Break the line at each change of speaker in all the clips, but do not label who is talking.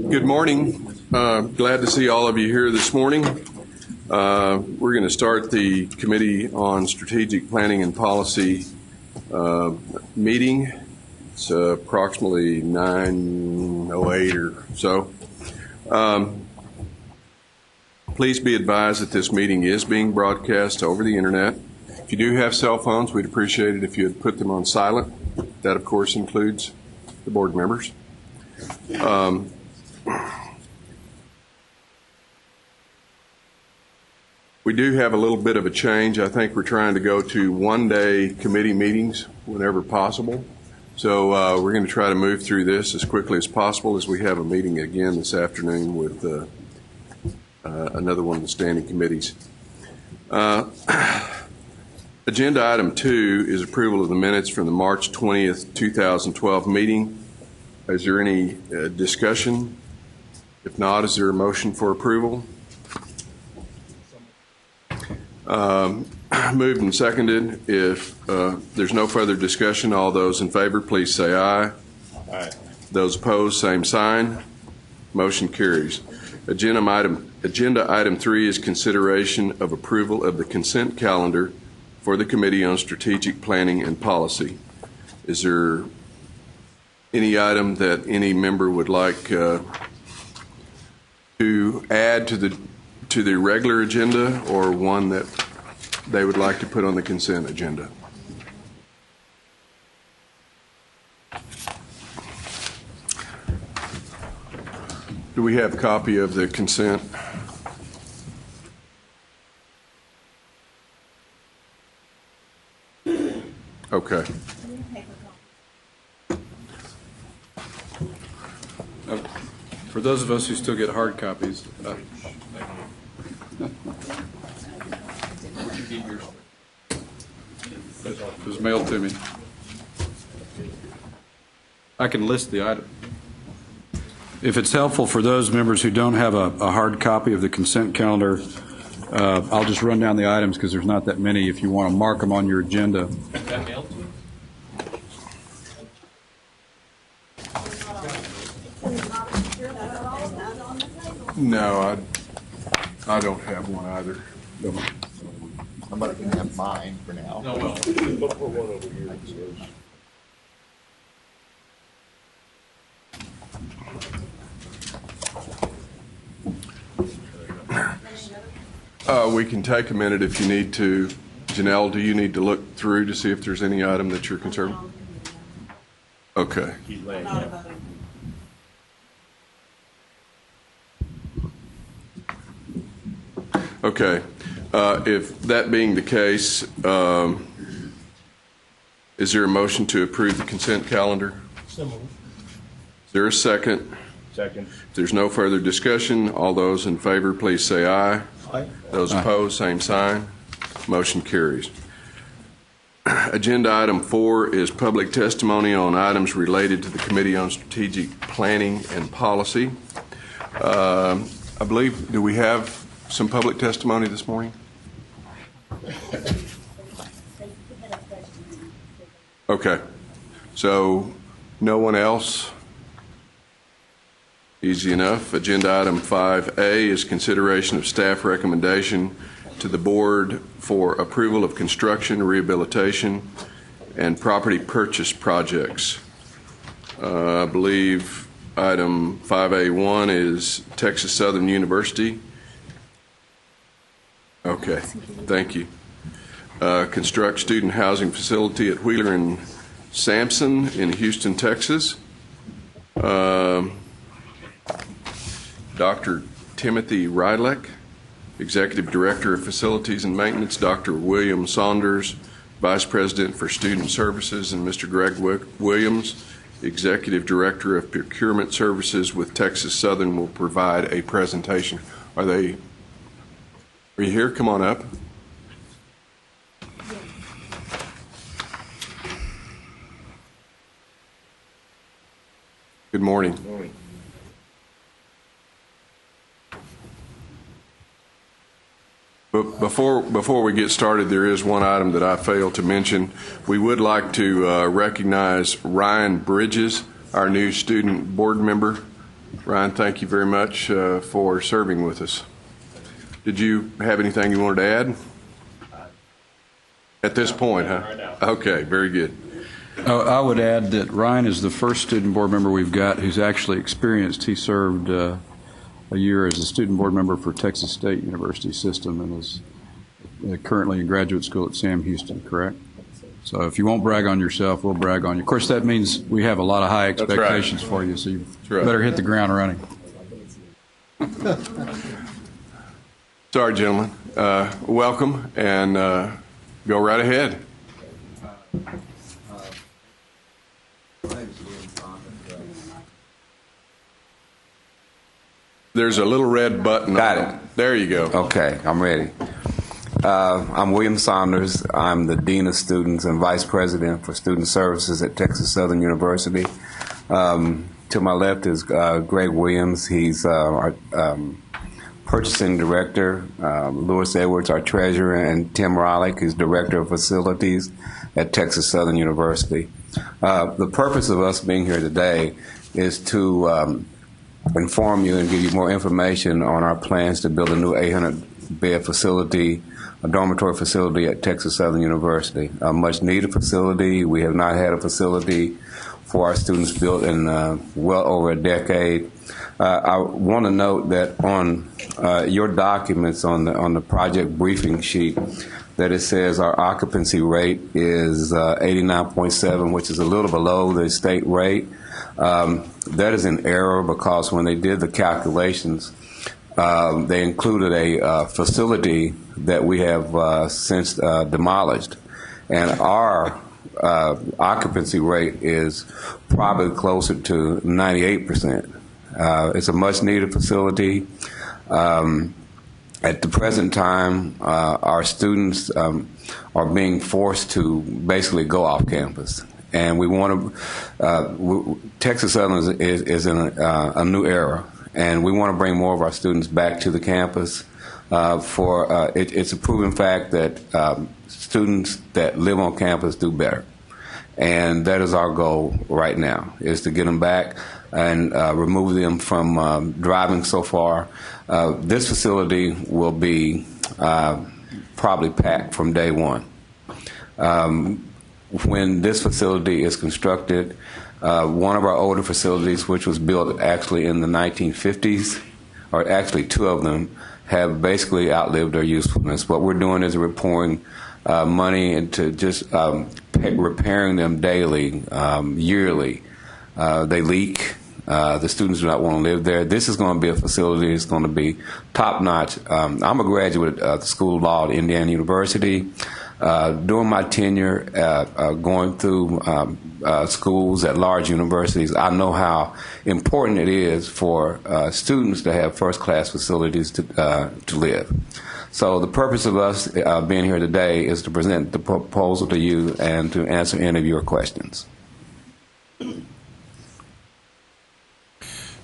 Good morning. Glad to see all of you here this morning. We're going to start the Committee on Strategic Planning and Policy meeting. It's approximately 9:08 or so. Please be advised that this meeting is being broadcast over the internet. If you do have cell phones, we'd appreciate it if you would put them on silent. That, of course, includes the board members. We do have a little bit of a change. I think we're trying to go to one-day committee meetings whenever possible. So we're going to try to move through this as quickly as possible, as we have a meeting again this afternoon with another one of the standing committees. Agenda item 2 is approval of the minutes from the March 20th, 2012 meeting. Is there any discussion? If not, is there a motion for approval? Moved and seconded. If there's no further discussion, all those in favor, please say aye. Aye. Those opposed, same sign. Motion carries. Agenda item 3 is consideration of approval of the consent calendar for the Committee on Strategic Planning and Policy. Is there any item that any member would like to add to the regular agenda, or one that they would like to put on the consent agenda? Do we have a copy of the consent? Okay.
For those of us who still get hard copies, it was mailed to me. I can list the item. If it's helpful for those members who don't have a hard copy of the consent calendar, I'll just run down the items because there's not that many. If you want to mark them on your agenda.
Is that mailed to you?
No, I don't have one either.
Somebody can have mine for now.
No, well.
Look for one over here.
We can take a minute if you need to. Janelle, do you need to look through to see if there's any item that you're concerned with? Okay. Okay. If that being the case, is there a motion to approve the consent calendar?
So moved.
Is there a second?
Second.
If there's no further discussion, all those in favor, please say aye.
Aye.
Those opposed, same sign. Motion carries. Agenda item 4 is public testimony on items related to the Committee on Strategic Planning and Policy. I believe, do we have some public testimony this morning? Okay. So no one else? Easy enough. Agenda item 5A is consideration of staff recommendation to the board for approval of construction, rehabilitation, and property purchase projects. I believe item 5A1 is Texas Southern University. Okay, thank you. Construct student housing facility at Wheeler and Sampson in Houston, Texas. Dr. Timothy Rylek, Executive Director of Facilities and Maintenance, Dr. William Saunders, Vice President for Student Services, and Mr. Greg Williams, Executive Director of Procurement Services with Texas Southern, will provide a presentation. Are you here? Come on up. Good morning.
Good morning.
But before we get started, there is one item that I failed to mention. We would like to recognize Ryan Bridges, our new student board member. Ryan, thank you very much for serving with us. Did you have anything you wanted to add? At this point, huh? Okay, very good.
I would add that Ryan is the first student board member we've got who's actually experienced. He served a year as a student board member for Texas State University System and is currently in graduate school at Sam Houston, correct? So if you won't brag on yourself, we'll brag on you. Of course, that means we have a lot of high expectations for you, so you better hit the ground running.
Sorry, gentlemen. Welcome, and go right ahead. There's a little red button.
Got it.
There you go.
Okay, I'm ready. I'm William Saunders. I'm the Dean of Students and Vice President for Student Services at Texas Southern University. To my left is Greg Williams. He's our Purchasing Director. Lewis Edwards, our Treasurer, and Tim Rollick, who's Director of Facilities at Texas Southern University. The purpose of us being here today is to inform you and give you more information on our plans to build a new 800-bed facility, a dormitory facility at Texas Southern University. A much-needed facility. We have not had a facility for our students built in well over a decade. I want to note that on your documents on the project briefing sheet that it says our occupancy rate is 89.7, which is a little below the state rate. That is an error because when they did the calculations, they included a facility that we have since demolished. And our occupancy rate is probably closer to 98%. It's a much-needed facility. At the present time, our students are being forced to basically go off campus. And we want to, Texas Southern is in a new era, and we want to bring more of our students back to the campus. It's a proven fact that students that live on campus do better. And that is our goal right now, is to get them back and remove them from driving so far. This facility will be probably packed from day one. When this facility is constructed, one of our older facilities, which was built actually in the 1950s, or actually two of them, have basically outlived their usefulness. What we're doing is we're pouring money into just repairing them daily, yearly. They leak. The students do not want to live there. This is going to be a facility that's going to be top-notch. I'm a graduate of the School of Law at Indiana University. During my tenure going through schools at large universities, I know how important it is for students to have first-class facilities to live. So the purpose of us being here today is to present the proposal to you and to answer any of your questions.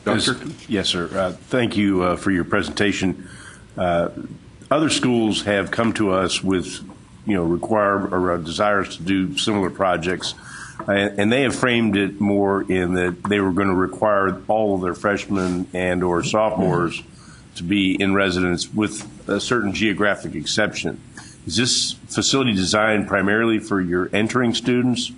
Doctor?
Yes, sir. Thank you for your presentation. Other schools have come to us with, desires to do similar projects, and they have framed it more in that they were going to require all of their freshmen and or sophomores to be in residence with a certain geographic exception. Is this facility designed primarily for your entering students,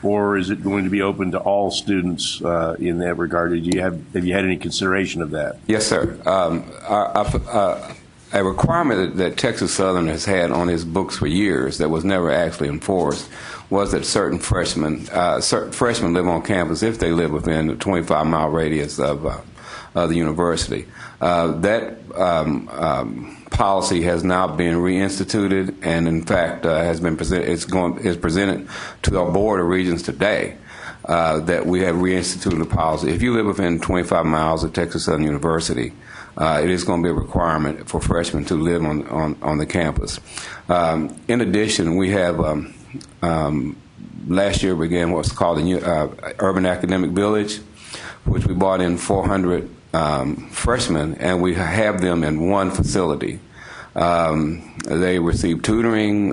or is it going to be open to all students in that regard? Have you had any consideration of that?
Yes, sir. A requirement that Texas Southern has had on its books for years that was never actually enforced was that certain freshmen live on campus if they live within a 25-mile radius of the university. That policy has now been reinstituted, and in fact has been is presented to our Board of Regents today. That we have reinstituted the policy. If you live within 25 miles of Texas Southern University, it is going to be a requirement for freshmen to live on the campus. In addition, we have last year began what's called the Urban Academic Village, which we brought in 400 freshmen, and we have them in one facility. They receive tutoring.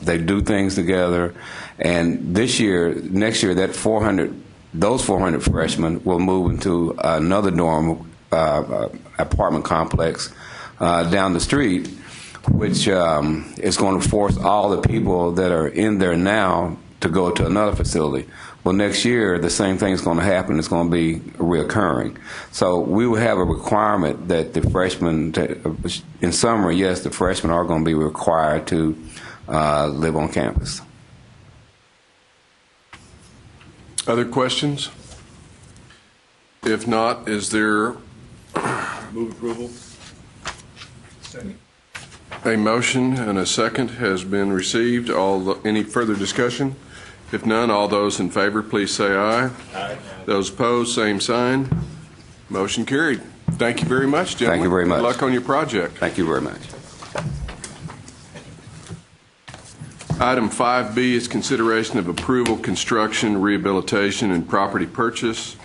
They do things together. And next year, that 400 those 400 freshmen will move into another dorm apartment complex down the street, which is going to force all the people that are in there now to go to another facility. Well, next year, the same thing is going to happen. It's going to be reoccurring. So we will have a requirement that the freshmen, in summary, yes, the freshmen are going to be required to live on campus.
Other questions? If not, is there
Move approval.
a motion and a second has been received? Any further discussion? If none, all those in favor, please say aye.
Aye.
Those opposed, same sign. Motion carried. Thank you very much, gentlemen.
Thank you very much.
Good luck on your project.
Thank you very much.
Item 5B is consideration of approval, construction, rehabilitation, and property purchase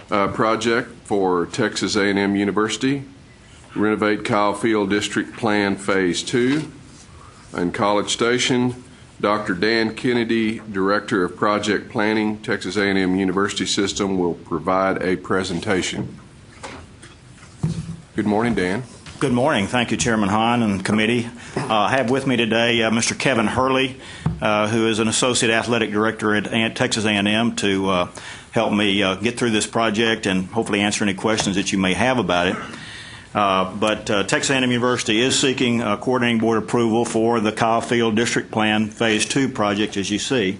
project for Texas A&M University. Renovate Kyle Field District Plan Phase 2. In College Station, Dr. Dan Kennedy, Director of Project Planning, Texas A&M University System, will provide a presentation. Good morning, Dan.
Good morning. Thank you, Chairman Hahn and committee. I have with me today Mr. Kevin Hurley, who is an Associate Athletic Director at Texas A&M, to help me get through this project and hopefully answer any questions that you may have about it. But Texas A&M University is seeking coordinating board approval for the Kyle Field District Plan Phase 2 project, as you see.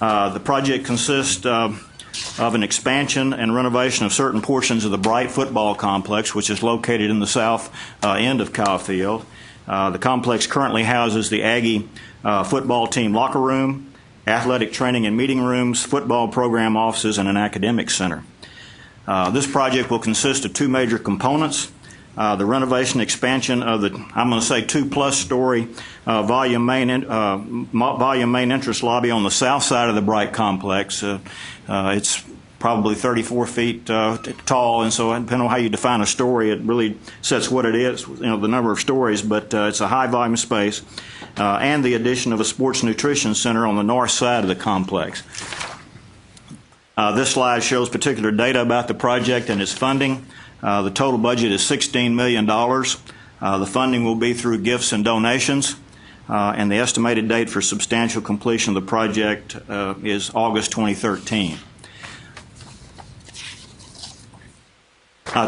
The project consists of an expansion and renovation of certain portions of the Bright football complex, which is located in the south end of Kyle Field. The complex currently houses the Aggie football team locker room, athletic training and meeting rooms, football program offices, and an academic center. This project will consist of two major components. The renovation expansion of the, I'm going to say, 2+ story volume main entrance lobby on the south side of the Bright complex. It's probably 34 feet tall, and so depending on how you define a story, it really sets what it is, the number of stories, but it's a high volume space, and the addition of a sports nutrition center on the north side of the complex. This slide shows particular data about the project and its funding. The total budget is $16 million. The funding will be through gifts and donations, and the estimated date for substantial completion of the project is August 2013.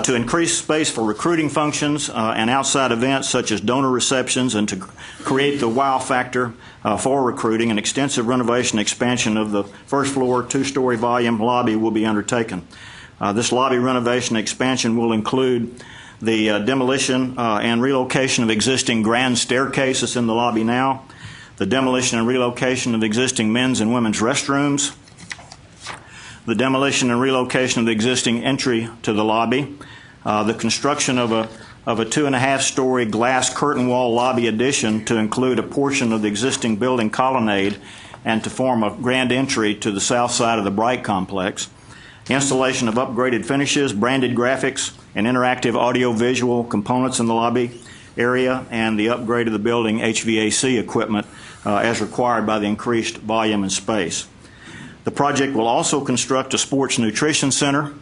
To increase space for recruiting functions and outside events such as donor receptions, and to create the wow factor for recruiting, an extensive renovation expansion of the first floor 2-story volume lobby will be undertaken. This lobby renovation expansion will include the demolition and relocation of existing grand staircases in the lobby now, the demolition and relocation of existing men's and women's restrooms, the demolition and relocation of the existing entry to the lobby, the construction of a 2.5-story glass curtain wall lobby addition to include a portion of the existing building colonnade and to form a grand entry to the south side of the Bright complex, installation of upgraded finishes, branded graphics, and interactive audio-visual components in the lobby area, and the upgrade of the building HVAC equipment as required by the increased volume and space. The project will also construct a sports nutrition center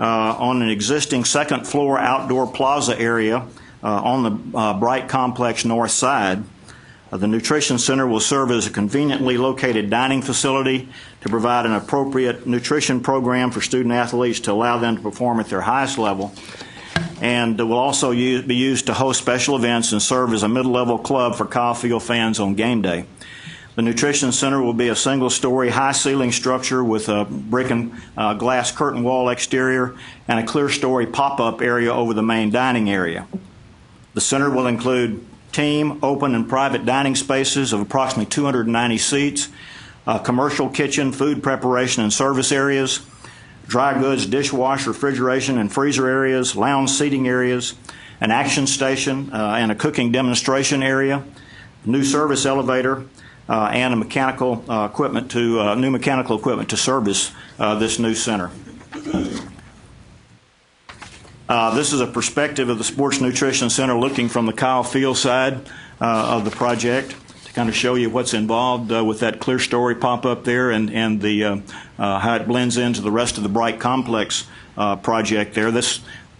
on an existing second-floor outdoor plaza area on the Bright complex north side. The nutrition center will serve as a conveniently located dining facility to provide an appropriate nutrition program for student athletes to allow them to perform at their highest level, and will also be used to host special events and serve as a mid-level club for Kyle Field fans on game day. The nutrition center will be a single-story, high-ceiling structure with a brick and glass curtain wall exterior and a clear-story pop-up area over the main dining area. The center will include team, open, and private dining spaces of approximately 290 seats, commercial kitchen, food preparation and service areas, dry goods, dishwash, refrigeration, and freezer areas, lounge seating areas, an action station, and a cooking demonstration area, new service elevator, and a mechanical equipment to new mechanical equipment to service this new center. This is a perspective of the Sports Nutrition Center looking from the Kyle Field side of the project. To kind of show you what's involved with that clear story pop-up there and how it blends into the rest of the Bright Complex project there.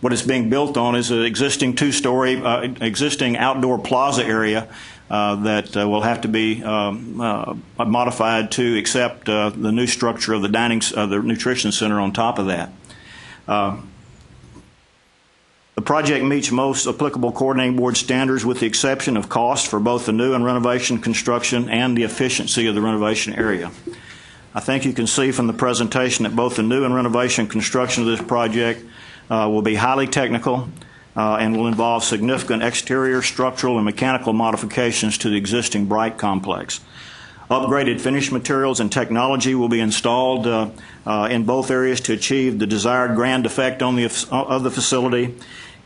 What it's being built on is an existing two-story, existing outdoor plaza area that will have to be modified to accept the new structure of the nutrition center on top of that. The project meets most applicable coordinating board standards with the exception of cost for both the new and renovation construction and the efficiency of the renovation area. I think you can see from the presentation that both the new and renovation construction of this project will be highly technical and will involve significant exterior, structural, and mechanical modifications to the existing Bright Complex. Upgraded finished materials and technology will be installed in both areas to achieve the desired grand effect of the facility.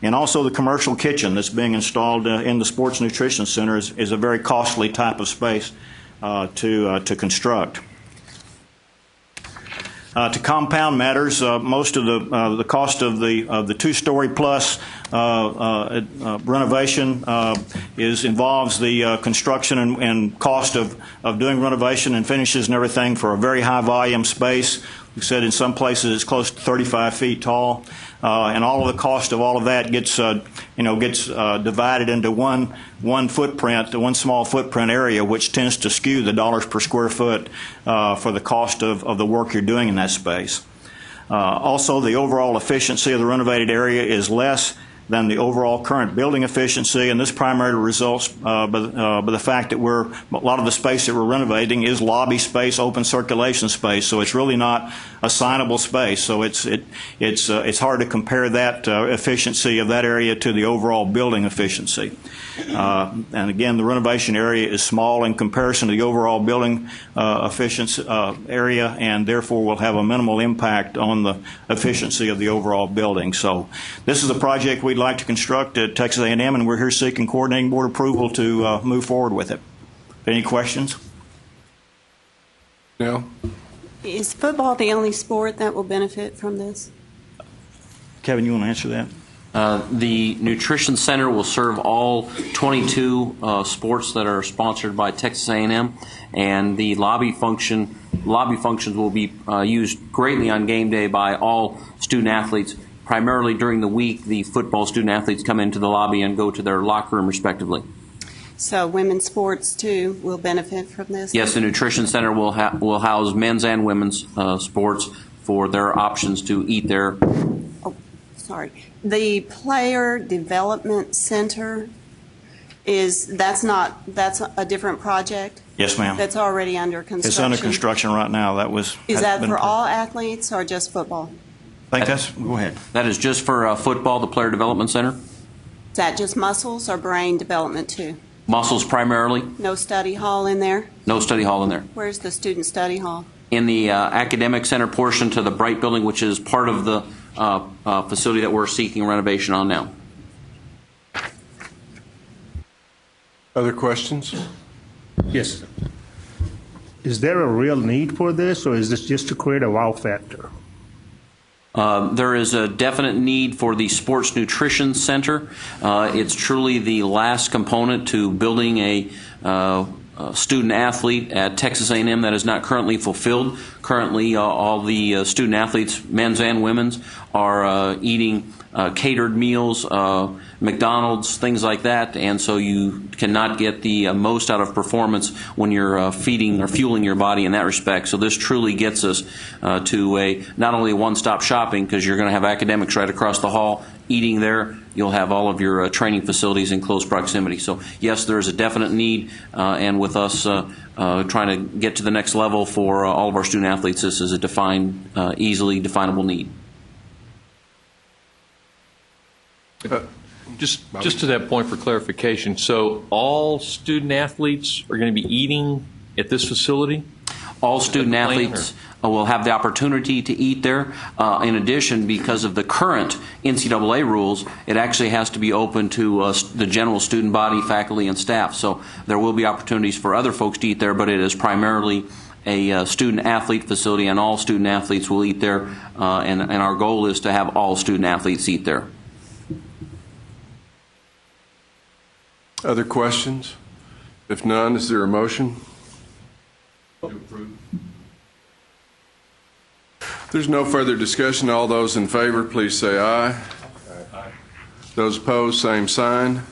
And also the commercial kitchen that's being installed in the Sports Nutrition Center is a very costly type of space to construct. To compound matters, most of the cost of the two-story plus renovation involves the construction and cost of doing renovation and finishes and everything for a very high volume space. We said in some places it's close to 35 feet tall, and all of the cost of all of that gets divided into one footprint, one small footprint area, which tends to skew the dollars per square foot for the cost of the work you're doing in that space. Also, the overall efficiency of the renovated area is less than the overall current building efficiency, and this primarily results by the fact that a lot of the space that we're renovating is lobby space, open circulation space, so it's really not assignable space. So it's hard to compare that efficiency of that area to the overall building efficiency. And again, the renovation area is small in comparison to the overall building efficiency area, and therefore will have a minimal impact on the efficiency of the overall building. So this is a project we'd like to construct at Texas A&M, and we're here seeking coordinating board approval to move forward with it. Any questions?
No?
Is football the only sport that will benefit from this?
Kevin, you want to answer that?
The Nutrition Center will serve all 22 sports that are sponsored by Texas A&M, and the lobby functions will be used greatly on game day by all student athletes. Primarily during the week, the football student athletes come into the lobby and go to their locker room respectively.
So women's sports, too, will benefit from this?
Yes, the Nutrition Center will house men's and women's sports for their options to eat there.
Oh, sorry. The Player Development Center, that's a different project?
Yes, ma'am.
That's already under construction?
It's under construction right now.
Is that for all athletes or just football?
Go ahead.
That is just for football, the Player Development Center.
Is that just muscles or brain development, too?
Muscles primarily.
No study hall in there?
No study hall in there.
Where's the student study hall?
In the academic center portion to the Bright building, which is part of the facility that we're seeking renovation on now.
Other questions?
Yes. Is there a real need for this, or is this just to create a wow factor?
There is a definite need for the Sports Nutrition Center. It's truly the last component to building a student athlete at Texas A&M that is not currently fulfilled. Currently, all the student athletes, men's and women's, are eating catered meals, McDonald's, things like that, and so you cannot get the most out of performance when you're feeding or fueling your body in that respect. So this truly gets us to not only one-stop shopping, because you're going to have academics right across the hall eating there, you'll have all of your training facilities in close proximity. So yes, there is a definite need, and with us trying to get to the next level for all of our student athletes, this is a easily definable need.
Just to that point for clarification, so all student athletes are going to be eating at this facility?
All student athletes will have the opportunity to eat there. In addition, because of the current NCAA rules, it actually has to be open to the general student body, faculty, and staff. So there will be opportunities for other folks to eat there, but it is primarily a student-athlete facility, and all student athletes will eat there, and our goal is to have all student athletes eat there.
Other questions? If none, is there a motion? There's no further discussion. All those in favor, please say aye. Aye. Those opposed, same sign.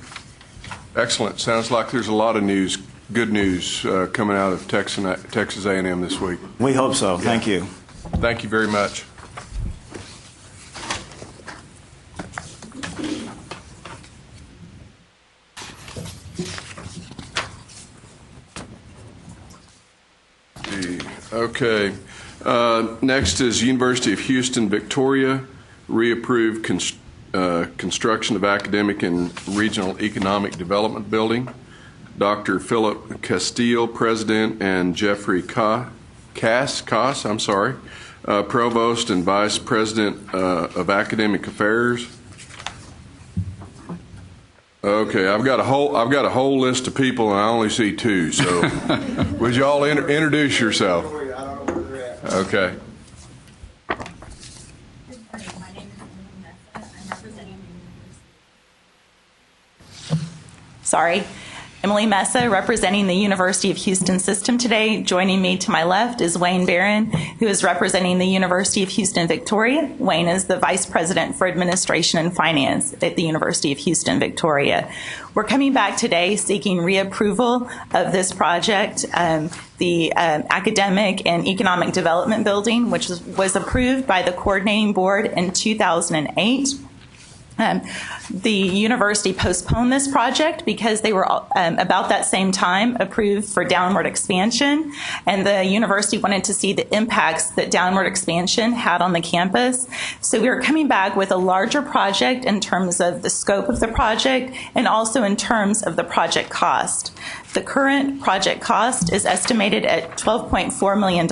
Excellent. Sounds like there's a lot of news, good news, coming out of Texas A&M this week.
We hope so. Thank you.
Thank you very much. Okay. Next is University of Houston Victoria, reapproved construction of academic and regional economic development building. Dr. Philip Castile, President, and Jeffrey Cass, Provost and Vice President of Academic Affairs. Okay, I've got a whole list of people, and I only see two. So, would you all introduce yourself? Okay.
Emily Mesa, representing the University of Houston system today. Joining me to my left is Wayne Barron, who is representing the University of Houston Victoria. Wayne is the Vice President for Administration and Finance at the University of Houston Victoria. We're coming back today seeking reapproval of this project, the Academic and Economic Development Building, which was approved by the Coordinating Board in 2008. The university postponed this project because they were about that same time approved for downward expansion, and the university wanted to see the impacts that downward expansion had on the campus. So we are coming back with a larger project in terms of the scope of the project and also in terms of the project cost. The current project cost is estimated at $12.4 million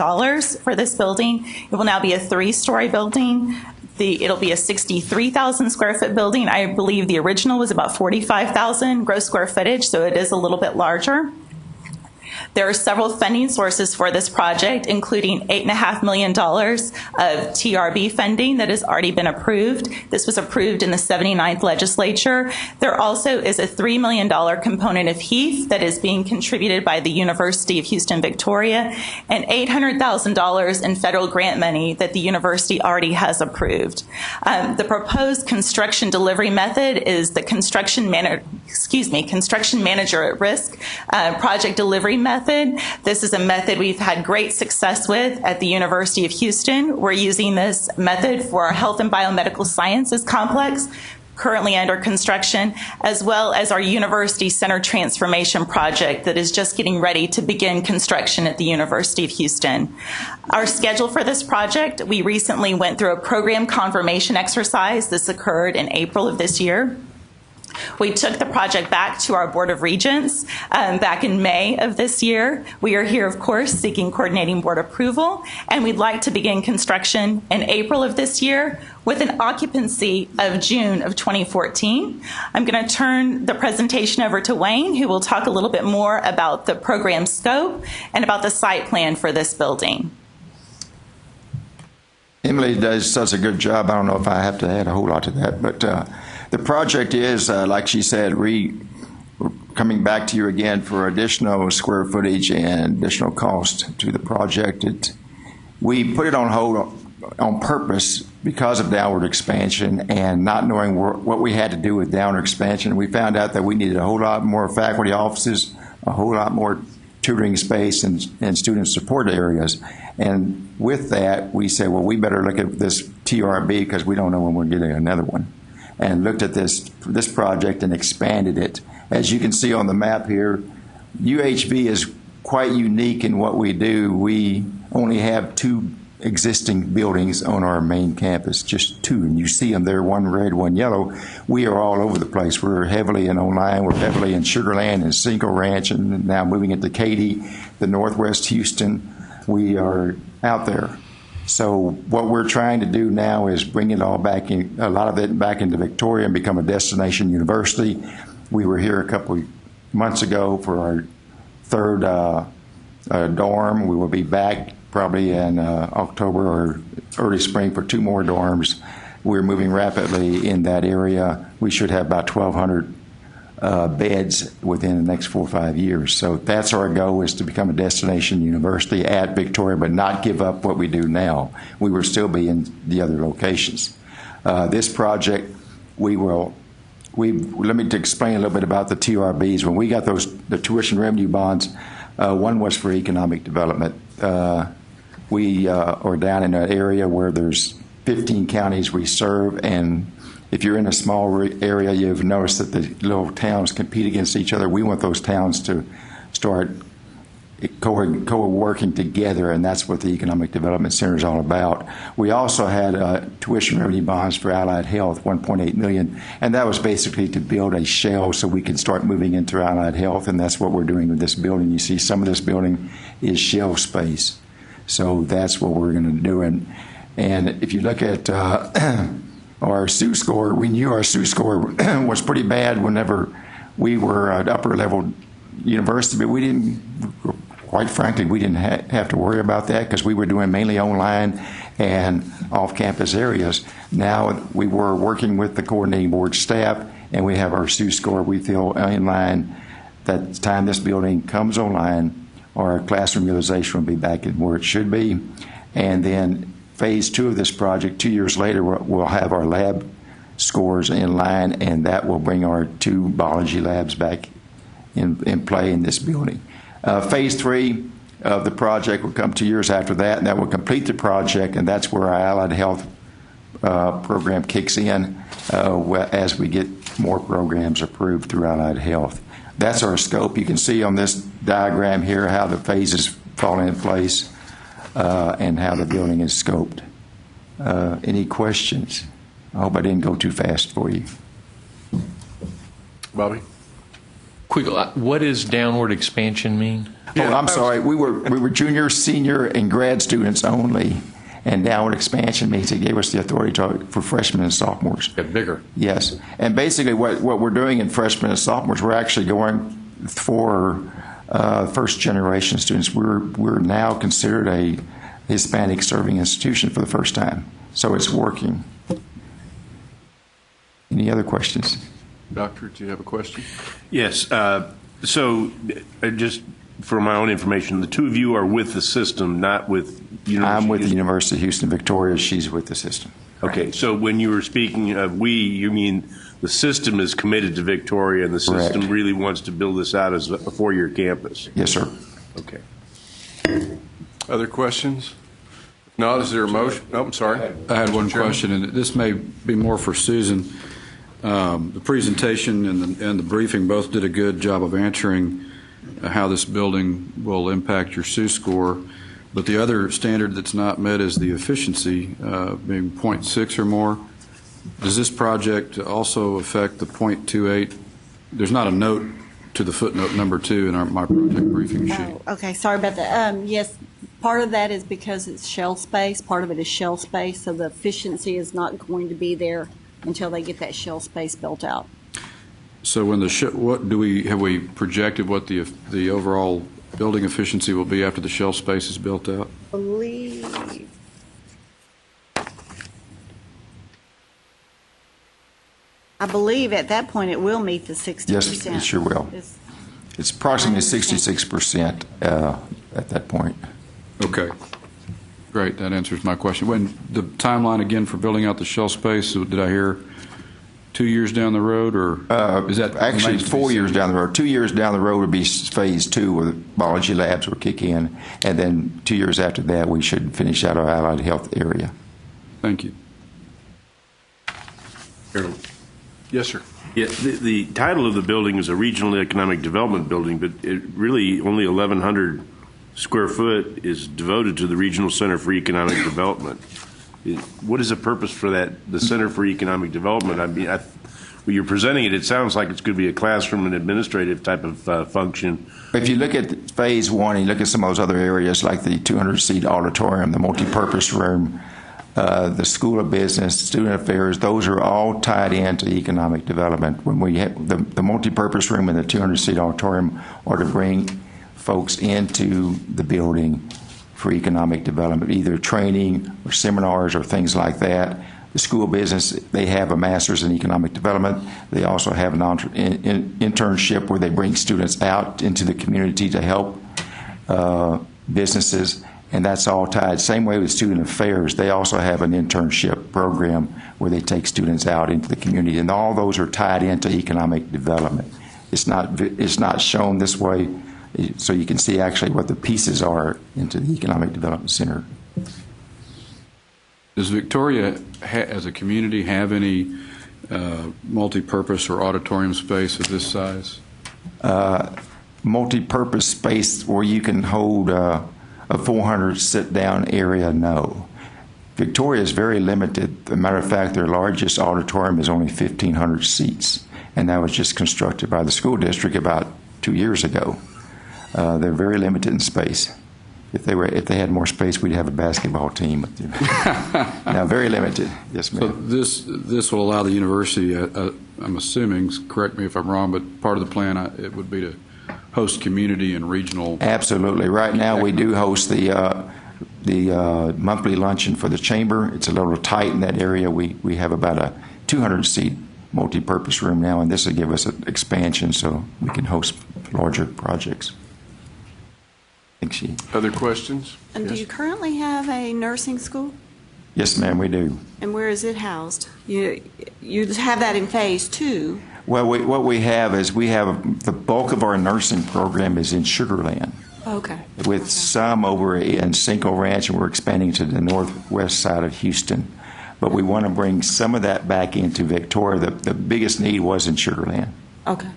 for this building. It will now be a 3-story building. It'll be a 63,000 square foot building. I believe the original was about 45,000 gross square footage, so it is a little bit larger. There are several funding sources for this project, including $8.5 million of TRB funding that has already been approved. This was approved in the 79th legislature. There also is a $3 million component of HEAF that is being contributed by the University of Houston Victoria, and $800,000 in federal grant money that the university already has approved. The proposed construction delivery method is the construction manager at risk project delivery method. This is a method we've had great success with at the University of Houston. We're using this method for our Health and Biomedical Sciences complex, currently under construction, as well as our University Center Transformation Project that is just getting ready to begin construction at the University of Houston. Our schedule for this project, we recently went through a program confirmation exercise. This occurred in April of this year. We took the project back to our Board of Regents back in May of this year. We are here, of course, seeking coordinating board approval, and we'd like to begin construction in April of this year with an occupancy of June of 2014. I'm going to turn the presentation over to Wayne, who will talk a little bit more about the program scope and about the site plan for this building.
Emily does such a good job. I don't know if I have to add a whole lot to that, but the project is, like she said, coming back to you again for additional square footage and additional cost to the project. We put it on hold on purpose because of downward expansion and not knowing what we had to do with downward expansion. We found out that we needed a whole lot more faculty offices, a whole lot more tutoring space and student support areas. And with that, we said, well, we better look at this TRB because we don't know when we're getting another one. And looked at this project and expanded it. As you can see on the map here, UHV is quite unique in what we do. We only have 2 existing buildings on our main campus, just 2, and you see them there, one red, one yellow. We are all over the place. We're heavily in Online, we're heavily in Sugar Land and Cinco Ranch, and now moving into Katy, the Northwest Houston. We are out there. So what we're trying to do now is bring it all back in, a lot of it back into Victoria and become a destination university. We were here a couple of months ago for our 3rd dorm. We will be back probably in October or early spring for 2 more dorms. We're moving rapidly in that area. We should have about 1,200 beds within the next 4 or 5 years. So that's our goal, is to become a destination university at Victoria, but not give up what we do now. We will still be in the other locations. This project, let me explain a little bit about the TRBs. When we got the tuition revenue bonds, one was for economic development. We are down in an area where there's 15 counties we serve, and if you're in a small area, you've noticed that the little towns compete against each other. We want those towns to start co-working together, and that's what the Economic Development Center is all about. We also had tuition revenue bonds for Allied Health, $1.8 million, and that was basically to build a shell so we can start moving into Allied Health, and that's what we're doing with this building. You see, some of this building is shell space, so that's what we're going to do. And if you look at our SU score, we knew our SU score was pretty bad whenever we were at upper level university, but we didn't, quite frankly, we didn't have to worry about that because we were doing mainly online and off-campus areas. Now we were working with the coordinating board staff, and we have our SU score, we feel, in line. That the time this building comes online, our classroom utilization will be back in where it should be. And then phase 2 of this project, 2 years later, we'll have our lab scores in line, and that will bring our 2 biology labs back in play in this building. Phase 3 of the project will come 2 years after that, and that will complete the project, and that's where our Allied Health program kicks in as we get more programs approved through Allied Health. That's our scope. You can see on this diagram here how the phases fall in place and how the building is scoped. Any questions? I hope I didn't go too fast for you.
Bobby?
Quick, what does downward expansion mean?
Oh, I'm sorry. We were junior, senior, and grad students only, and downward expansion means it gave us the authority for freshmen and sophomores.
Get bigger.
Yes, and basically what we're doing in freshmen and sophomores, we're actually going for first generation students. We're now considered a Hispanic serving institution for the first time, so it's working. Any other questions?
Doctor, do you have a question?
Yes. So just for my own information, the 2 of you are with the system, not with University.
I'm with the University of Houston Victoria. She's with the system.
Okay. So when you were speaking of we, you mean the system is committed to Victoria, and the system
Correct.
really wants to build this out as a 4-year campus?
Yes, sir.
Okay.
Other questions? If not, is there a motion? Oh, I'm sorry.
I had one
Mr. Chairman.
question, and this may be more for Susan. The presentation and the briefing both did a good job of answering how this building will impact your SU score, but the other standard that's not met is the efficiency, being 0.6 or more. Does this project also affect the 0.28? There's not a note to the footnote number 2 in my project briefing sheet.
Oh, okay, sorry about that. Yes, part of that is because it's shell space. Part of it is shell space, so the efficiency is not going to be there until they get that shell space built out.
So when have we projected what the overall building efficiency will be after the shell space is built out?
I believe at that point it will meet the 60%.
Yes, it sure will. It's approximately 66% at that point.
Okay. Great. That answers my question. When the timeline again for building out the shell space, did I hear 2 years down the road, or is that
Actually 4 years down the road? 2 years down the road would be phase 2, where the biology labs will kick in, and then 2 years after that we should finish out our Allied Health area.
Thank you.
Yes, sir.
Yeah, the title of the building is a Regional Economic Development Building, but it really only 1,100 square foot is devoted to the Regional Center for Economic Development. What is the purpose for that, the Center for Economic Development? I mean, when you're presenting it, it sounds like it's going to be a classroom and administrative type of function.
If you look at phase 1 and you look at some of those other areas like the 200-seat auditorium, the multi-purpose room, the School of Business, Student Affairs, those are all tied into economic development. When we have the multi-purpose room and the 200-seat auditorium are to bring folks into the building for economic development, either training or seminars or things like that. the school of business, they have a master's in economic development. They also have an internship where they bring students out into the community to help businesses, and that's all tied. Same way with student affairs, they also have an internship program where they take students out into the community, and all those are tied into economic development. It's not shown this way, so you can see actually what the pieces are into the Economic Development Center.
Does Victoria, as a community, have any multi-purpose or auditorium space of this size?
Multi-purpose space where you can hold a 400 sit-down area, no. Victoria is very limited. As a matter of fact, their largest auditorium is only 1,500 seats, and that was just constructed by the school district about 2 years ago. They're very limited in space. If they had more space, we'd have a basketball team. Now, very limited. Yes, ma'am.
So this will allow the university, I'm assuming, correct me if I'm wrong, but part of the plan it would be to host community and regional.
Absolutely. Right now, we do host the monthly luncheon for the chamber. It's a little tight in that area. We have about a 200-seat multi-purpose room now, and this will give us an expansion so we can host larger projects.
Other questions?
And
Yes.
do you currently have a nursing school?
Yes, ma'am, we do.
And where is it housed? You have that in phase 2.
Well, what we have is the bulk of our nursing program is in Sugar Land,
Okay.
with some over in Cinco Ranch, and we're expanding to the northwest side of Houston. But we want to bring some of that back into Victoria. The biggest need was in Sugar Land.
Okay.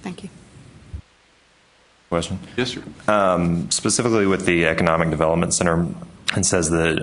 Thank you.
Question?
Yes, sir.
Specifically with the Economic Development Center, it says that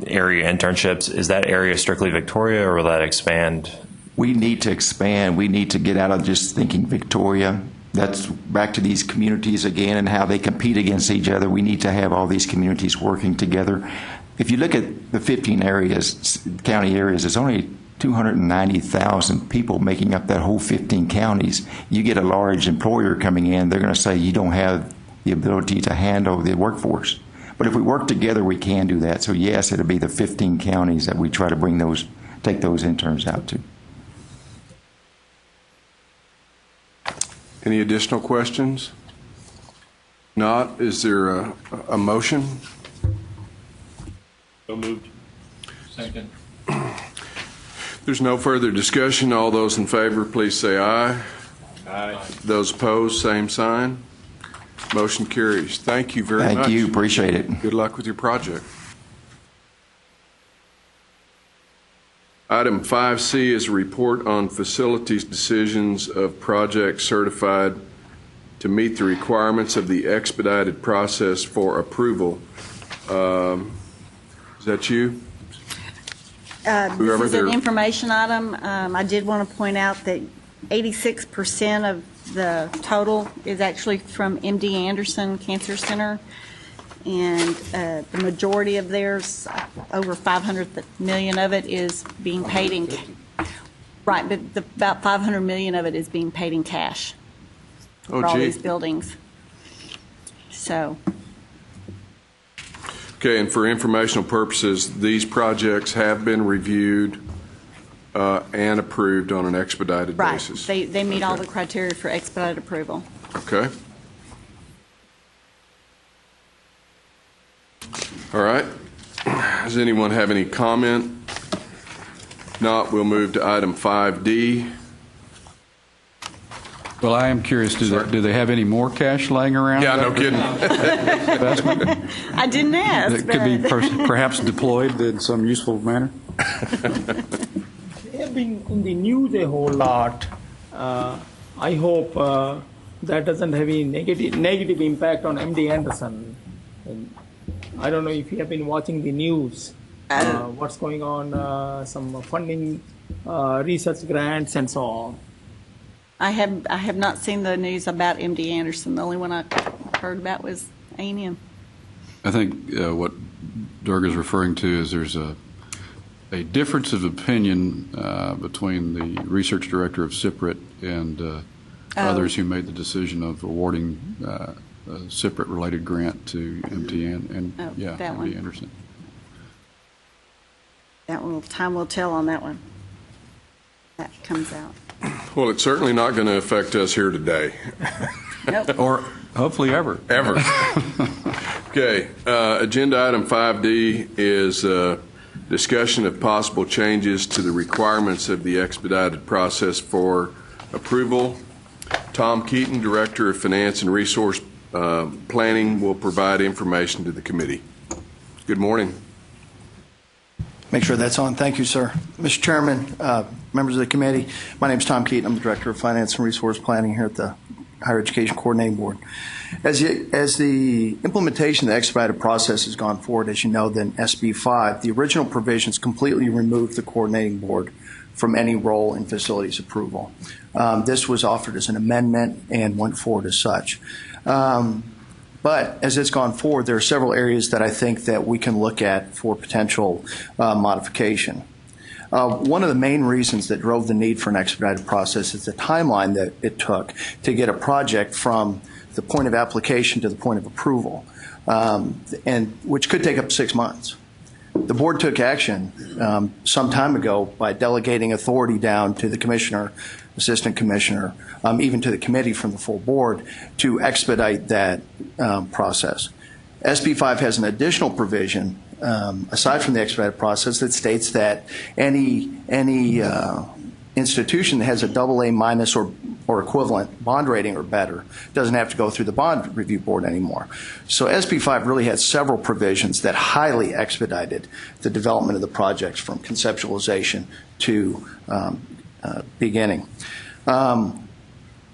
area internships, is that area strictly Victoria, or will that expand?
We need to expand. We need to get out of just thinking Victoria. That's back to these communities again and how they compete against each other. We need to have all these communities working together. If you look at the 15 areas, county areas, there's only 290,000 people making up that whole 15 counties. You get a large employer coming in, they're going to say you don't have the ability to handle the workforce. But if we work together, we can do that. So yes, it'll be the 15 counties that we try to take those interns out to.
Any additional questions? Not, is there a motion?
So moved.
Second.
There's no further discussion. All those in favor, please say aye.
Aye.
Those opposed, same sign. Motion carries. Thank you very much.
Thank you. Appreciate it.
Good luck with your project. Item 5C is a report on facilities decisions of projects certified to meet the requirements of the expedited process for approval. Is that you?
This is an information item. I did want to point out that 86% of the total is actually from MD Anderson Cancer Center, and the majority of theirs, over $500 million of it, is being paid in right, but about $500 million of it is being paid in cash for all these buildings. So.
Okay, and for informational purposes, these projects have been reviewed and approved on an expedited basis.
Right. They meet all the criteria for expedited approval.
Okay. All right. Does anyone have any comment? Not, we'll move to item 5D.
Well, I am curious, do they have any more cash laying around?
Yeah, no kidding.
Investment?
I didn't ask.
That could be perhaps deployed in some useful manner?
They have been in the news a whole lot. I hope that doesn't have any negative impact on MD Anderson. And I don't know if you have been watching the news. What's going on? Some funding, research grants, and so on.
I have not seen the news about MD Anderson. The only one I heard about was A&M.
I think what Durga is referring to is there's a difference of opinion between the research director of CIPRIT and others who made the decision of awarding a CIPRIT-related grant to MD Anderson.
time will tell on that one. That comes out.
Well, it's certainly not going to affect us here today.
Nope.
Or hopefully ever.
Ever. Okay. Agenda item 5D is discussion of possible changes to the requirements of the expedited process for approval. Tom Keaton, Director of Finance and Resource Planning, will provide information to the committee. Good morning.
Make sure that's on. Thank you, sir. Mr. Chairman, members of the committee, my name is Tom Keaton. I'm the Director of Finance and Resource Planning here at the Higher Education Coordinating Board. As the implementation of the expedited process has gone forward, as you know, then SB 5, the original provisions completely removed the Coordinating Board from any role in facilities approval. This was offered as an amendment and went forward as such. But as it's gone forward, there are several areas that I think that we can look at for potential modification. One of the main reasons that drove the need for an expedited process is the timeline that it took to get a project from the point of application to the point of approval, and which could take up to 6 months. The board took action some time ago by delegating authority down to the commissioner, assistant commissioner, even to the committee from the full board to expedite that process. SB 5 has an additional provision aside from the expedited process that states that any institution that has a AA minus or equivalent bond rating or better doesn't have to go through the bond review board anymore. So SB 5 really had several provisions that highly expedited the development of the projects from conceptualization to beginning.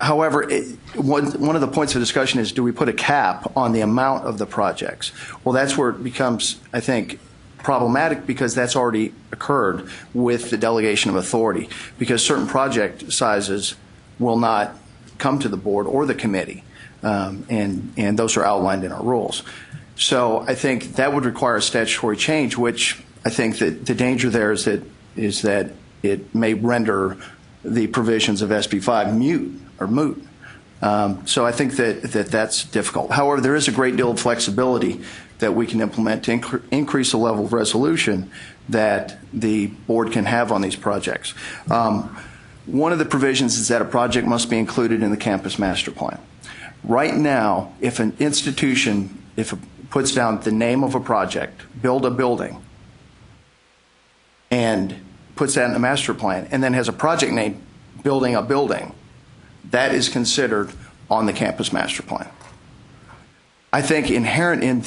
However, one of the points of discussion is, do we put a cap on the amount of the projects? Well, that's where it becomes, I think, problematic, because that's already occurred with the delegation of authority, because certain project sizes will not come to the board or the committee, and those are outlined in our rules. So I think that would require a statutory change, which I think that the danger there is that it may render the provisions of SB 5 moot. So I think that's difficult. However, there is a great deal of flexibility that we can implement to increase the level of resolution that the board can have on these projects. One of the provisions is that a project must be included in the campus master plan. Right now, if an institution, if it puts down the name of a project, build a building, and puts that in the master plan, and then has a project name, building a building, that is considered on the campus master plan. I think inherent in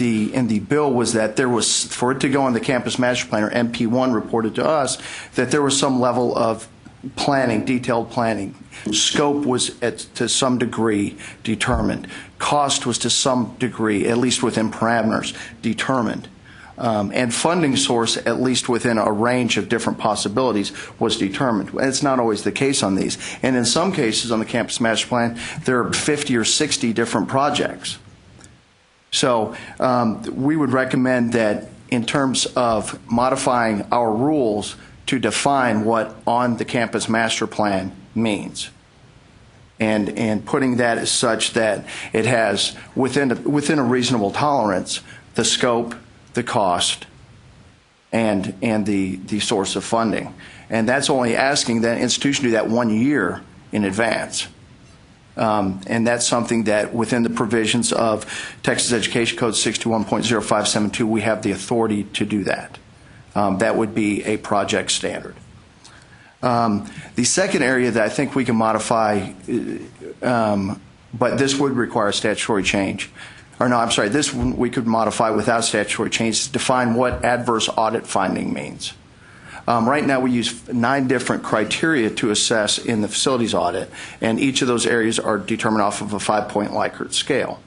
the bill was that there was, for it to go on the campus master plan, or MP1 reported to us, that there was some level of planning, detailed planning. Scope was to some degree determined. Cost was to some degree, at least within parameters, determined. And funding source, at least within a range of different possibilities, was determined. It's not always the case on these. And in some cases on the campus master plan, there are 50 or 60 different projects. So we would recommend that in terms of modifying our rules to define what on the campus master plan means, and putting that as such that it has within a reasonable tolerance the scope, the cost, and the source of funding. And that's only asking that institution do that 1 year in advance. And that's something that within the provisions of Texas Education Code 621.0572, we have the authority to do that. That would be a project standard. The second area that I think we can modify, but this would require a statutory change, or no, I'm sorry, this one we could modify without statutory change, to define what adverse audit finding means. Right now we use 9 different criteria to assess in the facilities audit, and each of those areas are determined off of a 5-point Likert scale.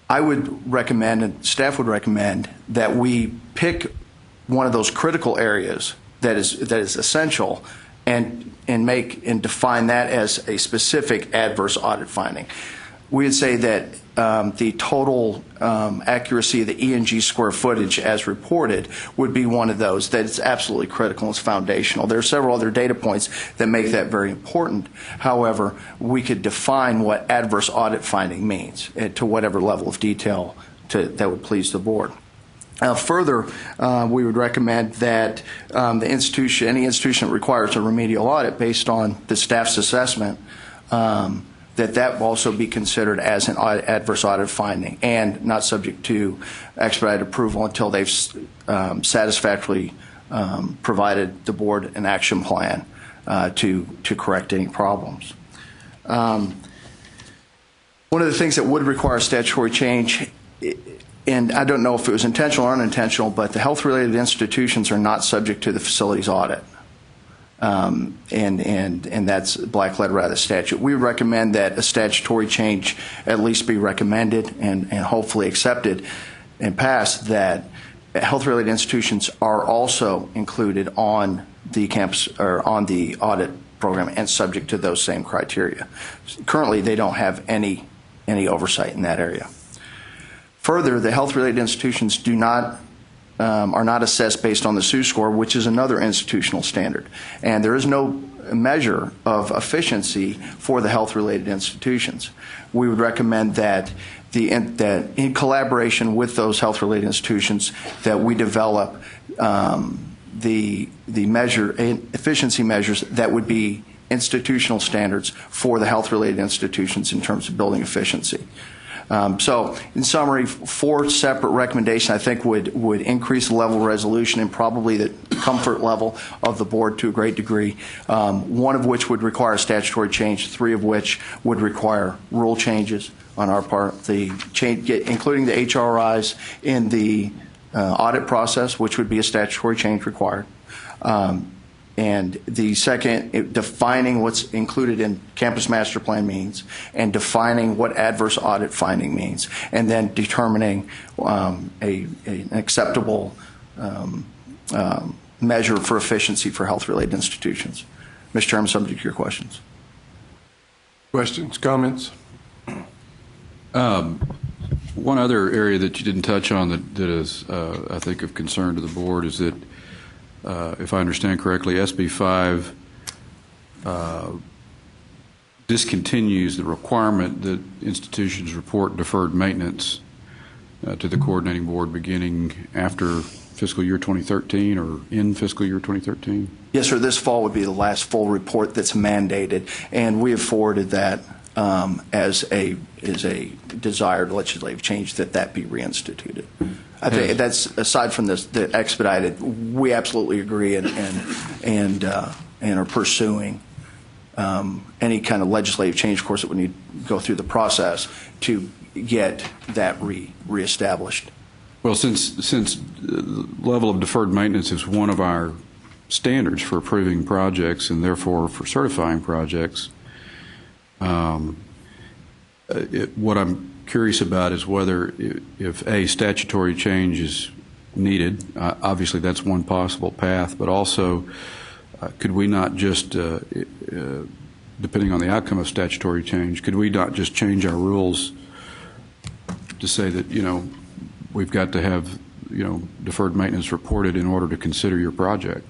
I would recommend, and staff would recommend, that we pick one of those critical areas that is essential and define that as a specific adverse audit finding. We would say that the total accuracy of the E&G square footage as reported would be one of those, that it's absolutely critical, it's foundational. There are several other data points that make that very important. However, we could define what adverse audit finding means to whatever level of detail that would please the board. Further, we would recommend that any institution that requires a remedial audit based on the staff's assessment, that will also be considered as an adverse audit finding and not subject to expedited approval until they've satisfactorily provided the board an action plan to correct any problems. One of the things that would require statutory change, and I don't know if it was intentional or unintentional, but the health-related institutions are not subject to the facilities audit. And that's black letter out of the statute. We recommend that a statutory change at least be recommended and hopefully accepted and passed, that health-related institutions are also included on the campus or on the audit program and subject to those same criteria. Currently, they don't have any oversight in that area. Further, the health-related institutions are not assessed based on the SUS score, which is another institutional standard. And there is no measure of efficiency for the health-related institutions. We would recommend that in collaboration with those health-related institutions, that we develop the efficiency measures that would be institutional standards for the health-related institutions in terms of building efficiency. So, in summary, 4 separate recommendations I think would increase the level of resolution and probably the comfort level of the board to a great degree. 1 of which would require a statutory change, 3 of which would require rule changes on our part, the change, including the HRIs in the audit process, which would be a statutory change required. And the second, defining what's included in campus master plan means, and defining what adverse audit finding means, and then determining an acceptable measure for efficiency for health-related institutions. Mr. Chairman, subject to your questions.
Questions, comments?
One other area that you didn't touch on that is, I think, of concern to the board is that, if I understand correctly, SB 5 discontinues the requirement that institutions report deferred maintenance to the coordinating board beginning after fiscal year 2013 or in fiscal year 2013?
Yes, sir. This fall would be the last full report that's mandated, and we have forwarded that as a desired legislative change that be reinstituted. I think that's, aside from the expedited, we absolutely agree and are pursuing any kind of legislative change. Of course, it would need to go through the process to get that reestablished.
Well, since the level of deferred maintenance is one of our standards for approving projects and therefore for certifying projects, what I'm curious about is whether, if a statutory change is needed, obviously that's one possible path, but also could we not just, depending on the outcome of statutory change, could we not just change our rules to say that, we've got to have, deferred maintenance reported in order to consider your project?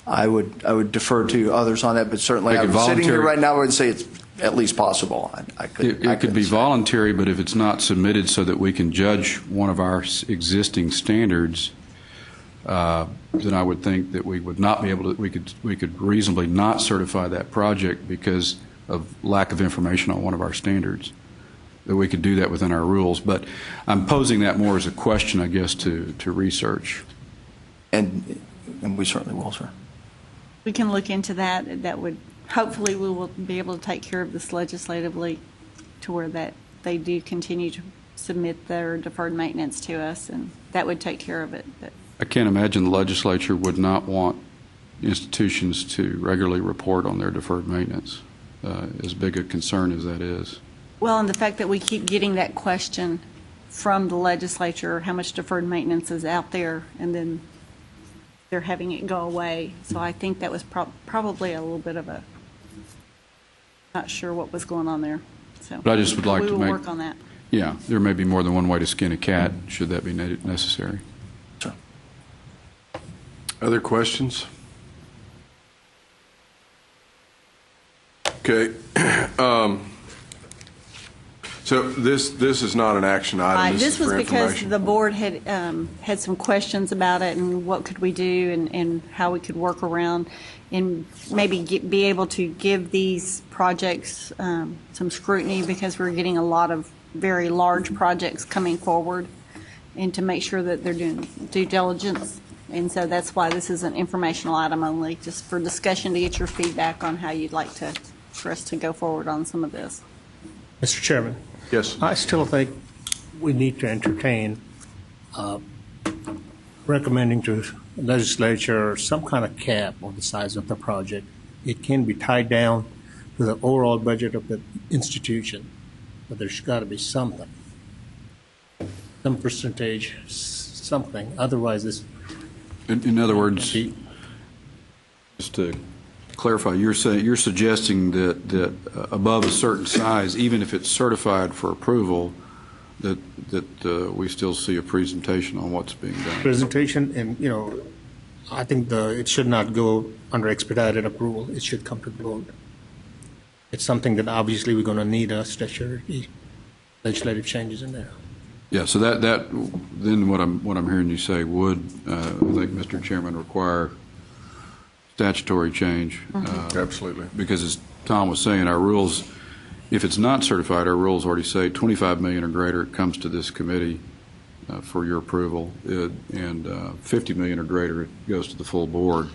I would defer to others on that, but certainly I'm sitting here right now, I would say it's at least possible.
It could be voluntary, but if it's not submitted so that we can judge one of our existing standards, then I would think that we would not be able to, we could reasonably not certify that project because of lack of information on one of our standards. That we could do that within our rules, but I'm posing that more as a question, I guess, to research.
And we certainly will, sir.
We can look into that. That would, hopefully we will be able to take care of this legislatively to where that they do continue to submit their deferred maintenance to us, and that would take care of it. But
I can't imagine the legislature would not want institutions to regularly report on their deferred maintenance, as big a concern as that is.
well, and the fact that we keep getting that question from the legislature, how much deferred maintenance is out there, and then they're having it go away. So I think that was probably a little bit of a, not sure what was going on there. So
but I just would like
we
to
will work on that.
Yeah, there may be more than one way to skin a cat, should that be necessary.
Sure.
Other questions? Okay. So this is not an action item.
This
is
was
for
because
information.
the board had had some questions about it and what could we do and how we could work around and maybe be able to give these projects some scrutiny because we're getting a lot of very large projects coming forward and to make sure that they're doing due diligence. And so that's why this is an informational item only, just for discussion to get your feedback on how you'd like for us to go forward on some of this.
Mr. Chairman.
Yes.
I still think we need to entertain recommending to the legislature some kind of cap on the size of the project. It can be tied down to the overall budget of the institution, but there's got to be something, some percentage, something. Otherwise, this.
In other words, just to clarify, you're suggesting that above a certain size, even if it's certified for approval, that we still see a presentation on what's being done.
Presentation, and I think it should not go under expedited approval. It should come to the board. It's something that obviously we're going to need statutory legislative changes in there.
Yeah, so that then what I'm hearing you say would, I think, Mr. Chairman, require statutory change.
Absolutely.
Because as Tom was saying, our rules, if it's not certified, our rules already say $25 million or greater, it comes to this committee for your approval, and $50 million or greater, it goes to the full board.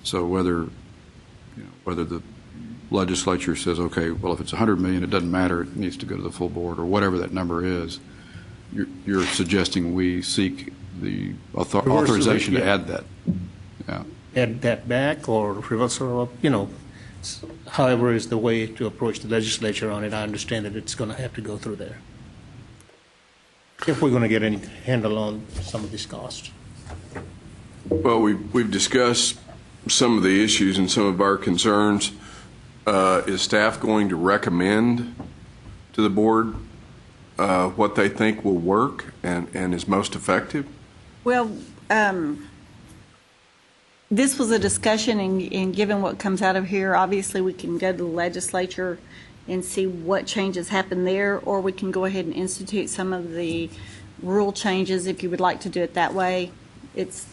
So whether the legislature says, okay, well, if it's $100 million, it doesn't matter, it needs to go to the full board, or whatever that number is, you're suggesting we seek the authorization to add that. Yeah.
Add that back or reversal, however is the way to approach the legislature on it. I understand that it's going to have to go through there if we're going to get any handle on some of these costs.
Well, we've discussed some of the issues and some of our concerns. Is staff going to recommend to the board what they think will work and is most effective?
Well, this was a discussion, and given what comes out of here, obviously we can go to the legislature and see what changes happen there, or we can go ahead and institute some of the rule changes if you would like to do it that way. It's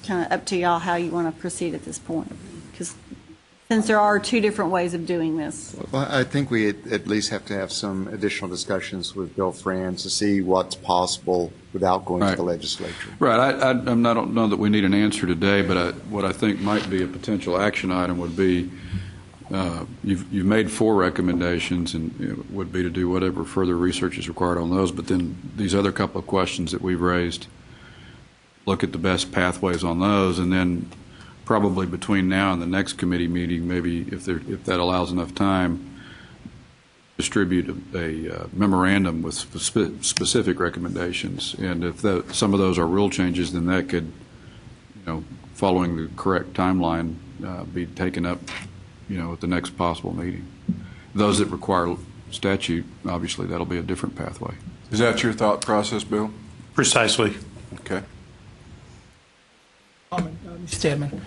kind of up to y'all how you want to proceed at this point, because since there are two different ways of doing this.
Well, I think we at least have to have some additional discussions with Bill Franz to see what's possible without going to the legislature.
Right. I don't know that we need an answer today, but what I think might be a potential action item would be you've made 4 recommendations, and it would be to do whatever further research is required on those. But then these other couple of questions that we've raised, look at the best pathways on those, and then probably between now and the next committee meeting, maybe if that allows enough time, distribute a memorandum with specific recommendations. And if some of those are rule changes, then that could, following the correct timeline, be taken up, at the next possible meeting. Those that require statute, obviously, that'll be a different pathway.
Is that your thought process, Bill?
Precisely.
Okay.
Mr. Chairman,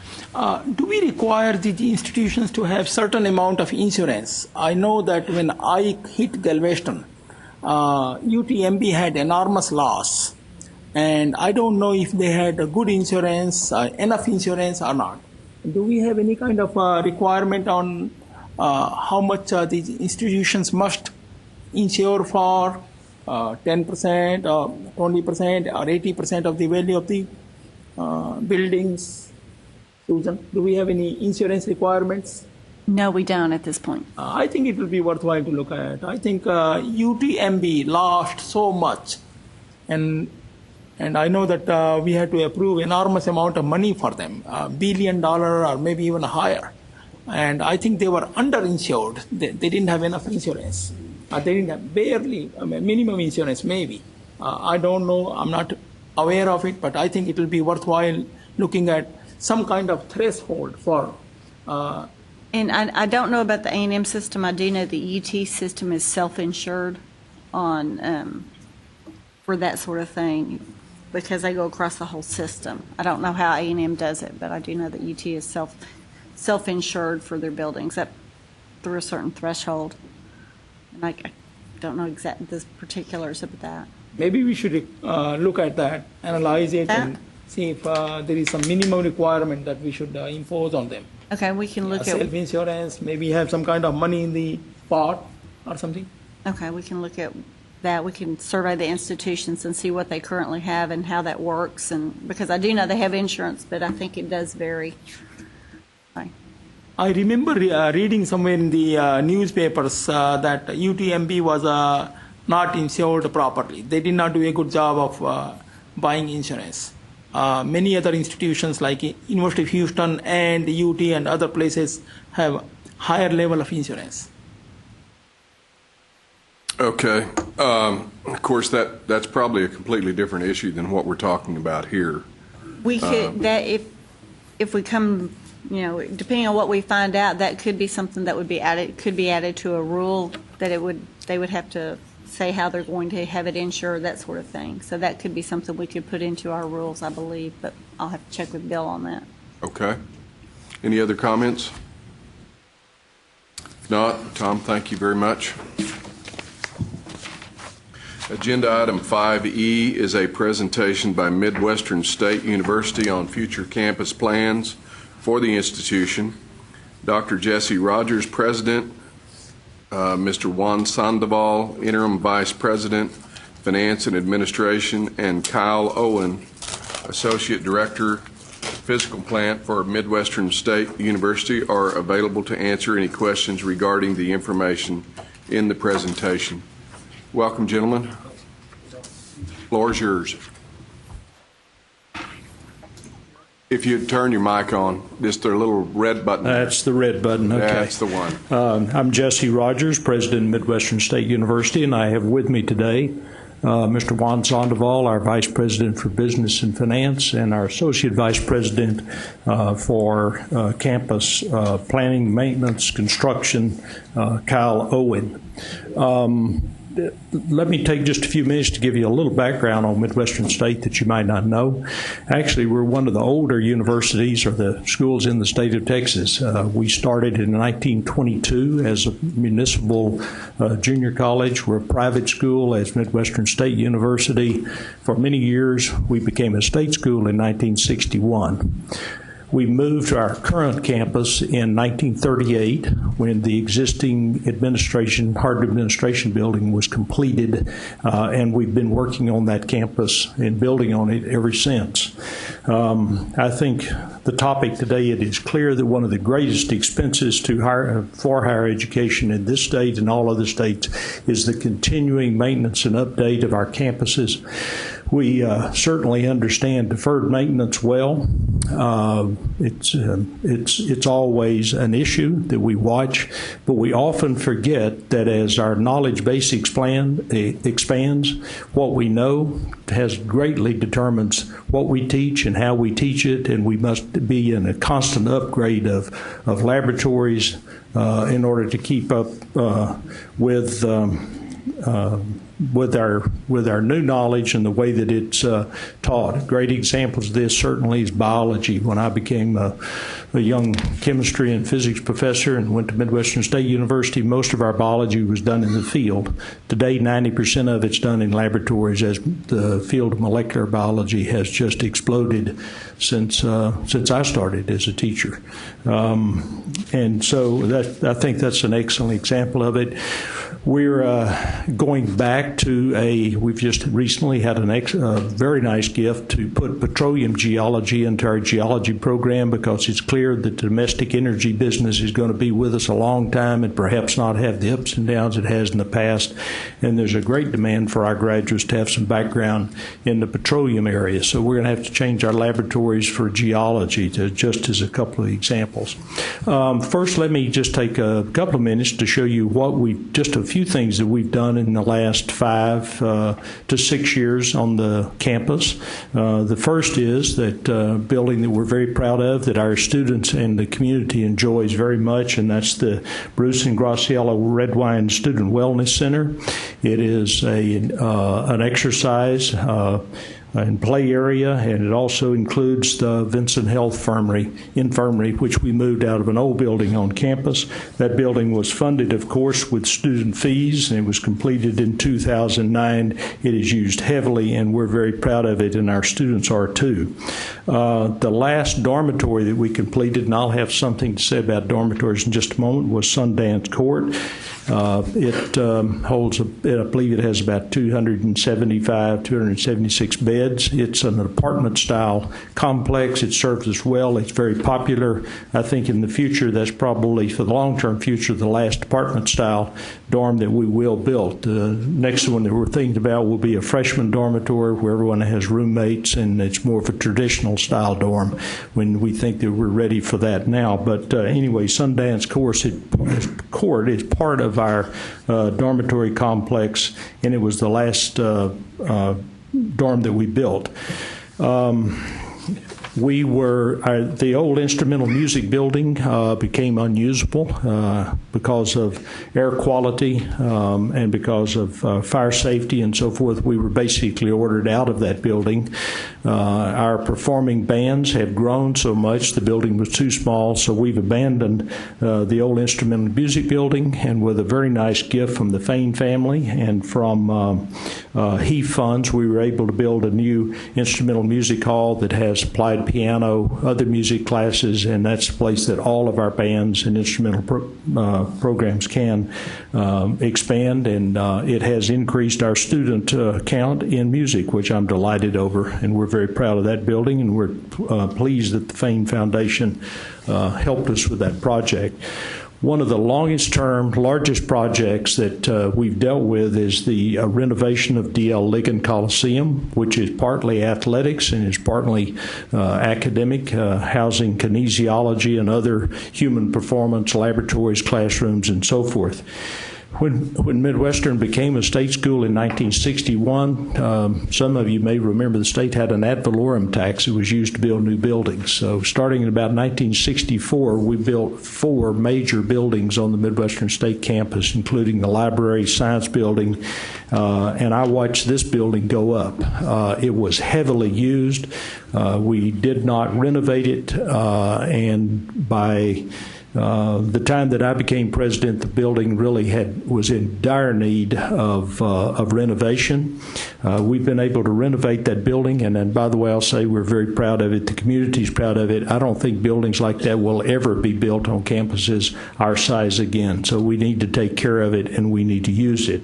do we require the institutions to have certain amount of insurance? I know that when I hit Galveston, UTMB had enormous loss, and I don't know if they had a good insurance, enough insurance or not. Do we have any kind of requirement on how much the institutions must insure for 10% or 20% or 80% of the value of the buildings? Susan, do we have any insurance requirements?
No, we don't at this point.
I think it will be worthwhile to look at. I think UTMB lost so much, and I know that we had to approve enormous amount of money for them, $1 billion or maybe even higher. And I think they were underinsured. They didn't have enough insurance. They didn't have barely minimum insurance, maybe. I don't know. I'm not aware of it, but I think it will be worthwhile looking at some kind of threshold for.
And I don't know about the A&M system. I do know the UT system is self-insured on for that sort of thing because they go across the whole system. I don't know how A&M does it, but I do know that UT is self-insured for their buildings up through a certain threshold. Like, I don't know exactly the particulars of that.
Maybe we should look at that, analyze it, and see if there is some minimum requirement that we should impose on them.
Okay, we can look at.
Self-insurance, maybe have some kind of money in the pot or something.
Okay, we can look at that. We can survey the institutions and see what they currently have and how that works. And because I do know they have insurance, but I think it does vary. Bye.
I remember reading somewhere in the newspapers that UTMB was not insured properly. They did not do a good job of buying insurance. Many other institutions like University of Houston and UT and other places have higher level of insurance.
Okay. Of course, that's probably a completely different issue than what we're talking about here.
We could that if we come, depending on what we find out, that could be something that would be added. Could be added to a rule that they would have to say how they're going to have it insured, that sort of thing. So that could be something we could put into our rules, I believe. But I'll have to check with Bill on that.
Okay. Any other comments? If not, Tom, thank you very much. Agenda item 5E is a presentation by Midwestern State University on future campus plans for the institution. Dr. Jesse Rogers, President, Mr. Juan Sandoval, Interim Vice President, Finance and Administration, and Kyle Owen, Associate Director, Physical Plant for Midwestern State University, are available to answer any questions regarding the information in the presentation. Welcome, gentlemen. Floor is yours. If you'd turn your mic on, just a little red button.
That's the red button, okay.
That's the one.
I'm Jesse Rogers, President of Midwestern State University, and I have with me today Mr. Juan Sandoval, our Vice President for Business and Finance, and our Associate Vice President for Campus Planning, Maintenance, Construction, Kyle Owen. Let me take just a few minutes to give you a little background on Midwestern State that you might not know. Actually, we're one of the older universities or the schools in the state of Texas. We started in 1922 as a municipal junior college. We're a private school as Midwestern State University. For many years, we became a state school in 1961. We moved to our current campus in 1938 when the existing Harvard administration building was completed, and we've been working on that campus and building on it ever since. I think the topic today, it is clear that one of the greatest expenses for higher education in this state and all other states is the continuing maintenance and update of our campuses. We certainly understand deferred maintenance well. It's always an issue that we watch, but we often forget that as our knowledge base expands, what we know greatly determines what we teach and how we teach it, and we must be in a constant upgrade of laboratories in order to keep up with our new knowledge and the way that it's taught. Great examples of this certainly is biology. When I became a young chemistry and physics professor and went to Midwestern State University, most of our biology was done in the field. Today, 90% of it's done in laboratories, as the field of molecular biology has just exploded since I started as a teacher. And so I think that's an excellent example of it. We're going back to we've just recently had a very nice gift to put petroleum geology into our geology program, because it's clear that the domestic energy business is going to be with us a long time and perhaps not have the ups and downs it has in the past. And there's a great demand for our graduates to have some background in the petroleum area. So we're going to have to change our laboratories for geology, just as a couple of examples. First, let me just take a couple of minutes to show you just a few things that we've done in the last 5 to 6 years on the campus. The first is that building that we're very proud of, that our students and the community enjoys very much, and that's the Bruce and Graciela Red Wine Student Wellness Center. It is an exercise and play area, and it also includes the Vincent Health Infirmary, which we moved out of an old building on campus. That building was funded, of course, with student fees, and it was completed in 2009. It is used heavily, and we're very proud of it, and our students are too. The last dormitory that we completed, and I'll have something to say about dormitories in just a moment, was Sundance Court. It holds, I believe it has about 276 beds. It's an apartment-style complex. It serves us well. It's very popular. I think in the future, that's probably, for the long-term future, the last apartment-style dorm that we will build. The next one that we're thinking about will be a freshman dormitory where everyone has roommates, and it's more of a traditional-style dorm when we think that we're ready for that now. But anyway, Sundance Court is part of our dormitory complex, and it was the last dorm that we built. The old instrumental music building became unusable because of air quality and because of fire safety and so forth. We were basically ordered out of that building. Our performing bands have grown so much, the building was too small, so we've abandoned the old instrumental music building, and with a very nice gift from the Fain family and from HEAF funds, we were able to build a new instrumental music hall that has applied piano, other music classes, and that's a place that all of our bands and instrumental programs can expand, and it has increased our student count in music, which I'm delighted over, and we're very proud of that building, and we're pleased that the Fain Foundation helped us with that project. One of the longest-term, largest projects that we've dealt with is the renovation of D.L. Ligon Coliseum, which is partly athletics and is partly academic, housing kinesiology and other human performance laboratories, classrooms, and so forth. When Midwestern became a state school in 1961, some of you may remember the state had an ad valorem tax that was used to build new buildings. So starting in about 1964, we built 4 major buildings on the Midwestern State campus, including the library, science building, and I watched this building go up. It was heavily used. We did not renovate it, and by the time that I became president, the building really was in dire need of renovation. We've been able to renovate that building, and by the way, I'll say we're very proud of it. The community's proud of it. I don't think buildings like that will ever be built on campuses our size again, so we need to take care of it, and we need to use it.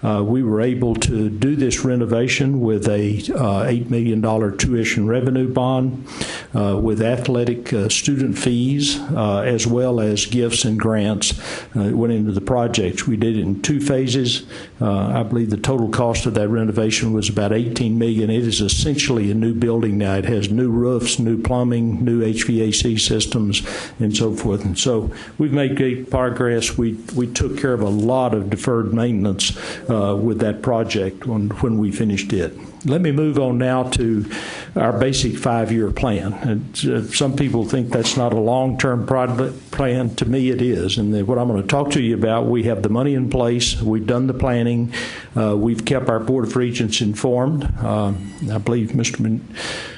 We were able to do this renovation with a $8 million tuition revenue bond, with athletic student fees, as well as gifts and grants that went into the project. We did it in 2 phases. I believe the total cost of that renovation was about $18 million. It is essentially a new building now. It has new roofs, new plumbing, new HVAC systems, and so forth. And so we've made great progress. We took care of a lot of deferred maintenance with that project when we finished it. Let me move on now to our basic 5-year plan. And, some people think that's not a long-term plan. To me, it is. And what I'm going to talk to you about, we have the money in place. We've done the planning. We've kept our Board of Regents informed. I believe, Mr.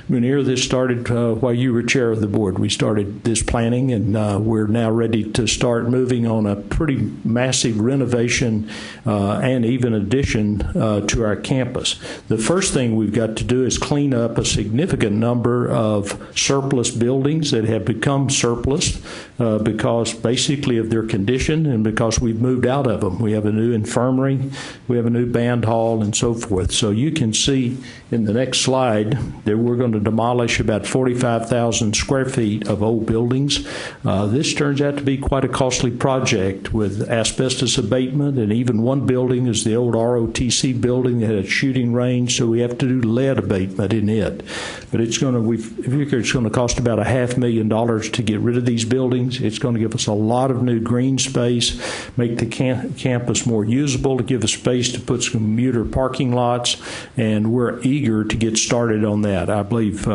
Munir, this started while you were chair of the board. We started this planning, and we're now ready to start moving on a pretty massive renovation and even addition to our campus. The first thing we've got to do is clean up a significant number of surplus buildings that have become surplus because basically of their condition and because we've moved out of them. We have a new infirmary, we have a new band hall, and so forth. So you can see in the next slide that we're going to demolish about 45,000 square feet of old buildings. This turns out to be quite a costly project with asbestos abatement, and even one building is the old ROTC building that had a shooting range, so we have to do lead abatement in it. But it's going to, we figure it's going to cost about $500,000 to get rid of these buildings. It's going to give us a lot of new green space, make the campus more usable, to give us space to put some commuter parking lots, and we're eager to get started on that. I believe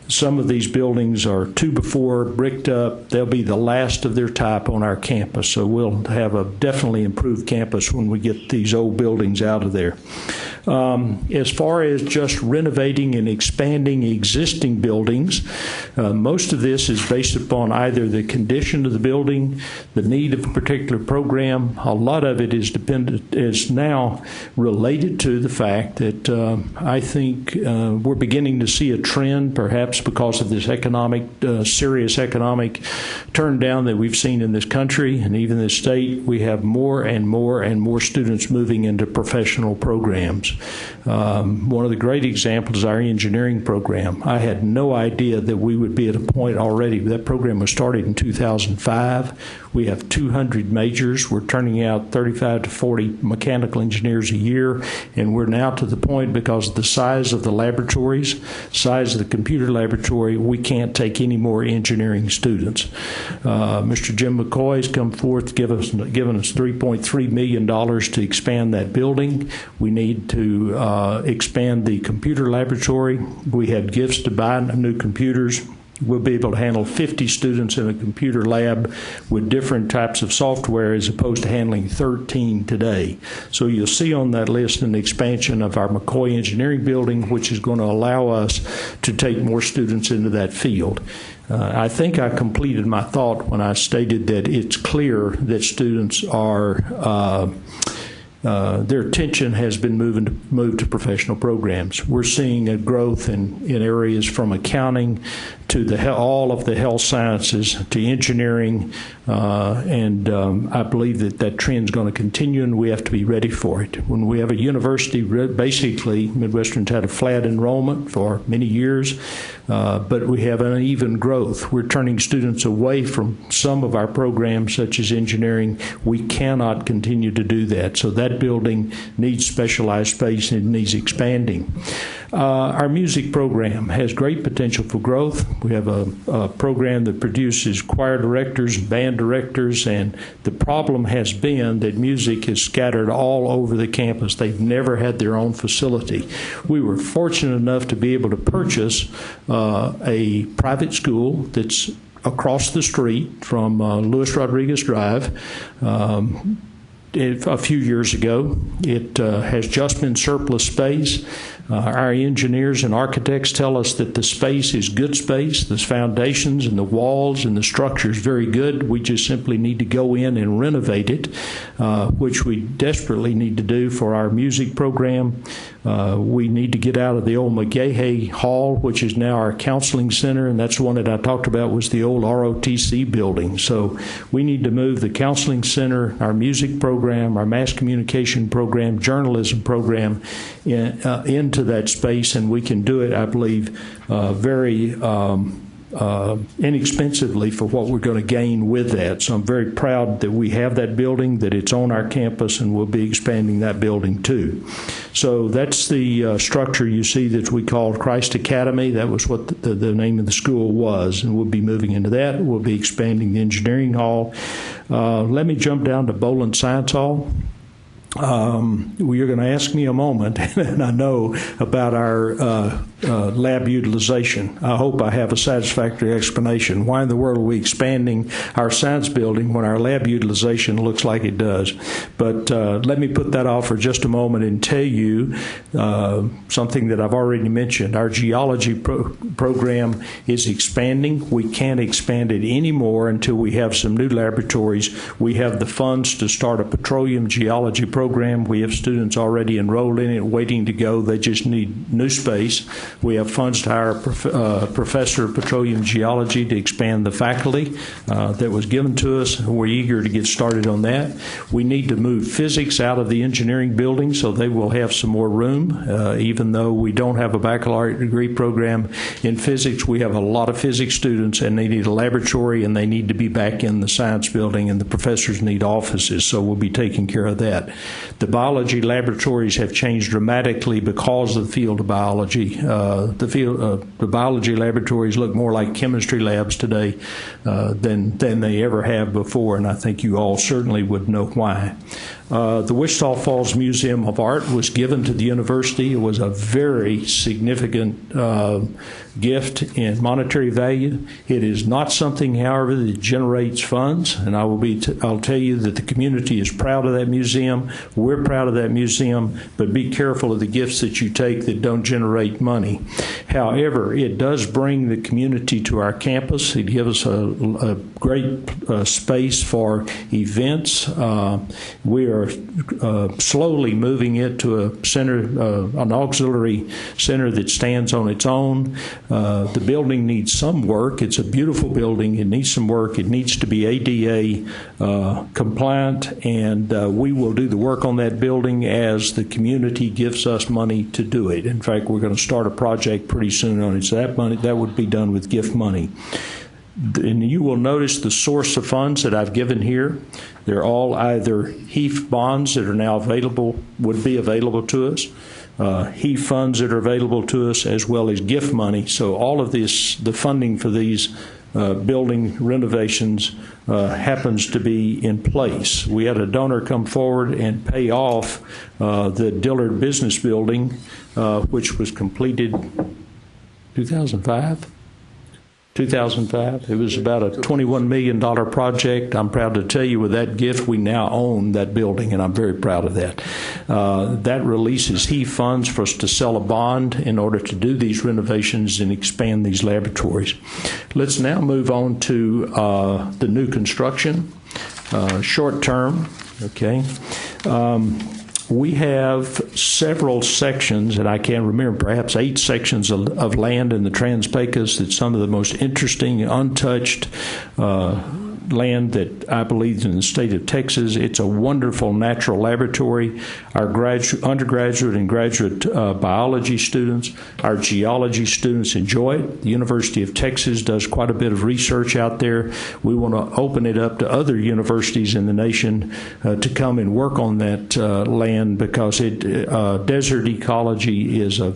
some of these buildings are 2x4 bricked up. They'll be the last of their type on our campus, so we'll have a definitely improved campus when we get these old buildings out of there. As far as just renovating and expanding existing buildings, most of this is based upon either the condition of the building, the need of a particular program. A lot of it is now related to the fact that I think we're beginning to see a trend, perhaps because of this serious economic turn down that we've seen in this country and even this state. We have more and more and more students moving into professional programs. One of the great examples is our engineering program. I had no idea that we would be at a point already. That program was started in 2005. We have 200 majors. We're turning out 35 to 40 mechanical engineers a year, and we're now to the point, because of the size of the laboratories, size of the computer laboratory, we can't take any more engineering students. Mr. Jim McCoy has come forth, given us $3.3 million to expand that building. We need to expand the computer laboratory. We had gifts to buy new computers. We'll be able to handle 50 students in a computer lab with different types of software as opposed to handling 13 today. So you'll see on that list an expansion of our McCoy Engineering Building, which is going to allow us to take more students into that field. I think I completed my thought when I stated that it's clear that students are their attention has been moved to professional programs. We're seeing a growth in areas from accounting to all of the health sciences to engineering, and I believe that trend is going to continue, and we have to be ready for it. When we have a university, basically Midwestern's had a flat enrollment for many years, but we have uneven growth. We're turning students away from some of our programs, such as engineering. We cannot continue to do that. So that building needs specialized space and it needs expanding. Our music program has great potential for growth. We have a program that produces choir directors, band directors, and the problem has been that music is scattered all over the campus. They've never had their own facility. We were fortunate enough to be able to purchase a private school that's across the street from Luis Rodriguez Drive. A few years ago. It has just been surplus space. Our engineers and architects tell us that the space is good space. The foundations and the walls and the structure is very good. We just simply need to go in and renovate it, which we desperately need to do for our music program. We need to get out of the old McGahey Hall, which is now our counseling center, and that's the one that I talked about was the old ROTC building. So we need to move the counseling center, our music program, our mass communication program, journalism program into that space, and we can do it, I believe, very inexpensively for what we're going to gain with that. So I'm very proud that we have that building, that it's on our campus, and we'll be expanding that building too. So that's the structure you see that we called Christ Academy. That was what the name of the school was, and we'll be moving into that. We'll be expanding the engineering hall. Let me jump down to Boland Science Hall. You're going to ask me a moment, and I know about our lab utilization. I hope I have a satisfactory explanation. Why in the world are we expanding our science building when our lab utilization looks like it does? But let me put that off for just a moment and tell you something that I've already mentioned. Our geology program is expanding. We can't expand it anymore until we have some new laboratories. We have the funds to start a petroleum geology program. We have students already enrolled in it, waiting to go. They just need new space. We have funds to hire a professor of petroleum geology to expand the faculty that was given to us. We're eager to get started on that. We need to move physics out of the engineering building so they will have some more room. Even though we don't have a baccalaureate degree program in physics, we have a lot of physics students, and they need a laboratory, and they need to be back in the science building, and the professors need offices, so we'll be taking care of that. The biology laboratories have changed dramatically because of the field of biology. The biology laboratories look more like chemistry labs today than they ever have before, and I think you all certainly would know why. The Wichita Falls Museum of Art was given to the university. It was a very significant gift in monetary value. It is not something, however, that generates funds, and I'll tell you that the community is proud of that museum. We're proud of that museum, but be careful of the gifts that you take that don't generate money. However, it does bring the community to our campus. It gives us a great space for events. We are slowly moving it to a center, an auxiliary center that stands on its own. The building needs some work. It's a beautiful building. It needs some work. It needs to be ADA compliant, and we will do the work on that building as the community gives us money to do it. In fact, we're going to start a project pretty soon on it. So that would be done with gift money. And you will notice the source of funds that I've given here. They're all either HEAF bonds that are now available, would be available to us, HEAF funds that are available to us, as well as gift money. So all of this, the funding for these building renovations happens to be in place. We had a donor come forward and pay off the Dillard Business Building, which was completed 2005. It was about a $21 million project. I'm proud to tell you with that gift, we now own that building, and I'm very proud of that. That releases HEAF funds for us to sell a bond in order to do these renovations and expand these laboratories. Let's now move on to the new construction, short term, okay. We have several sections, and I can remember perhaps 8 sections of land in the Trans-Pecos that's some of the most interesting, untouched land that I believe is in the state of Texas. It's a wonderful natural laboratory. Our undergraduate and graduate biology students, our geology students enjoy it. The University of Texas does quite a bit of research out there. We want to open it up to other universities in the nation to come and work on that land, because desert ecology is a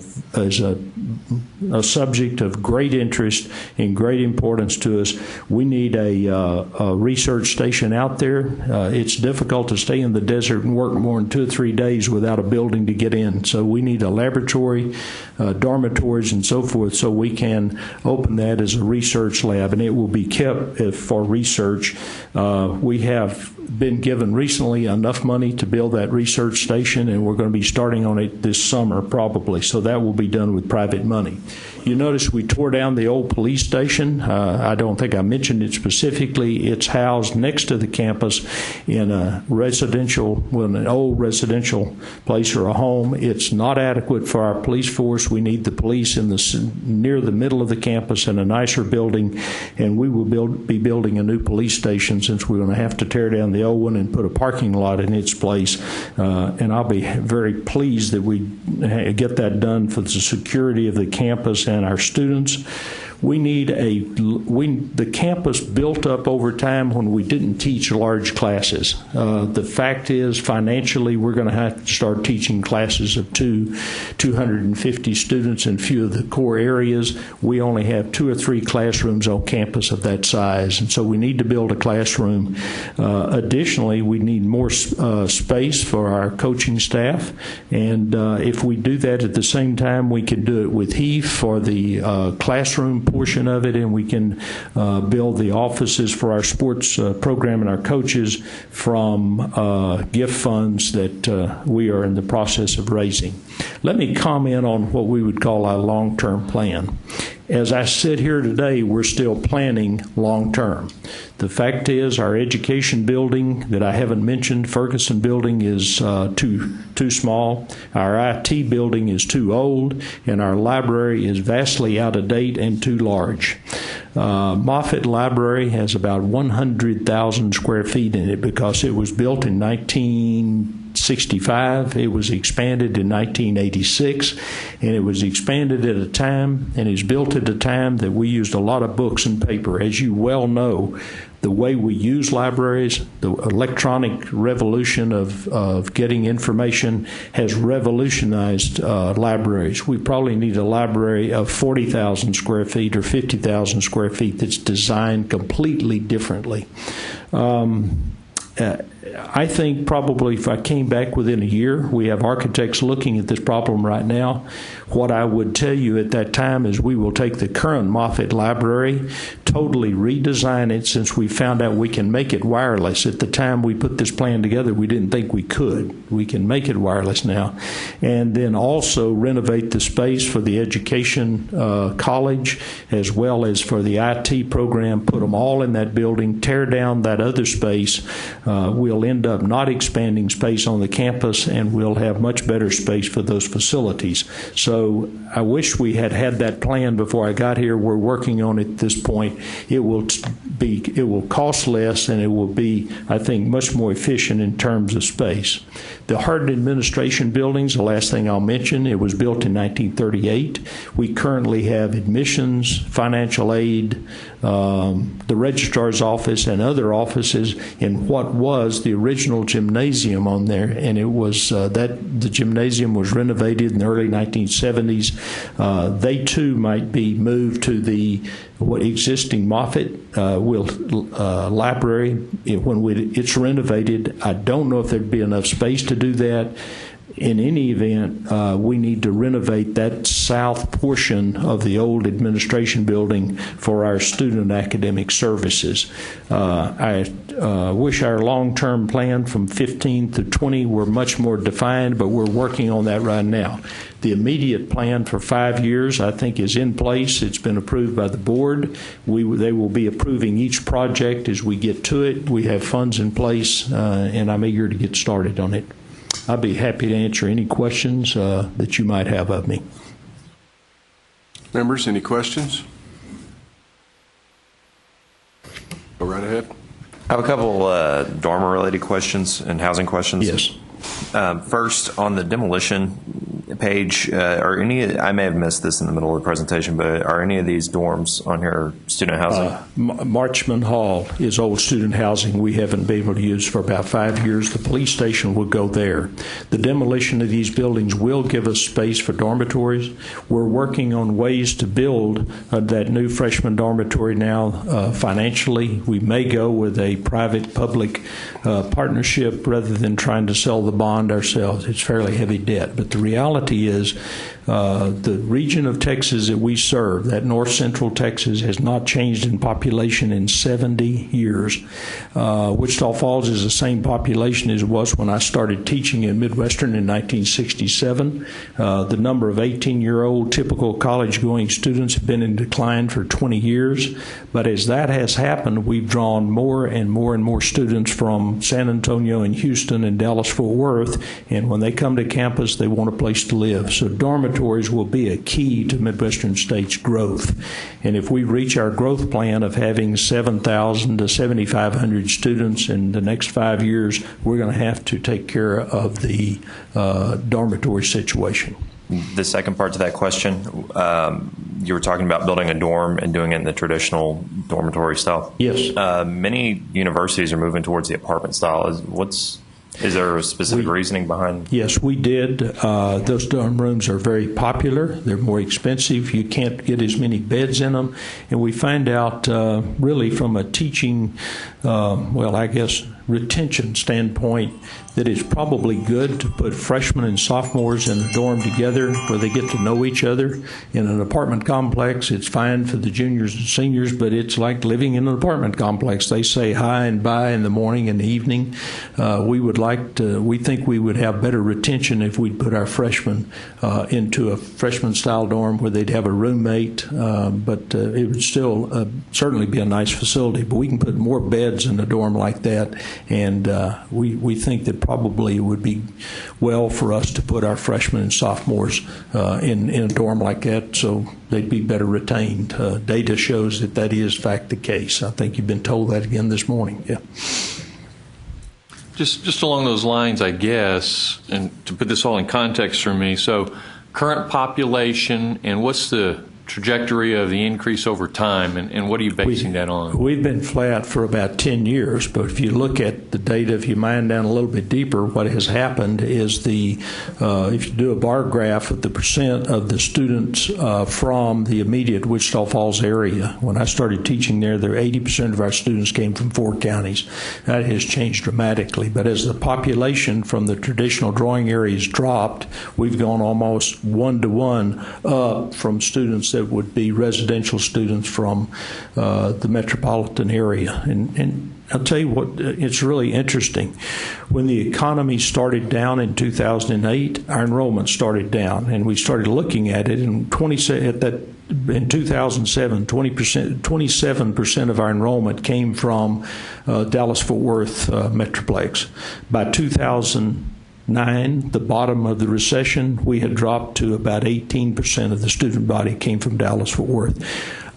subject of great interest and great importance to us. We need a research station out there. It's difficult to stay in the desert and work more than 2 or 3 days without a building to get in. So we need a laboratory, dormitories, and so forth, so we can open that as a research lab, and it will be kept for research. We have been given recently enough money to build that research station, and we're going to be starting on it this summer probably, so that will be done with private money. You notice we tore down the old police station. I don't think I mentioned it specifically. It's housed next to the campus in an old residential place or a home. It's not adequate for our police force. We need the police near the middle of the campus in a nicer building, and we will be building a new police station, since we're going to have to tear down the old one and put a parking lot in its place. And I'll be very pleased that we get that done for the security of the campus and our students. We need the campus built up over time when we didn't teach large classes. The fact is, financially, we're going to have to start teaching classes of 250 students in a few of the core areas. We only have 2 or 3 classrooms on campus of that size, and so we need to build a classroom. Additionally, we need more space for our coaching staff, and if we do that at the same time, we can do it with HEAF for the classroom portion of it, and we can build the offices for our sports program and our coaches from gift funds that we are in the process of raising. Let me comment on what we would call our long-term plan. As I sit here today, we're still planning long-term. The fact is, our education building that I haven't mentioned, Ferguson building, is too small. Our IT building is too old, and our library is vastly out of date and too large. Moffitt Library has about 100,000 square feet in it because it was built in 1965. It was expanded in 1986, and it was expanded at a time and is built at a time that we used a lot of books and paper. As you well know, the way we use libraries, the electronic revolution of getting information has revolutionized libraries. We probably need a library of 40,000 square feet or 50,000 square feet that's designed completely differently. I think probably if I came back within a year, we have architects looking at this problem right now. What I would tell you at that time is we will take the current Moffett Library, totally redesign it, since we found out we can make it wireless. At the time we put this plan together, we didn't think we could. We can make it wireless now. And then also renovate the space for the education college as well as for the IT program, put them all in that building, tear down that other space. We'll end up not expanding space on the campus, and we'll have much better space for those facilities. So I wish we had had that plan before I got here. We're working on it at this point. It will cost less, and it will be, I think, much more efficient in terms of space. The Hardin Administration buildings, the last thing I'll mention, it was built in 1938. We currently have admissions, financial aid, the registrar's office, and other offices in what was the original gymnasium on there, and it was the gymnasium was renovated in the early 1970s. They too might be moved to the existing Moffett library when it's renovated. I don't know if there'd be enough space to do that. In any event, we need to renovate that south portion of the old administration building for our student academic services. I wish our long-term plan from 15 to 20 were much more defined, but we're working on that right now. The immediate plan for 5 years, I think, is in place. It's been approved by the board. They will be approving each project as we get to it. We have funds in place, and I'm eager to get started on it. I'd be happy to answer any questions that you might have of me.
Members, any questions? Go right ahead.
I have a couple dormer-related questions and housing questions.
Yes.
First, on the demolition page, I may have missed this in the middle of the presentation, but are any of these dorms on here student housing?
Marchman Hall is old student housing we haven't been able to use for about 5 years. The police station will go there. The demolition of these buildings will give us space for dormitories. We're working on ways to build that new freshman dormitory now financially. We may go with a private-public partnership rather than trying to sell the bond ourselves. It's fairly heavy debt, but the reality is the region of Texas that we serve, that north central Texas, has not changed in population in 70 years. Wichita Falls is the same population as it was when I started teaching at Midwestern in 1967. The number of 18-year-old typical college-going students have been in decline for 20 years, but as that has happened, we've drawn more and more and more students from San Antonio and Houston and Dallas-Fort Worth, and when they come to campus, they want a place to live. So dormitories will be a key to Midwestern State's growth. And if we reach our growth plan of having 7,000 to 7,500 students in the next 5 years, we're going to have to take care of the dormitory situation.
The second part to that question, you were talking about building a dorm and doing it in the traditional dormitory style.
Yes.
Many universities are moving towards the apartment style. Is there a specific reasoning behind?
Yes, we did. Those dorm rooms are very popular. They're more expensive. You can't get as many beds in them. And we find out really from a teaching, retention standpoint, that it's probably good to put freshmen and sophomores in a dorm together where they get to know each other. In an apartment complex, it's fine for the juniors and seniors, but it's like living in an apartment complex. They say hi and bye in the morning and the evening. We think we would have better retention if we'd put our freshmen into a freshman-style dorm where they'd have a roommate, but it would still certainly be a nice facility. But we can put more beds in a dorm like that, and we think that probably it would be well for us to put our freshmen and sophomores in a dorm like that so they'd be better retained. Data shows that is in fact the case. I think you've been told that again this morning. Yeah.
Just along those lines, I guess, and to put this all in context for me, so current population and what's the trajectory of the increase over time, and what are you basing that on?
We've been flat for about 10 years, but if you look at the data, if you mine down a little bit deeper, what has happened is if you do a bar graph of the percent of the students from the immediate Wichita Falls area, when I started teaching there 80% of our students came from 4 counties. That has changed dramatically, but as the population from the traditional drawing areas dropped, we've gone almost 1-to-1 up from students that would be residential students from the metropolitan area. And I'll tell you what, it's really interesting. When the economy started down in 2008, our enrollment started down, and we started looking at it. In 2007, 27% of our enrollment came from Dallas-Fort Worth Metroplex. By 2009, the bottom of the recession, we had dropped to about 18% of the student body came from Dallas-Fort Worth.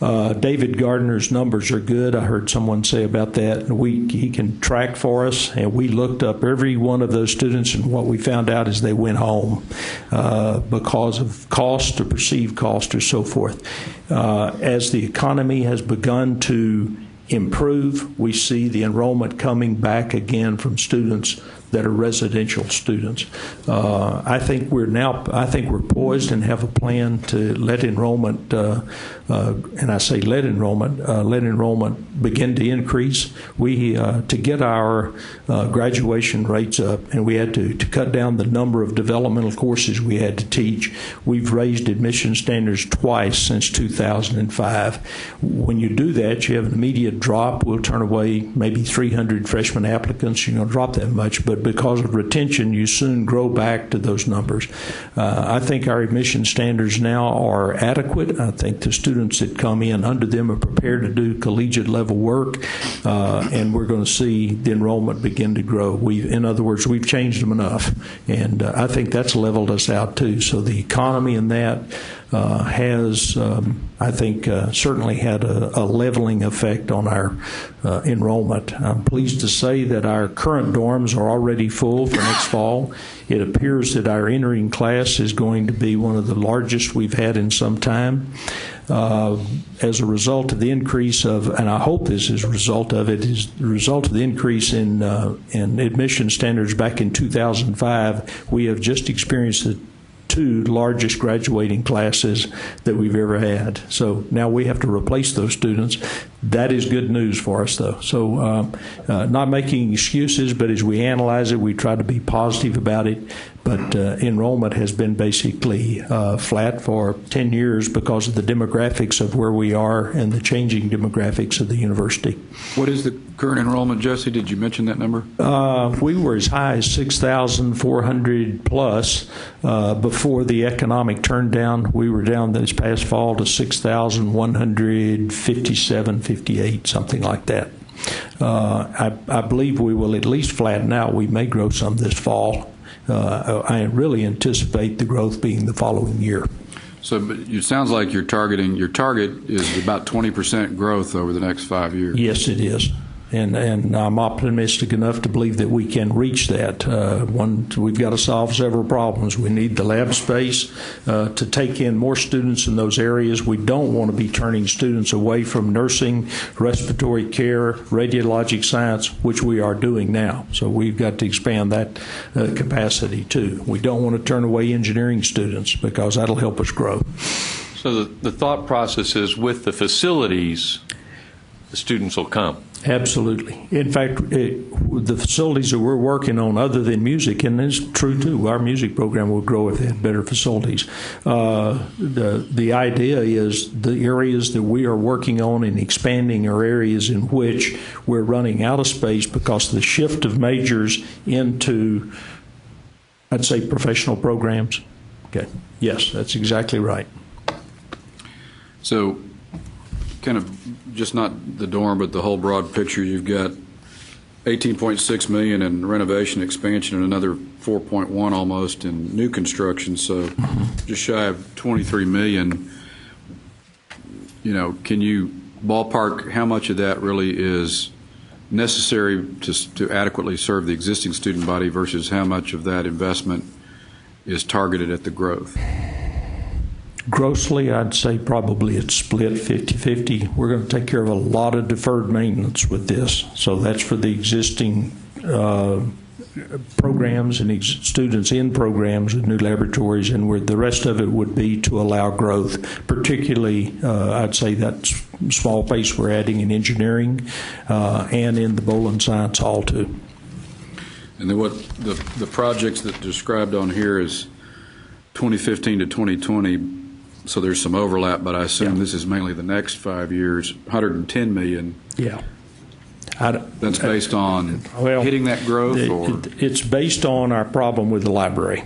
David Gardner's numbers are good. I heard someone say about that. He can track for us, and we looked up every one of those students, and what we found out is they went home because of cost or perceived cost or so forth. As the economy has begun to improve, we see the enrollment coming back again from students that are residential students. I think we're poised and have a plan to let enrollment, and I say let enrollment begin to increase. We to get our graduation rates up, and we had to cut down the number of developmental courses we had to teach. We've raised admission standards twice since 2005. When you do that, you have an immediate drop. We'll turn away maybe 300 freshman applicants. You don't drop that much, but because of retention, you soon grow back to those numbers. I think our admission standards now are adequate. I think the students that come in under them are prepared to do collegiate level work, and we're going to see the enrollment begin to grow. In other words, we've changed them enough, and I think that's leveled us out too. So the economy in that has, I think, certainly had a leveling effect on our enrollment. I'm pleased to say that our current dorms are already full for next fall. It appears that our entering class is going to be one of the largest we've had in some time. As a result of the increase of, and I hope this is a result of it, is the result of the increase in admission standards back in 2005, we have just experienced the 2 largest graduating classes that we've ever had. So now we have to replace those students. That is good news for us, though. So not making excuses, but as we analyze it, we try to be positive about it. But enrollment has been basically flat for 10 years because of the demographics of where we are and the changing demographics of the university.
What is the current enrollment, Jesse? Did you mention that number?
We were as high as 6,400 plus before the economic turndown. We were down this past fall to 6,157, 58, something like that. I believe we will at least flatten out. We may grow some this fall. I really anticipate the growth being the following year.
So but it sounds like your target is about 20% growth over the next 5 years.
Yes, it is. And I'm optimistic enough to believe that we can reach that. We've got to solve several problems. We need the lab space to take in more students in those areas. We don't want to be turning students away from nursing, respiratory care, radiologic science, which we are doing now. So we've got to expand that capacity too. We don't want to turn away engineering students because that'll help us grow.
So the thought process is with the facilities, the students will come.
Absolutely. In fact, the facilities that we're working on, other than music, and it's true too, our music program will grow if they have better facilities. The idea is the areas that we are working on and expanding are areas in which we're running out of space because of the shift of majors into, I'd say, professional programs. Okay. Yes, that's exactly right.
So, kind of just not the dorm, but the whole broad picture. You've got $18.6 million in renovation expansion and another 4.1 almost in new construction. So, just shy of $23 million. Can you ballpark how much of that really is necessary to adequately serve the existing student body versus how much of that investment is targeted at the growth?
Grossly, I'd say probably it's split 50-50. We're going to take care of a lot of deferred maintenance with this. So that's for the existing programs and students in programs with new laboratories, and the rest of it would be to allow growth, particularly I'd say that small pace we're adding in engineering and in the Boland Science Hall too.
And then what the projects that described on here is 2015 to 2020, so there's some overlap, but I assume this is mainly the next 5 years, $110 million.
Yeah.
That's based on hitting that growth, or
it's based on our problem with the library.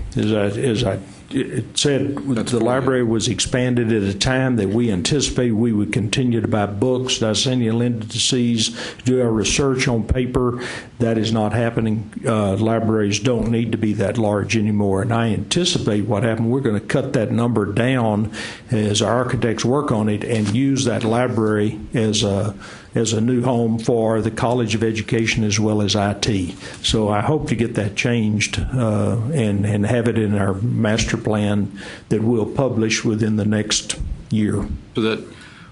It said the library was expanded at a time that we anticipated we would continue to buy books, decennial indices, do our research on paper. That is not happening. Libraries don't need to be that large anymore. And I anticipate what happened, we're going to cut that number down as our architects work on it and use that library as a new home for the College of Education as well as IT. So I hope to get that changed and have it in our master plan that we'll publish within the next year.
So that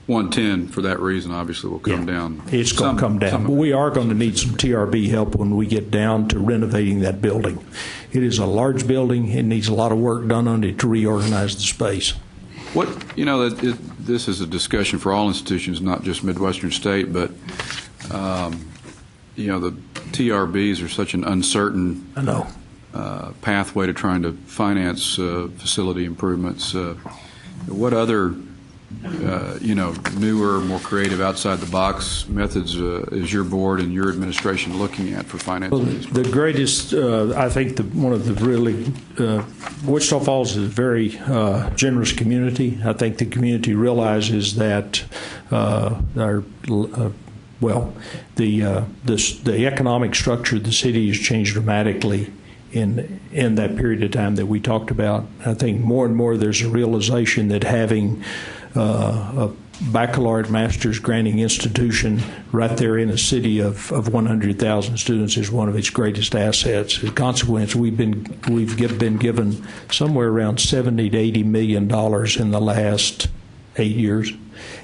110, for that reason, obviously will come down.
It's going to come down. But we are going to need some TRB help when we get down to renovating that building. It is a large building. It needs a lot of work done on it to reorganize the space.
This is a discussion for all institutions, not just Midwestern State, but the TRBs are such an uncertain pathway to trying to finance facility improvements. What other newer, more creative, outside-the-box methods is your board and your administration looking at for financing these?
The greatest, I think, one of the really, Wichita Falls is a very generous community. I think the community realizes that the economic structure of the city has changed dramatically in that period of time that we talked about. I think more and more there's a realization that having a baccalaureate master's granting institution right there in a city of 100,000 students is one of its greatest assets. As a consequence, we've been given somewhere around $70 to $80 million in the last 8 years.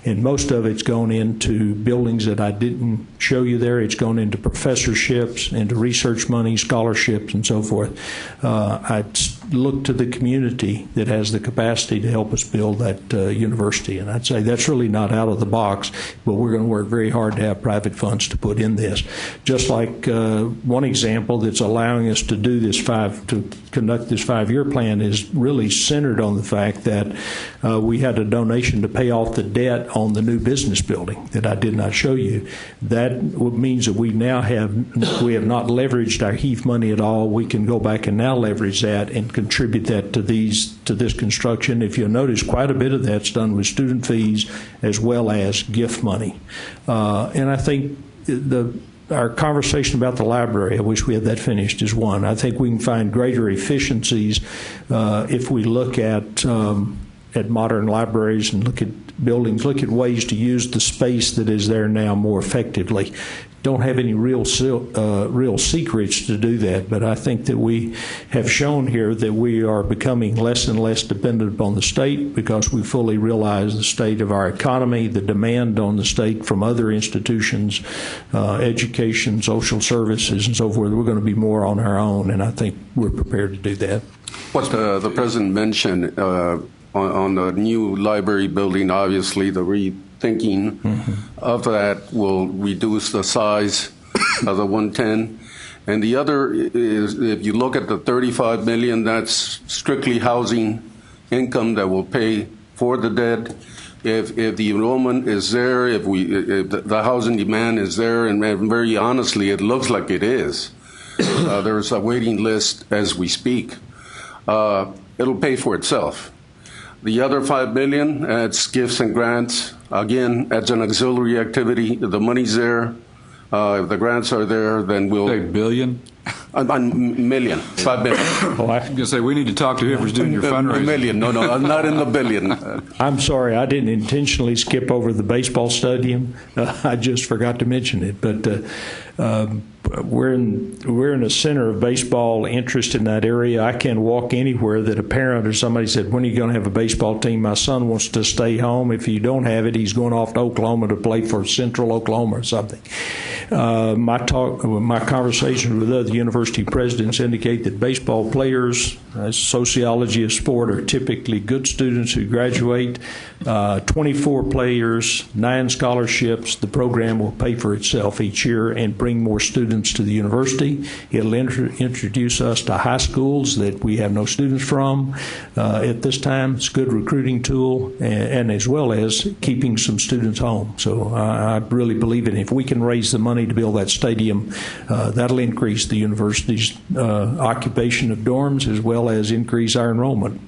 And most of it's gone into buildings that I didn't show you there. It's gone into professorships, into research money, scholarships, and so forth. I look to the community that has the capacity to help us build that university. And I'd say that's really not out of the box, but we're going to work very hard to have private funds to put in this. Just like one example that's allowing us to do this conduct this 5-year plan is really centered on the fact that we had a donation to pay off the debt on the new business building that I did not show you. That means that we have not leveraged our HEAF money at all. We can go back and now leverage that and contribute that to this construction. If you'll notice, quite a bit of that's done with student fees as well as gift money. And I think our conversation about the library, I wish we had that finished, is one. I think we can find greater efficiencies if we look at modern libraries and look at buildings, look at ways to use the space that is there now more effectively. Don't have any real secrets to do that, but I think that we have shown here that we are becoming less and less dependent upon the state because we fully realize the state of our economy, the demand on the state from other institutions, education, social services, and so forth. We're going to be more on our own, and I think we're prepared to do that.
What the President mentioned on the new library building, obviously the rethinking of that will reduce the size of the 110. And the other is, if you look at the $35 million, that's strictly housing income that will pay for the debt. If the enrollment is there, if the housing demand is there, and very honestly, it looks like it is. There's a waiting list as we speak. It'll pay for itself. The other $5 million, it's gifts and grants. Again, that's an auxiliary activity. The money's there. If the grants are there, then we'll...
$1 billion?
Million, 5 billion.
Oh, I was going to say, we need to talk to whoever's doing your fundraising.
Million, no, not in the billion.
I'm sorry, I didn't intentionally skip over the baseball stadium. I just forgot to mention it. But we're in a center of baseball interest in that area. I can walk anywhere that a parent or somebody said, when are you going to have a baseball team? My son wants to stay home. If you don't have it, he's going off to Oklahoma to play for Central Oklahoma or something. My conversations with other university presidents indicate that baseball players, sociology of sport, are typically good students who graduate. 24 players, 9 scholarships. The program will pay for itself each year and bring more students to the university. It'll introduce us to high schools that we have no students from at this time. It's a good recruiting tool, and as well as keeping some students home. So I really believe it. If we can raise the money to build that stadium, that'll increase the university's occupation of dorms as well as increase our enrollment.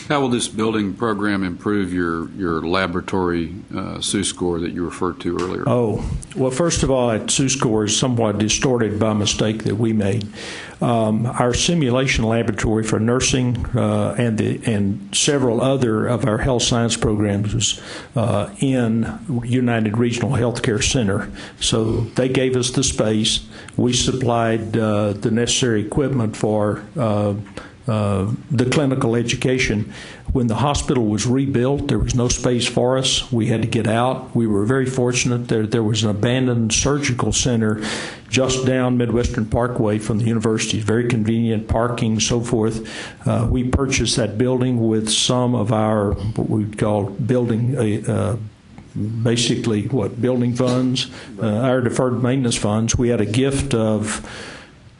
How will this building program improve your laboratory SU score that you referred to earlier?
Oh, well, first of all, that SU score is somewhat distorted by a mistake that we made. Our simulation laboratory for nursing and several other of our health science programs was in United Regional Healthcare Center. So they gave us the space. We supplied the necessary equipment for the clinical education. When the hospital was rebuilt, there was no space for us. We had to get out. We were very fortunate. There was an abandoned surgical center just down Midwestern Parkway from the university. Very convenient parking, so forth. We purchased that building with some of our, what we call building building funds, our deferred maintenance funds. We had a gift of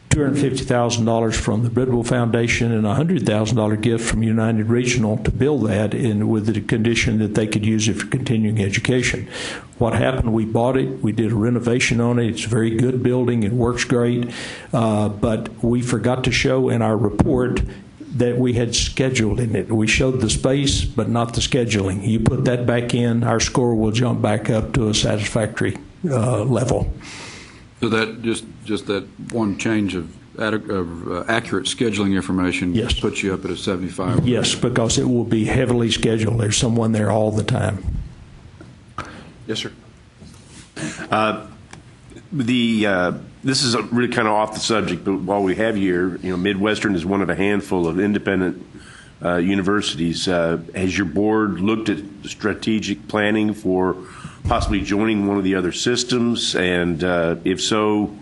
$250,000 from the Bridwell Foundation and a $100,000 gift from United Regional to build that, with the condition that they could use it for continuing education. What happened, we bought it, we did a renovation on it. It's a very good building, it works great, but we forgot to show in our report that we had scheduled in it. We showed the space, but not the scheduling. You put that back in, our score will jump back up to a satisfactory level.
So that just that one change of accurate scheduling information puts you up at a 75?
Yes, because it will be heavily scheduled. There's someone there all the time.
Yes, sir.
This is really kind of off the subject, but while we have you here, Midwestern is one of a handful of independent universities. Has your board looked at strategic planning for possibly joining one of the other systems? And if so,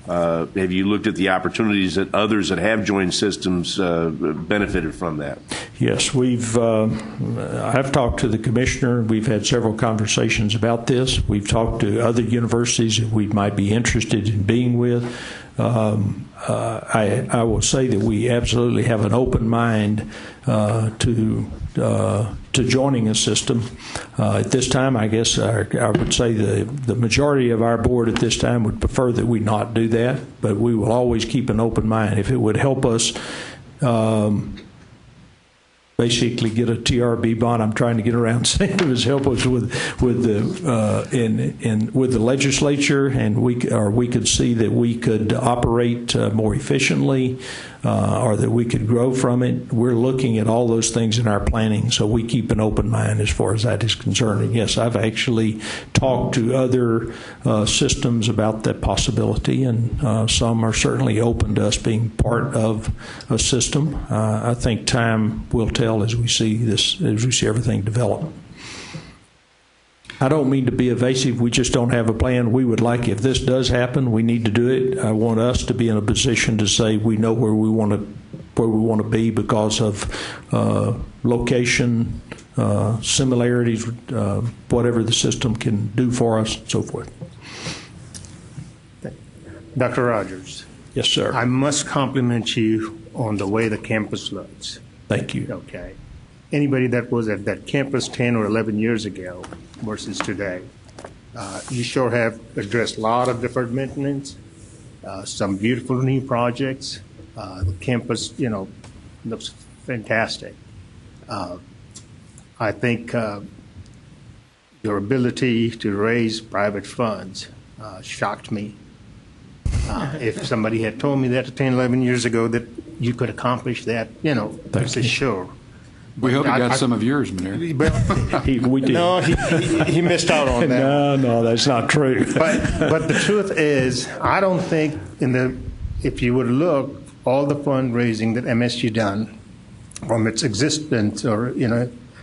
have you looked at the opportunities that others that have joined systems benefited from that?
Yes, I've talked to the commissioner. We've had several conversations about this. We've talked to other universities that we might be interested in being with. I will say that we absolutely have an open mind to joining a system. At this time, I guess I would say the majority of our board at this time would prefer that we not do that, but we will always keep an open mind. If it would help us basically get a TRB bond, I'm trying to get around saying it was help us with the legislature, and we could see that we could operate more efficiently, or that we could grow from it. We're looking at all those things in our planning, so we keep an open mind as far as that is concerned. And yes, I've actually talked to other systems about that possibility, and some are certainly open to us being part of a system. I think time will tell as we see everything develop. I don't mean to be evasive. We just don't have a plan. We would like, if this does happen, we need to do it. I want us to be in a position to say we know where we want to be because of location, similarities, whatever the system can do for us, and so forth.
Dr. Rogers.
Yes, sir.
I must compliment you on the way the campus looks.
Thank you.
Okay. Anybody that was at that campus 10 or 11 years ago versus today, you sure have addressed a lot of deferred maintenance, some beautiful new projects. The campus, looks fantastic. I think your ability to raise private funds shocked me. If somebody had told me that 10, 11 years ago that you could accomplish that, I said, sure.
We hope you got some of yours, Munir.
We did.
No, he missed out on that.
No, that's not true.
But the truth is, I don't think if you would look, all the fundraising that MSU done from its existence or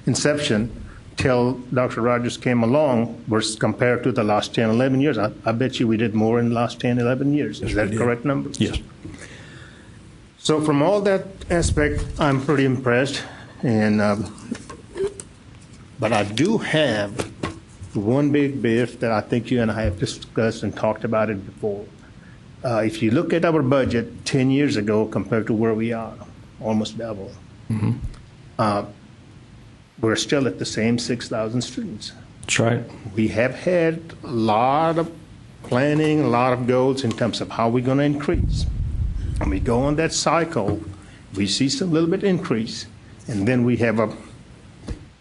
inception till Dr. Rogers came along was compared to the last 10, 11 years. I bet you we did more in the last 10, 11 years. Is that correct number?
Yes.
So from all that aspect, I'm pretty impressed. But I do have one big beef that I think you and I have discussed and talked about it before. If you look at our budget 10 years ago compared to where we are, almost double, we're still at the same 6,000 students.
That's right.
We have had a lot of planning, a lot of goals in terms of how we're going to increase. And we go on that cycle, we see some little bit increase, and then we have a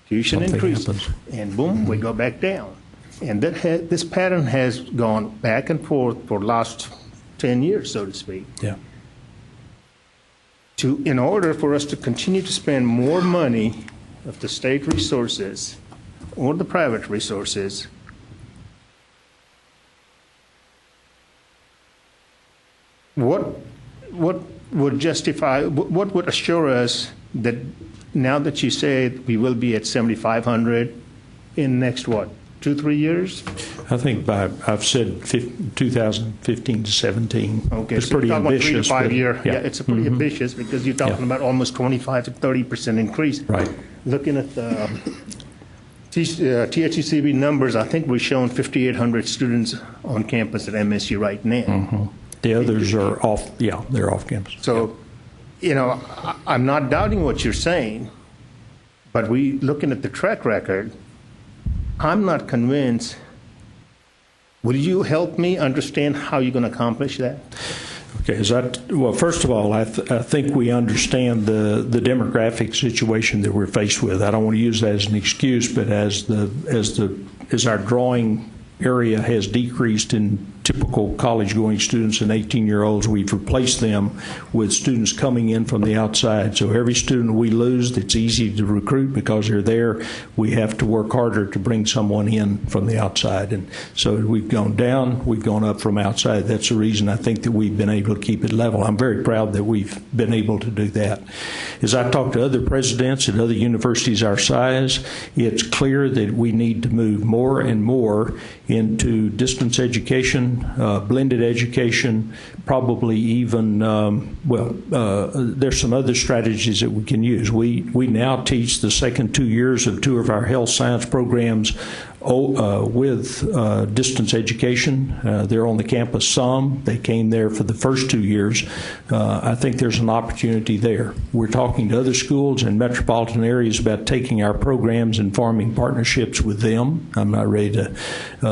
tuition increase, and boom, we go back down. And this pattern has gone back and forth for the last 10 years, so to speak.
Yeah.
In order for us to continue to spend more money of the state resources or the private resources, what would justify, what would assure us that now that you say we will be at 7,500 in next, 2-3 years?
I think I've said 2015 to 17.
Okay,
it's
so
pretty
you're talking
ambitious.
About 3 to 5 year.
Yeah,
It's a pretty ambitious because you're talking about almost 25 to 30% increase.
Right.
Looking at the THCCB numbers, I think we've shown 5,800 students on campus at MSU right now.
The others are off. Yeah, they're off campus.
So, I'm not doubting what you're saying, but looking at the track record, I'm not convinced. Will you help me understand how you're going to accomplish that?
Okay, well, first of all, I think we understand the demographic situation that we're faced with. I don't want to use that as an excuse, but as our drawing area has decreased in typical college-going students and 18-year-olds, we've replaced them with students coming in from the outside. So every student we lose that's easy to recruit because they're there, we have to work harder to bring someone in from the outside. And so we've gone down, we've gone up from outside. That's the reason I think that we've been able to keep it level. I'm very proud that we've been able to do that. As I talk to other presidents at other universities our size, it's clear that we need to move more and more into distance education, blended education, probably even, there's some other strategies that we can use. We now teach the second 2 years of 2 of our health science programs with distance education. They're on the campus some. They came there for the first 2 years. I think there's an opportunity there. We're talking to other schools in metropolitan areas about taking our programs and forming partnerships with them. I'm not ready to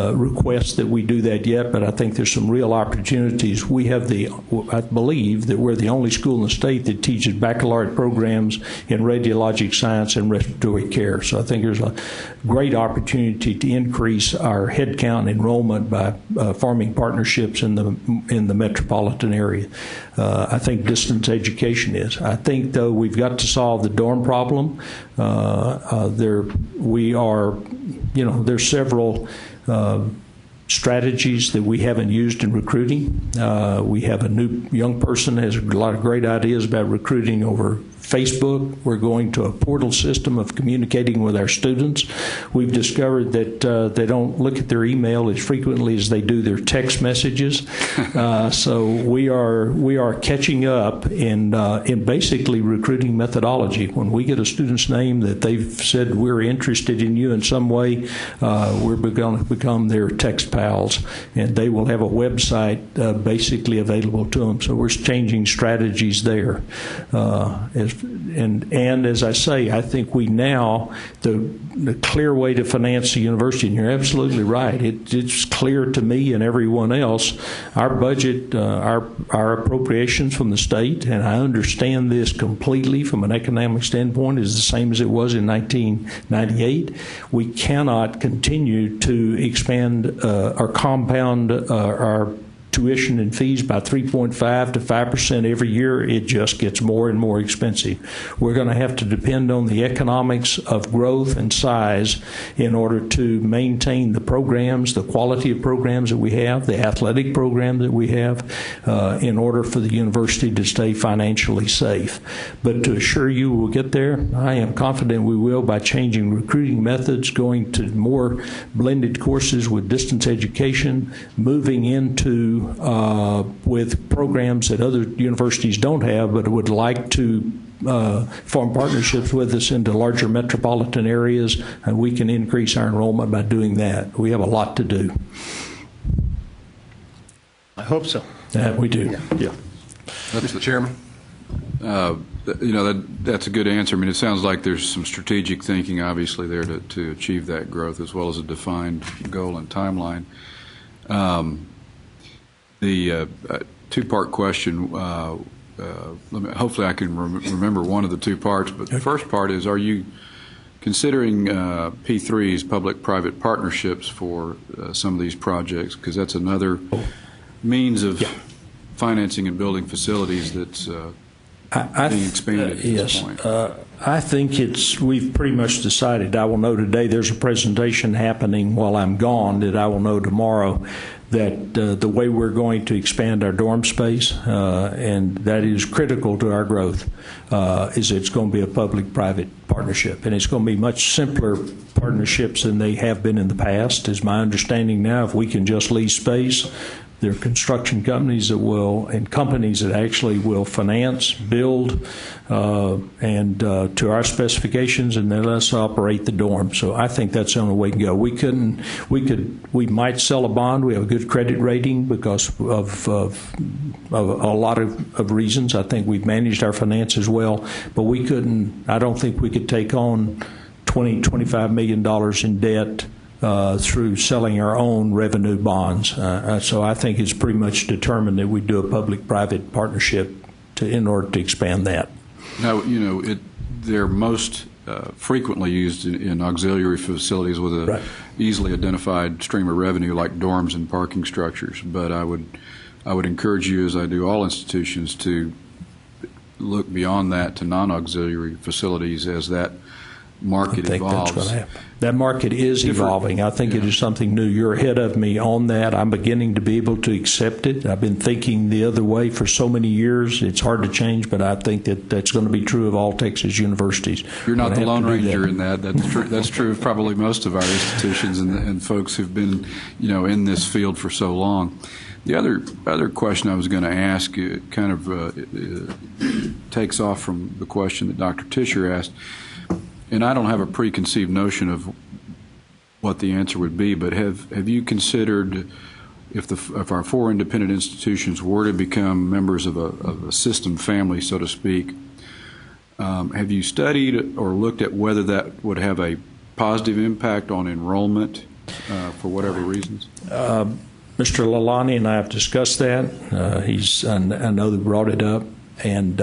request that we do that yet, but I think there's some real opportunities. I believe that we're the only school in the state that teaches baccalaureate programs in radiologic science and respiratory care. So I think there's a great opportunity to increase our headcount enrollment by forming partnerships in the metropolitan area. I think distance education is. I think, though, we've got to solve the dorm problem. There's several strategies that we haven't used in recruiting. We have a new young person that has a lot of great ideas about recruiting over Facebook. We're going to a portal system of communicating with our students. We've discovered that they don't look at their email as frequently as they do their text messages. So we are catching up in basically recruiting methodology. When we get a student's name that they've said we're interested in you in some way, we're going to become their text pals, and they will have a website basically available to them. So we're changing strategies there. And as I say, I think we now, the clear way to finance the university, and you're absolutely right, it's clear to me and everyone else, our budget, our appropriations from the state, and I understand this completely from an economic standpoint, is the same as it was in 1998. We cannot continue to expand or compound our tuition and fees by 3.5 to 5% every year, it just gets more and more expensive. We're going to have to depend on the economics of growth and size in order to maintain the programs, the quality of programs that we have, the athletic program that we have, in order for the university to stay financially safe. But to assure you we'll get there, I am confident we will by changing recruiting methods, going to more blended courses with distance education, moving into with programs that other universities don't have but would like to form partnerships with us into larger metropolitan areas, and we can increase our enrollment by doing that. We have a lot to do.
I hope so.
We do. Yeah.
Mr. Chairman?
That's a good answer. I mean, it sounds like there's some strategic thinking, obviously, there to achieve that growth, as well as a defined goal and timeline. The two-part question, hopefully I can remember one of the two parts, but the first part is, are you considering P3s, public-private partnerships, for some of these projects? Because that's another means of financing and building facilities that's being expanded at this point.
I think we've pretty much decided. I will know today there's a presentation happening while I'm gone that I will know tomorrow that the way we're going to expand our dorm space, and that is critical to our growth, is it's going to be a public-private partnership. And it's going to be much simpler partnerships than they have been in the past, is my understanding now. If we can just lease space, there are construction companies that will, and companies that actually will finance, build, and to our specifications, and then let us operate the dorm. So I think that's the only way to go. We might sell a bond. We have a good credit rating because of a lot of reasons. I think we've managed our finances well, but I don't think we could take on $25 million in debt through selling our own revenue bonds. So I think it's pretty much determined that we do a public-private partnership in order to expand that.
Now, they're most frequently used in auxiliary facilities with a easily identified stream of revenue, like dorms and parking structures. But I would encourage you, as I do all institutions, to look beyond that to non-auxiliary facilities as that market evolves.
That's what happen. That market is evolving. I think it is something new. You're ahead of me on that. I'm beginning to be able to accept it. I've been thinking the other way for so many years. It's hard to change, but I think that's going to be true of all Texas universities.
You're not the Lone Ranger in that. That's true. That's true of probably most of our institutions and folks who've been, in this field for so long. The other question I was going to ask kind of takes off from the question that Dr. Tischer asked. And I don't have a preconceived notion of what the answer would be, but have you considered, if our four independent institutions were to become members of a system family, so to speak, have you studied or looked at whether that would have a positive impact on enrollment for whatever reasons?
Mr. Lalani and I have discussed that. I know they brought it up, and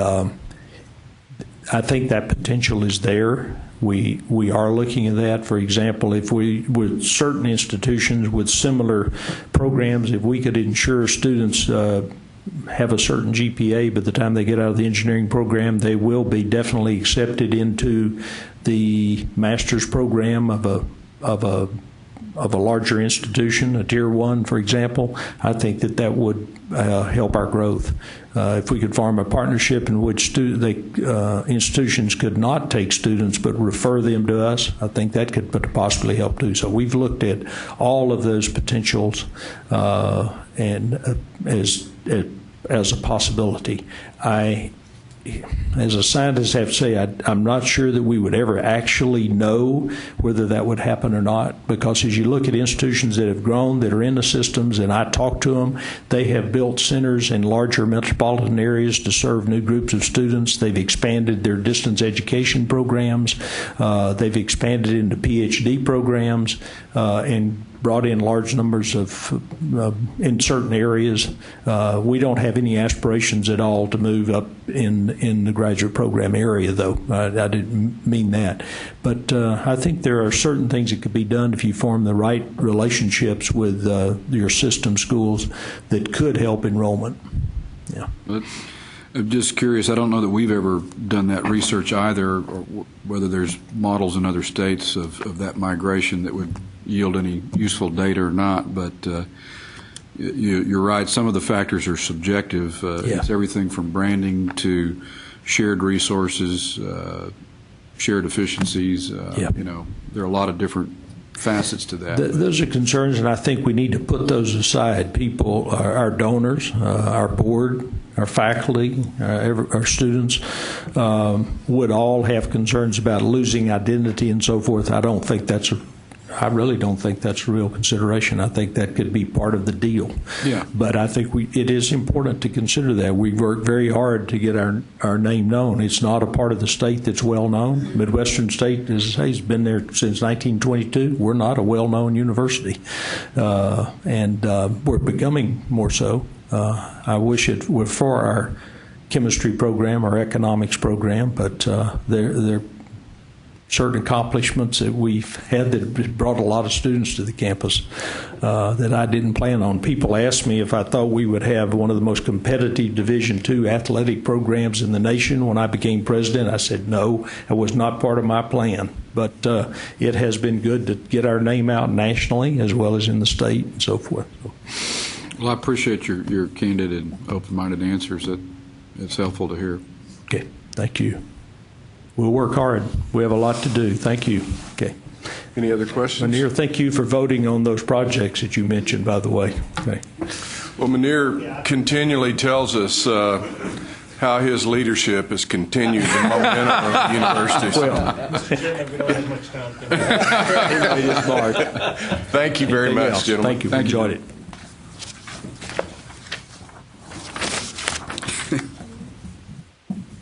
I think that potential is there. We are looking at that. For example, if with certain institutions with similar programs, if we could ensure students have a certain GPA by the time they get out of the engineering program, they will be definitely accepted into the master's program of a larger institution, a Tier 1, for example. I think that would help our growth. If we could form a partnership in which institutions could not take students but refer them to us, I think that could possibly help too. So we've looked at all of those potentials and as a possibility. As a scientist, I have to say I'm not sure that we would ever actually know whether that would happen or not, because as you look at institutions that have grown, that are in the systems, and I talk to them, they have built centers in larger metropolitan areas to serve new groups of students. They've expanded their distance education programs. They've expanded into PhD programs, and brought in large numbers of in certain areas. We don't have any aspirations at all to move up in the graduate program area, though. I didn't mean that. But I think there are certain things that could be done if you form the right relationships with your system schools that could help enrollment. Yeah.
But I'm just curious. I don't know that we've ever done that research either, or whether there's models in other states of that migration that would yield any useful data or not. But you're right. Some of the factors are subjective. It's everything from branding to shared resources, shared efficiencies. You know, there are a lot of different facets to that.
Those are concerns, and I think we need to put those aside. People, our donors, our board, our faculty, our students would all have concerns about losing identity and so forth. I really don't think that's a real consideration. I think that could be part of the deal.
Yeah.
But I think it is important to consider that. We work very hard to get our name known. It's not a part of the state that's well known. Midwestern State has been there since 1922. We're not a well-known university, and we're becoming more so. I wish it were for our chemistry program, our economics program, but there certain accomplishments that we've had that have brought a lot of students to the campus that I didn't plan on. People asked me if I thought we would have one of the most competitive Division II athletic programs in the nation when I became president. I said no, that was not part of my plan. But it has been good to get our name out nationally as well as in the state and so forth.
Well, I appreciate your candid and open-minded answers. It's helpful to hear.
Okay, thank you. We'll work hard. We have a lot to do. Thank you. Okay.
Any other questions?
Munir, thank you for voting on those projects that you mentioned, by the way. Okay.
Well, Munir continually tells us how his leadership has continued the momentum of the university.
Mr. Chairman, we don't have much time.
Thank you very much, gentlemen.
Thank you. Enjoyed it.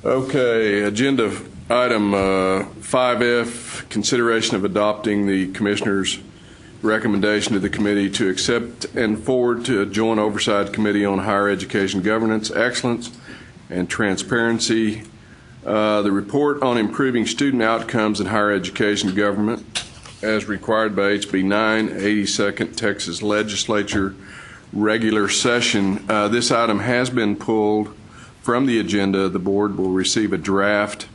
Okay, agenda item 5F, consideration of adopting the Commissioner's recommendation to the committee to accept and forward to a joint oversight committee on higher education governance, excellence, and transparency. The report on improving student outcomes in higher education government as required by HB 9, 82nd Texas Legislature regular session. This item has been pulled from the agenda. The board will receive a draft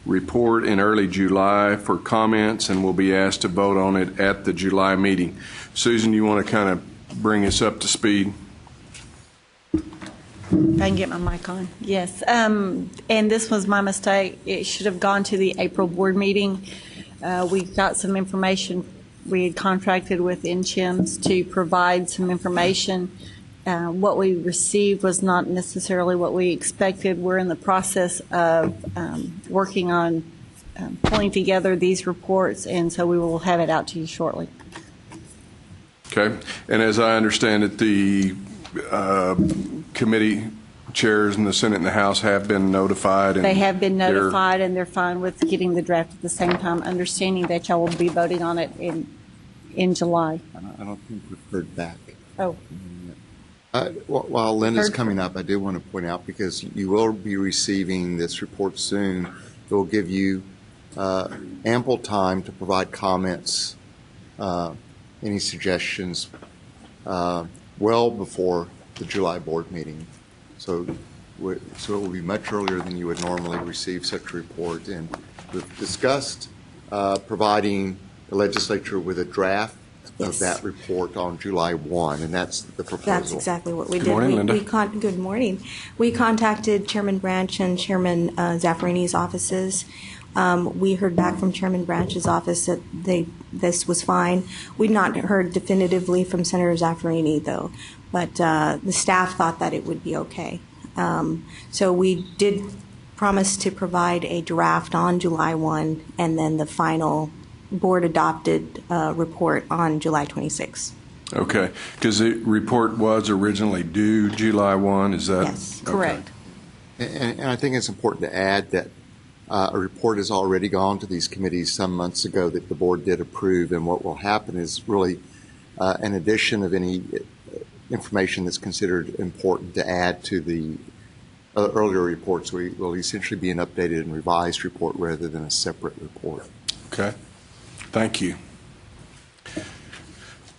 report in early July for comments and will be asked to vote on it at the July meeting. Susan, you want to kind of bring us up to speed?
If I can get my mic on. Yes. And this was my mistake. It should have gone to the April board meeting. We got some information. We had contracted with NCHIMS to provide some information. What we received was not necessarily what we expected. We're in the process of working on pulling together these reports, and so we will have it out to you shortly.
Okay. And as I understand it, the committee chairs in the Senate and the House have been notified. And
they have been notified, and they're fine with getting the draft at the same time, understanding that y'all will be voting on it in July.
I don't think we've heard back.
Oh.
While Linda's coming up, I did want to point out, because you will be receiving this report soon, it will give you ample time to provide comments, any suggestions, well before the July board meeting. So it will be much earlier than you would normally receive such a report. And we've discussed providing the legislature with a draft of that report on July 1, and that's the proposal.
That's exactly what we did.
Good morning, Linda.
Good morning. We contacted Chairman Branch and Chairman Zaffarini's offices. We heard back from Chairman Branch's office that this was fine. We'd not heard definitively from Senator Zaffarini, though, but the staff thought that it would be okay. So we did promise to provide a draft on July 1, and then the final board-adopted report on July 26.
Okay, because the report was originally due July 1, is that?
Yes,
okay.
Correct.
And I think it's important to add that a report has already gone to these committees some months ago that the board did approve, and what will happen is really an addition of any information that's considered important to add to the earlier reports. We will essentially be an updated and revised report rather than a separate report.
Okay. Thank you.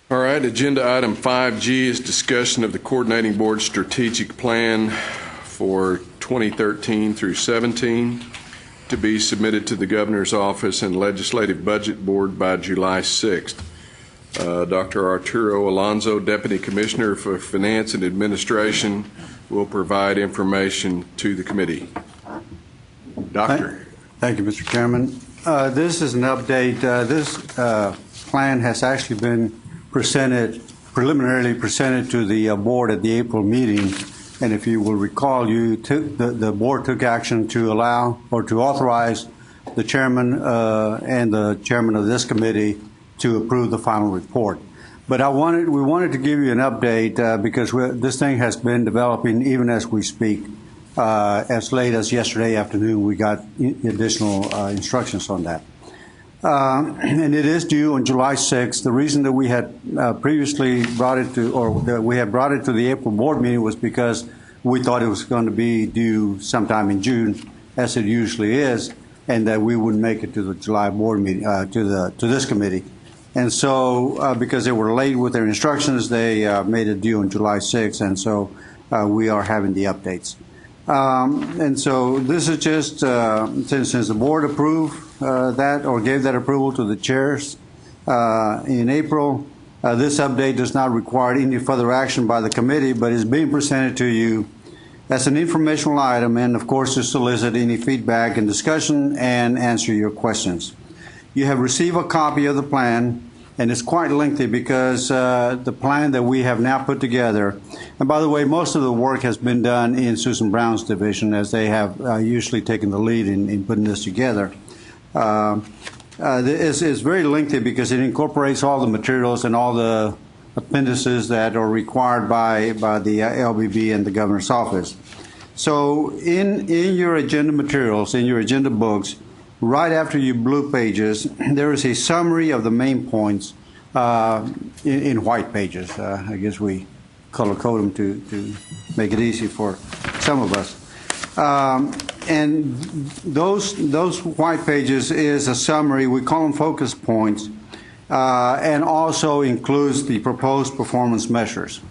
All right, agenda item 5G is discussion of the Coordinating Board strategic plan for 2013 through 17 to be submitted to the Governor's Office and Legislative Budget Board by July 6th. Dr. Arturo Alonso, Deputy Commissioner for Finance and Administration, will provide information to the committee. Doctor.
Thank you, Mr. Chairman. This is an update. This plan has actually been preliminarily presented to the board at the April meeting. And if you will recall, the board took action to allow or to authorize the chairman and the chairman of this committee to approve the final report. But we wanted to give you an update because this thing has been developing even as we speak. As late as yesterday afternoon, we got additional instructions on that. And it is due on July 6th. The reason that we had previously brought it to, or that we had brought it to the April board meeting was because we thought it was going to be due sometime in June, as it usually is, and that we wouldn't make it to the July board meeting, to this committee. And so, because they were late with their instructions, they made it due on July 6th, and so we are having the updates. And so this is just, since the board approved that or gave that approval to the chairs in April, this update does not require any further action by the committee, but is being presented to you as an informational item and, of course, to solicit any feedback and discussion and answer your questions. You have received a copy of the plan, and it's quite lengthy because the plan that we have now put together, and by the way, most of the work has been done in Susan Brown's division, as they have usually taken the lead in putting this together. It's very lengthy because it incorporates all the materials and all the appendices that are required by the LBB and the Governor's Office. So in your agenda materials, in your agenda books, right after your blue pages, there is a summary of the main points in white pages. I guess we color code them to make it easy for some of us. And those white pages is a summary. We call them focus points, and also includes the proposed performance measures.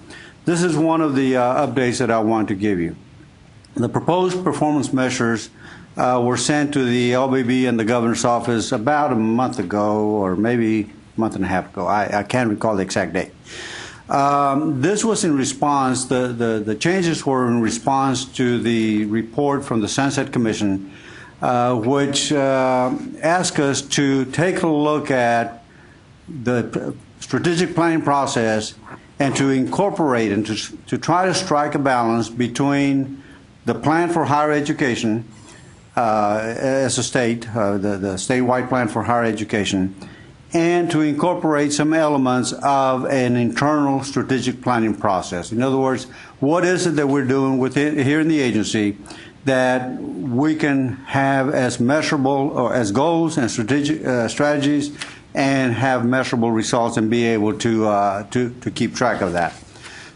This is one of the updates that I want to give you. The proposed performance measures were sent to the LBB and the Governor's Office about a month ago, or maybe a month and a half ago. I can't recall the exact date. This was in response, the changes were in response to the report from the Sunset Commission, which asked us to take a look at the strategic planning process and to incorporate and to try to strike a balance between the plan for higher education as a state, the statewide plan for higher education, and to incorporate some elements of an internal strategic planning process. In other words, what is it that we're doing here in the agency that we can have as measurable or as goals and strategies and have measurable results and be able to keep track of that.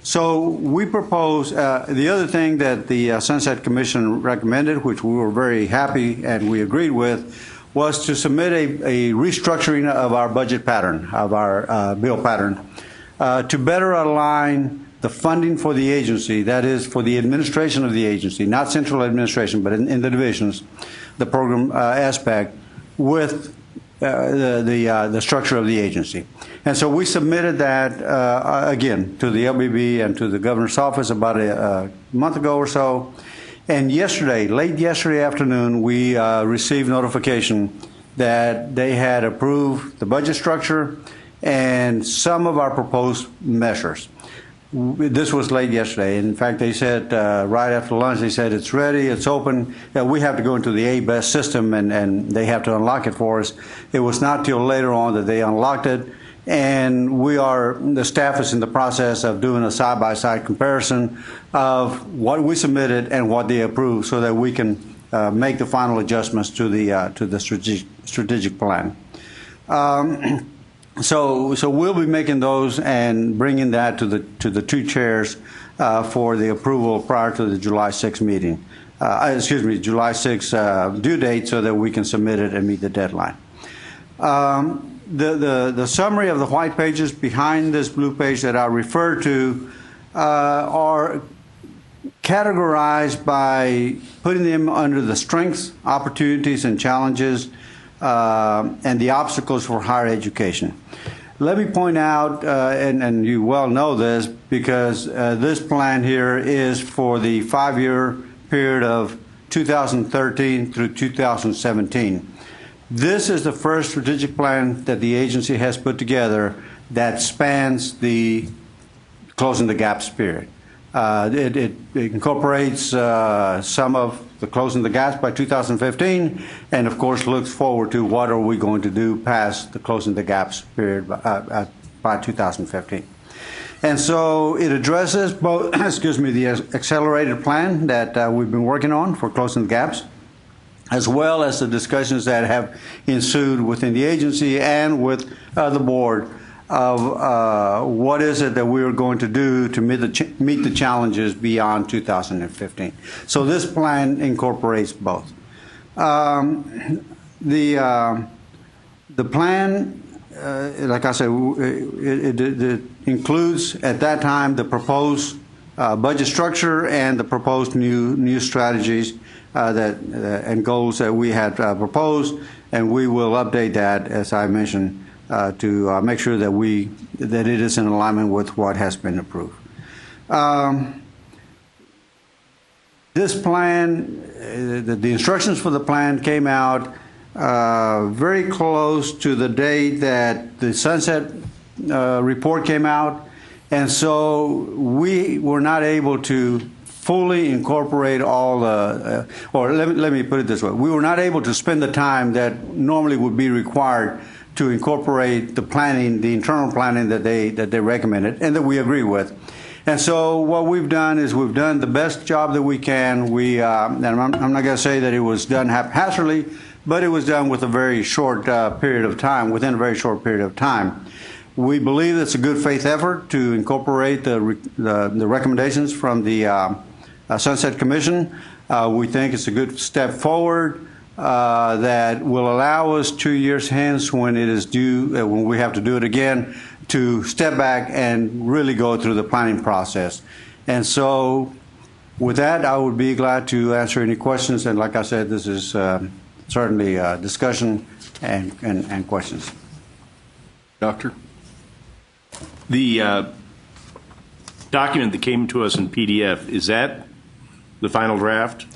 So we propose, the other thing that the Sunset Commission recommended, which we were very happy and we agreed with, was to submit a restructuring of our budget pattern, of our bill pattern, to better align the funding for the agency, that is for the administration of the agency, not central administration, but in the divisions, the program aspect, with the structure of the agency. And so we submitted that, again, to the LBB and to the Governor's Office about a month ago or so. And yesterday, late yesterday afternoon, we received notification that they had approved the budget structure and some of our proposed measures. This was late yesterday. In fact, they said right after lunch, they said it's ready, it's open. We have to go into the ABES system and they have to unlock it for us. It was not till later on that they unlocked it. And the staff is in the process of doing a side-by-side comparison of what we submitted and what they approved so that we can make the final adjustments to the strategic plan. So we'll be making those and bringing that to the two chairs for the approval prior to the July 6th meeting. July 6th due date, so that we can submit it and meet the deadline. The summary of the white pages behind this blue page that I refer to are categorized by putting them under the strengths, opportunities, and challenges, and the obstacles for higher education. Let me point out, and you well know this, because this plan here is for the 5-year period of 2013 through 2017. This is the first strategic plan that the agency has put together that spans the closing the gaps period. It incorporates some of the closing the gaps by 2015, and of course looks forward to what are we going to do past the closing the gaps period by 2015. And so it addresses both, the accelerated plan that we've been working on for closing the gaps, as well as the discussions that have ensued within the agency and with the board of what is it that we are going to do to meet the challenges beyond 2015. So this plan incorporates both. The plan, like I said, it includes at that time the proposed budget structure and the proposed new strategies and goals that we had proposed, and we will update that, as I mentioned, to make sure that it is in alignment with what has been approved. This plan, the instructions for the plan came out very close to the date that the Sunset report came out, and so we were not able to fully incorporate all the, or let me put it this way, we were not able to spend the time that normally would be required to incorporate the planning, the internal planning that they recommended and that we agree with. And so what we've done is we've done the best job that we can. And I'm not going to say that it was done haphazardly, but it was done with a very short period of time, within a very short period of time. We believe it's a good faith effort to incorporate the recommendations from the Sunset Commission. We think it's a good step forward that will allow us 2 years hence, when it is due, when we have to do it again, to step back and really go through the planning process. And so with that, I would be glad to answer any questions. And like I said, this is certainly discussion and questions.
Doctor?
The document that came to us in PDF, is that the final draft?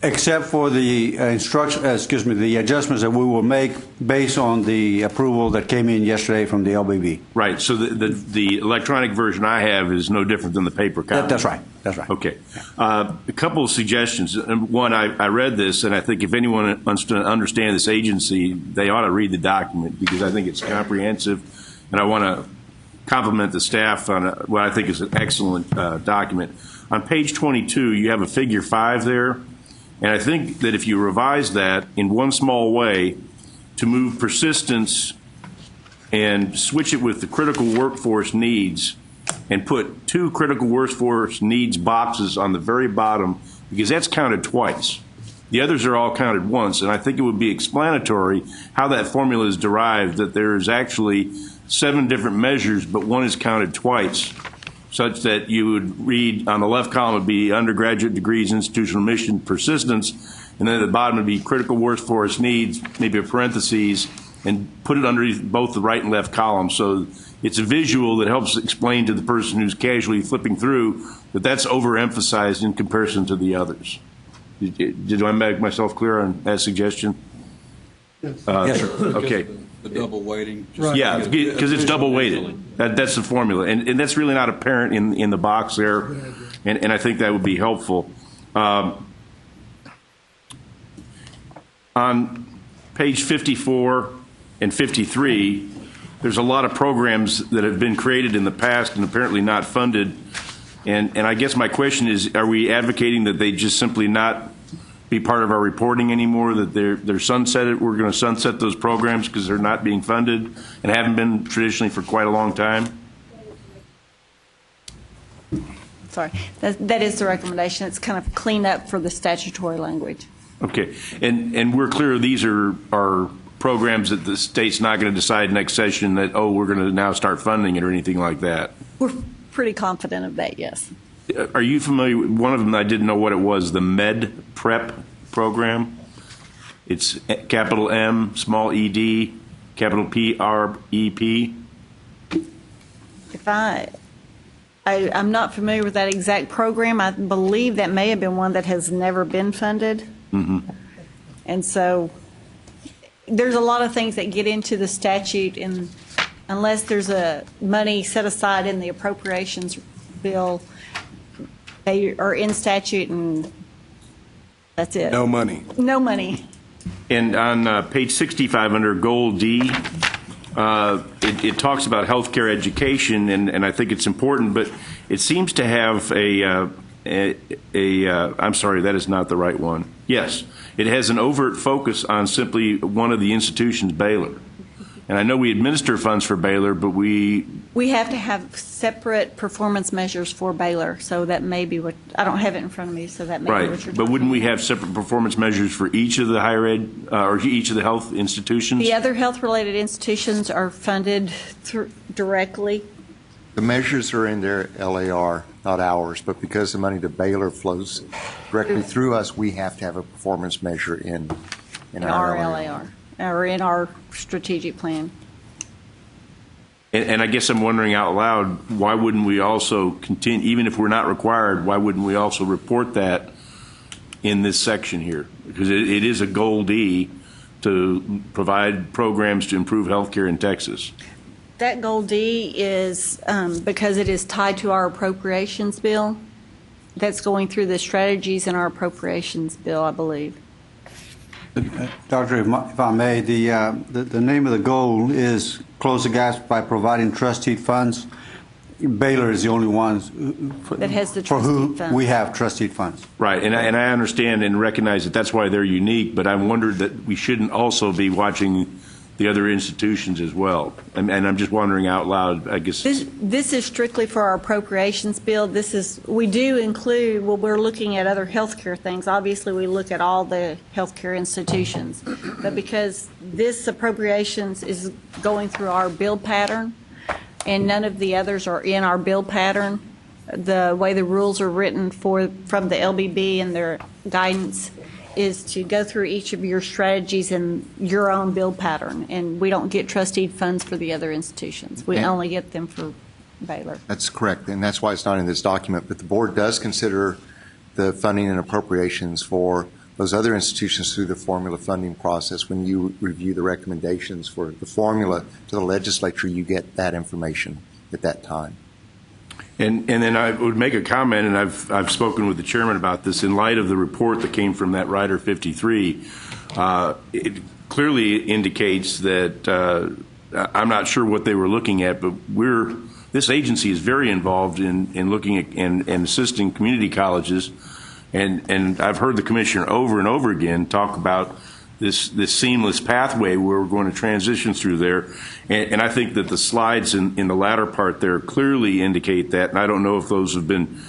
Except for the the adjustments that we will make based on the approval that came in yesterday from the LBB.
Right. So the electronic version I have is no different than the paper copy.
That's right. That's right.
Okay. A couple of suggestions. One, I read this, and I think if anyone wants to understand this agency, they ought to read the document, because I think it's comprehensive, and I want to compliment the staff on what I think is an excellent document. On page 22, you have a figure 5 there. And I think that if you revise that in one small way to move persistence and switch it with the critical workforce needs, and put 2 critical workforce needs boxes on the very bottom, because that's counted twice. The others are all counted once, and I think it would be explanatory how that formula is derived, that there's actually 7 different measures, but one is counted twice, such that you would read on the left column would be undergraduate degrees, institutional admission, persistence, and then at the bottom would be critical workforce needs, maybe a parentheses, and put it under both the right and left columns. So it's a visual that helps explain to the person who's casually flipping through that that's overemphasized in comparison to the others. Did I make myself clear on that suggestion?
Yes.
Yes, sir. Okay.
The double weighting.
Yeah, because it's double weighted. That's the formula, and that's really not apparent in the box there, and I think that would be helpful. On page 54 and 53, there's a lot of programs that have been created in the past and apparently not funded, and I guess my question is, are we advocating that they just simply not be part of our reporting anymore, that they're sunsetted, we're going to sunset those programs because they're not being funded and haven't been traditionally for quite a long time?
Sorry, that is the recommendation. It's kind of clean up for the statutory language.
Okay, and we're clear these are programs that the state's not going to decide next session that, oh, we're going to now start funding it or anything like that.
We're pretty confident of that, yes.
Are you familiar with one of them? I didn't know what it was, the Med Prep program. It's capital M, small ED, capital PREP.
If I'm not familiar with that exact program. I believe that may have been one that has never been funded.
Mm-hmm.
And so there's a lot of things that get into the statute, and unless there's a money set aside in the appropriations bill, they are in statute, and that's it.
No money.
No money.
And on page 65 under Goal D, it talks about healthcare education, and I think it's important, but it seems to have I'm sorry, that is not the right one. Yes, it has an overt focus on simply one of the institutions, Baylor. And I know we administer funds for Baylor, but we
have to have separate performance measures for Baylor, so that may be what, I don't have it in front of me, so that may be what you're
But wouldn't we have separate performance measures for each of the higher ed or each of the health institutions?
The other health-related institutions are funded directly.
The measures are in their LAR, not ours, but because the money to Baylor flows directly through us, we have to have a performance measure in our LAR.
Or in our strategic plan.
And I guess I'm wondering out loud, why wouldn't we also continue, even if we're not required, why wouldn't we also report that in this section here? Because it is a Goal D to provide programs to improve healthcare in Texas.
That Goal D is because it is tied to our appropriations bill. That's going through the strategies in our appropriations bill, I believe.
Doctor, if I may, the name of the goal is close the gaps by providing trustee funds. Baylor is the only one
that has the
for who
funds.
We have trustee funds.
Right, and I understand and recognize that that's why they're unique, but I wondered that we shouldn't also be watching the other institutions as well. And I'm just wondering out loud, I guess.
This is strictly for our appropriations bill. We do include, well, we're looking at other healthcare things. Obviously, we look at all the healthcare institutions. But because this appropriations is going through our bill pattern, and none of the others are in our bill pattern, the way the rules are written from the LBB and their guidance is to go through each of your strategies in your own bill pattern, and we don't get trustee funds for the other institutions. We only get them for Baylor.
That's correct, and that's why it's not in this document, but the board does consider the funding and appropriations for those other institutions through the formula funding process. When you review the recommendations for the formula to the legislature, you get that information at that time.
And then I would make a comment, and I've spoken with the chairman about this, in light of the report that came from that Rider 53, it clearly indicates that I'm not sure what they were looking at, but this agency is very involved in looking at and assisting community colleges, and I've heard the commissioner over and over again talk about this seamless pathway where we're going to transition through there. And I think that the slides in the latter part there clearly indicate that. And I don't know if those have been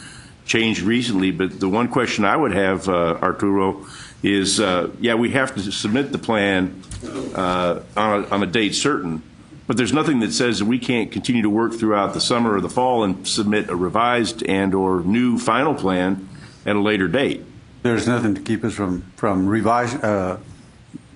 changed recently, but the one question I would have, Arturo, is, we have to submit the plan on a date certain, but there's nothing that says that we can't continue to work throughout the summer or the fall and submit a revised and or new final plan at a later date.
There's nothing to keep us from revising.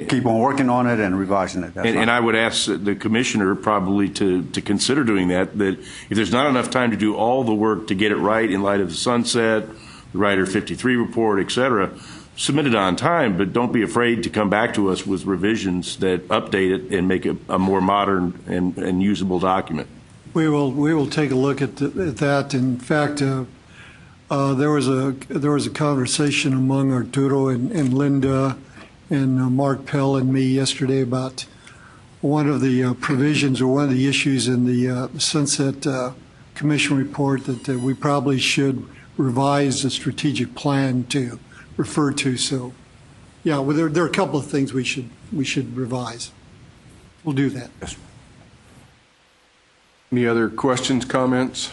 Keep on working on it and revising it.
And I would ask the commissioner probably to consider doing that if there's not enough time to do all the work to get it right in light of the sunset, the Rider 53 report, et cetera, submit it on time, but don't be afraid to come back to us with revisions that update it and make it a more modern and usable document.
We will take a look at that. In fact, there was a conversation among Arturo and Linda and Mark Pell and me yesterday about one of the provisions or one of the issues in the Sunset Commission report that we probably should revise the strategic plan to refer to. So yeah, well, there are a couple of things we should revise. We'll do that.
Yes. Any other questions, comments?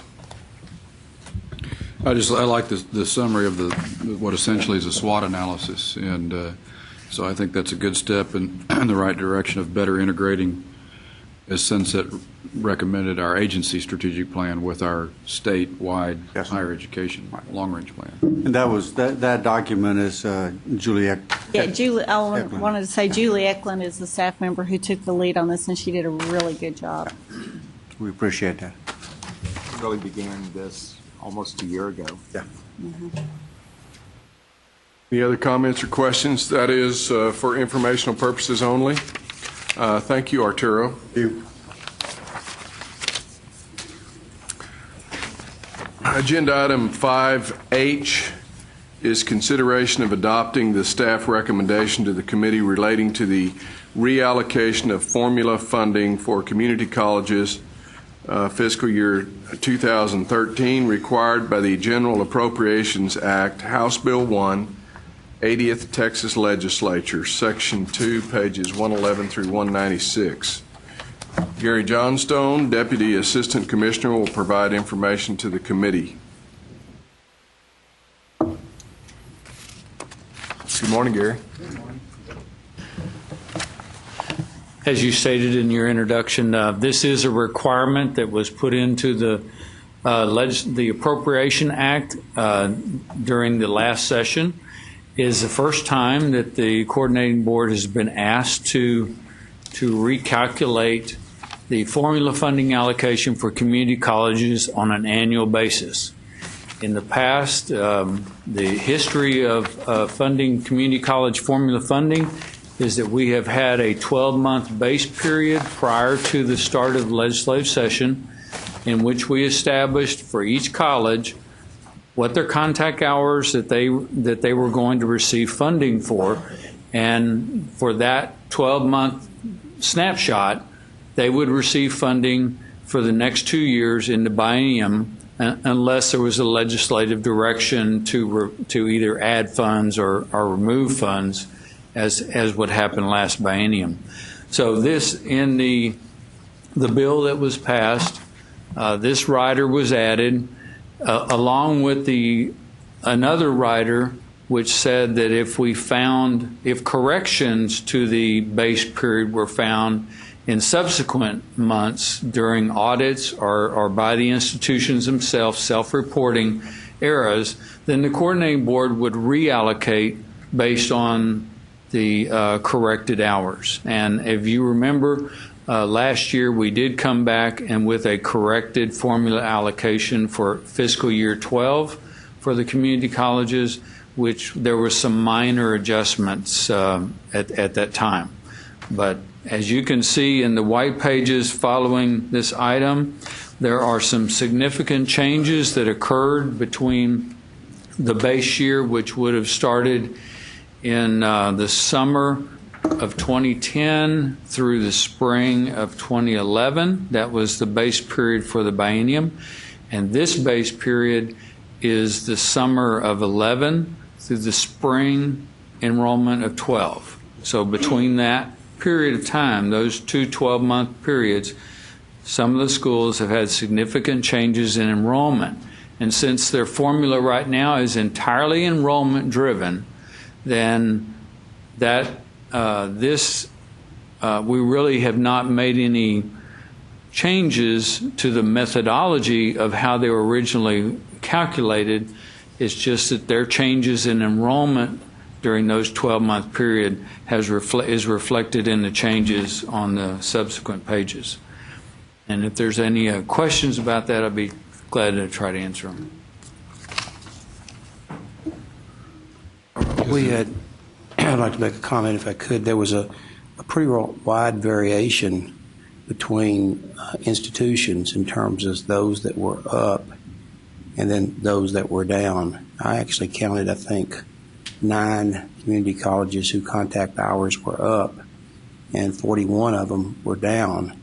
I like the summary of what essentially is a SWOT analysis, and so I think that's a good step in the right direction of better integrating, as Sunset recommended, our agency strategic plan with our statewide higher education long-range plan.
And that document is Julie
Yeah, I wanted to say Julie Eklund is the staff member who took the lead on this, and she did a really good job.
We appreciate that.
We really began this almost a year ago.
Yeah.
Any other comments or questions? That is for informational purposes only. Thank you, Arturo.
Thank you.
Agenda item 5H is consideration of adopting the staff recommendation to the committee relating to the reallocation of formula funding for community colleges fiscal year 2013 required by the General Appropriations Act, House Bill 1, 80th Texas Legislature, Section 2, pages 111 through 196. Gary Johnstone, Deputy Assistant Commissioner, will provide information to the committee. Good morning, Gary.
As you stated in your introduction, this is a requirement that was put into the Appropriation Act during the last session. It is the first time that the coordinating board has been asked to recalculate the formula funding allocation for community colleges on an annual basis. In the past, the history of funding community college formula funding is that we have had a 12-month base period prior to the start of the legislative session in which we established for each college what their contact hours that they were going to receive funding for, and for that 12-month snapshot, they would receive funding for the next 2 years in the biennium unless there was a legislative direction to either add funds or remove funds, as what happened last biennium. So this, in the bill that was passed, this rider was added along with another rider which said that if corrections to the base period were found in subsequent months during audits or by the institutions themselves, self-reporting eras, then the coordinating board would reallocate based on the corrected hours. And if you remember, last year we did come back and with a corrected formula allocation for fiscal year 12 for the community colleges, which there were some minor adjustments at that time. But as you can see in the white pages following this item, there are some significant changes that occurred between the base year, which would have started in the summer of 2010 through the spring of 2011. That was the base period for the biennium. And this base period is the summer of 11 through the spring enrollment of 12. So between that period of time, those two 12-month periods, some of the schools have had significant changes in enrollment. And since their formula right now is entirely enrollment driven, then we really have not made any changes to the methodology of how they were originally calculated. It's just that their changes in enrollment during those 12-month period is reflected in the changes on the subsequent pages. And if there's any questions about that, I'd be glad to try to answer them.
I'd like to make a comment if I could. There was a pretty wide variation between institutions in terms of those that were up and then those that were down. I actually counted, I think, 9 community colleges whose contact hours were up and 41 of them were down.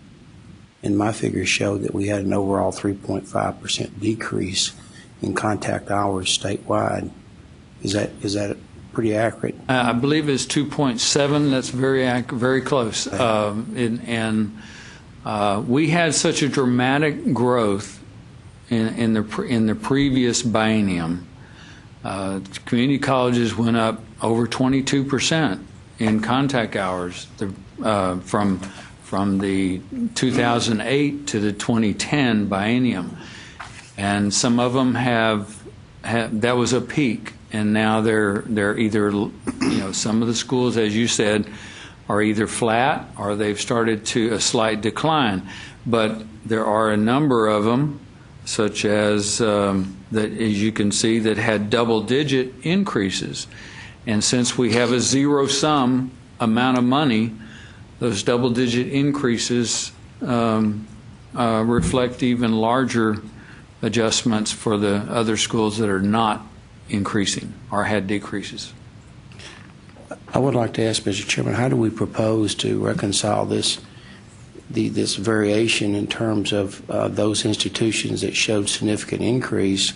And my figures showed that we had an overall 3.5% decrease in contact hours statewide. Is that pretty accurate?
I believe it's 2.7. That's very close. We had such a dramatic growth in the previous biennium. Community colleges went up over 22% in contact hours from the 2008 to the 2010 biennium, and some of them have that was a peak, and now they're either, some of the schools, as you said, are either flat or they've started to a slight decline. But there are a number of them, such as that, as you can see, that had double-digit increases. And since we have a zero-sum amount of money, those double-digit increases reflect even larger adjustments for the other schools that are not increasing or had decreases.
I would like to ask, Mr. Chairman, how do we propose to reconcile this variation in terms of those institutions that showed significant increase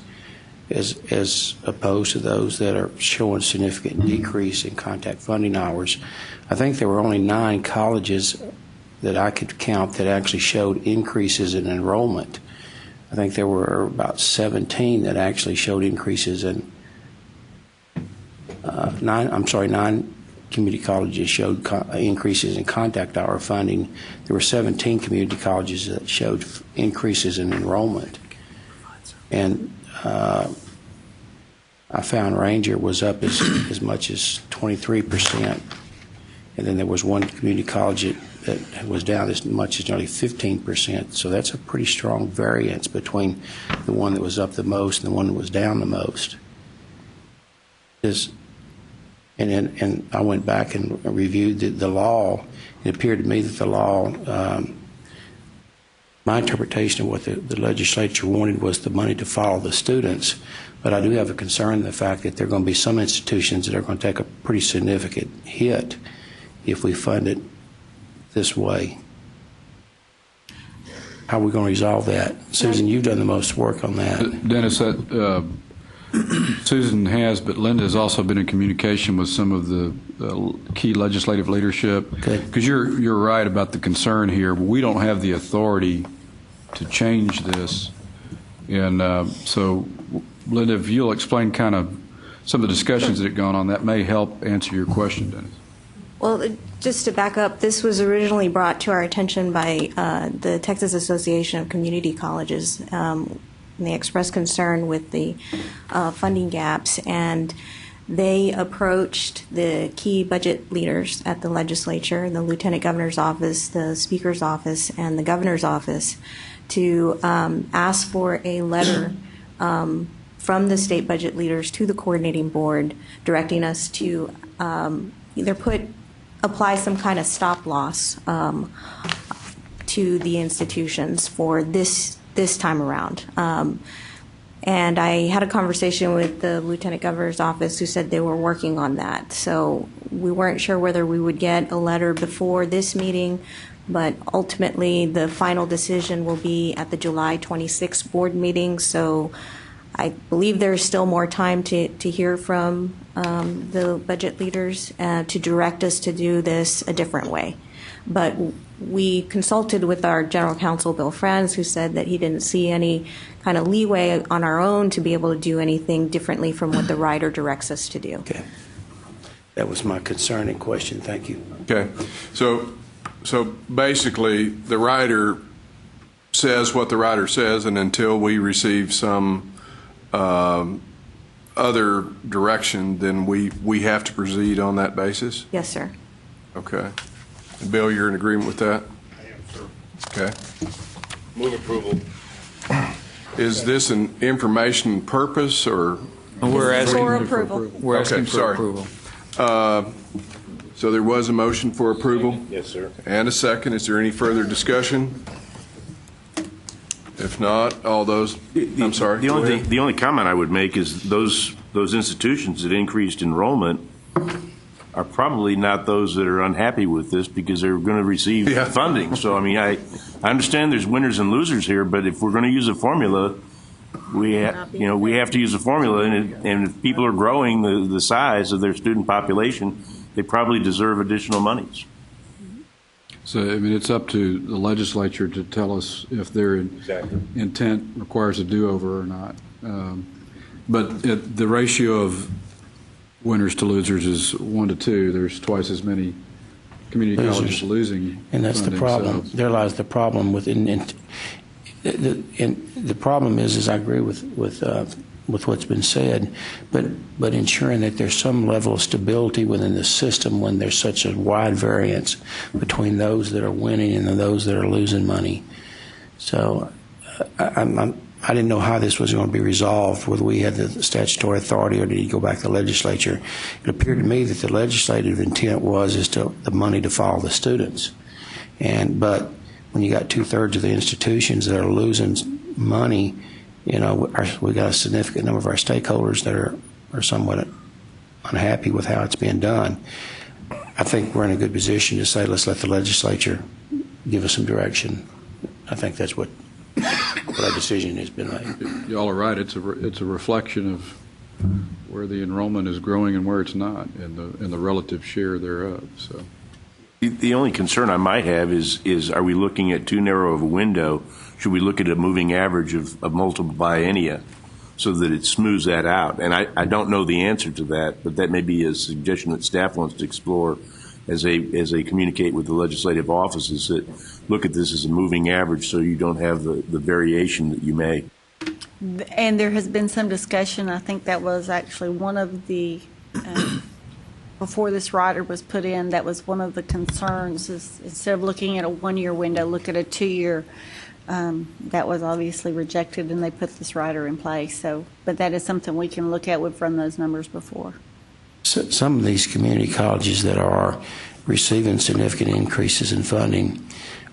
as opposed to those that are showing significant decrease in contact funding hours? I think there were only 9 colleges that I could count that actually showed increases in enrollment. I think there were about 17 that actually showed increases in 9 community colleges showed increases in contact hour funding. There were 17 community colleges that showed increases in enrollment. And I found Ranger was up as much as 23%. And then there was one community college that was down as much as nearly 15%. So that's a pretty strong variance between the one that was up the most and the one that was down the most. And I went back and reviewed the law. It appeared to me that the law, my interpretation of what the legislature wanted was the money to follow the students. But I do have a concern in the fact that there are going to be some institutions that are going to take a pretty significant hit if we fund it this way. How are we going to resolve that? Susan, you've done the most work on that.
Dennis, Susan has, but Linda has also been in communication with some of the key legislative leadership. Because you're right about the concern here. We don't have the authority to change this. And so, Linda, if you'll explain kind of some of the discussions that have gone on, that may help answer your question, Dennis.
Well, just to back up, this was originally brought to our attention by the Texas Association of Community Colleges. They expressed concern with the funding gaps, and they approached the key budget leaders at the legislature, the Lieutenant Governor's office, the Speaker's office, and the Governor's office to ask for a letter from the state budget leaders to the coordinating board directing us to either apply some kind of stop loss to the institutions for this time around. And I had a conversation with the Lieutenant Governor's office who said they were working on that. So we weren't sure whether we would get a letter before this meeting, but ultimately the final decision will be at the July 26th board meeting. So I believe there's still more time to hear from the budget leaders to direct us to do this a different way. But we consulted with our general counsel, Bill Franz, who said that he didn't see any kind of leeway on our own to be able to do anything differently from what the rider directs us to do.
Okay. That was my concern and question. Thank you.
Okay. So basically, the rider says what the rider says, and until we receive some other direction, then we have to proceed on that basis?
Yes, sir.
Okay. And Bill, you're in agreement with that?
I am, sir.
Okay.
Move approval.
Is this an information purpose or?
We're asking
for approval.
We're asking for
sorry.
approval.
So there was a motion for approval?
Yes, sir.
And a second. Is there any further discussion? If not, all those, I'm sorry.
The only comment I would make is those institutions that increased enrollment are probably not those that are unhappy with this because they're going to receive funding. So, I mean, I understand there's winners and losers here, but if we're going to use a formula, we have to use a formula, and if people are growing the size of their student population, they probably deserve additional monies.
So, I mean, it's up to the legislature to tell us if their intent requires a do-over or not. But the ratio of winners to losers is 1 to 2. There's twice as many community colleges losing.
And that's
funding,
the problem.
so.
There lies the problem with the problem is I agree with what's been said, but ensuring that there's some level of stability within the system when there's such a wide variance between those that are winning and those that are losing money. So I didn't know how this was going to be resolved, whether we had the statutory authority or did he go back to the legislature. It appeared to me that the legislative intent was the money to follow the students. But when you got 2/3 of the institutions that are losing money, we got a significant number of our stakeholders that are somewhat unhappy with how it's being done. I think we're in a good position to say, let's let the legislature give us some direction. I think that's what our decision has been made.
Y'all are right. It's a reflection of where the enrollment is growing and where it's not, and the relative share thereof. So.
The only concern I might have is are we looking at too narrow of a window? Should we look at a moving average of multiple biennia so that it smooths that out? And I don't know the answer to that, but that may be a suggestion that staff wants to explore as they communicate with the legislative offices, that look at this as a moving average so you don't have the variation that you may.
And there has been some discussion, I think that was actually one of the, before this rider was put in, that was one of the concerns, is instead of looking at a 1-year window, look at a 2-year. That was obviously rejected, and they put this rider in place. So, but that is something we can look at. We've run those numbers before.
So some of these community colleges that are receiving significant increases in funding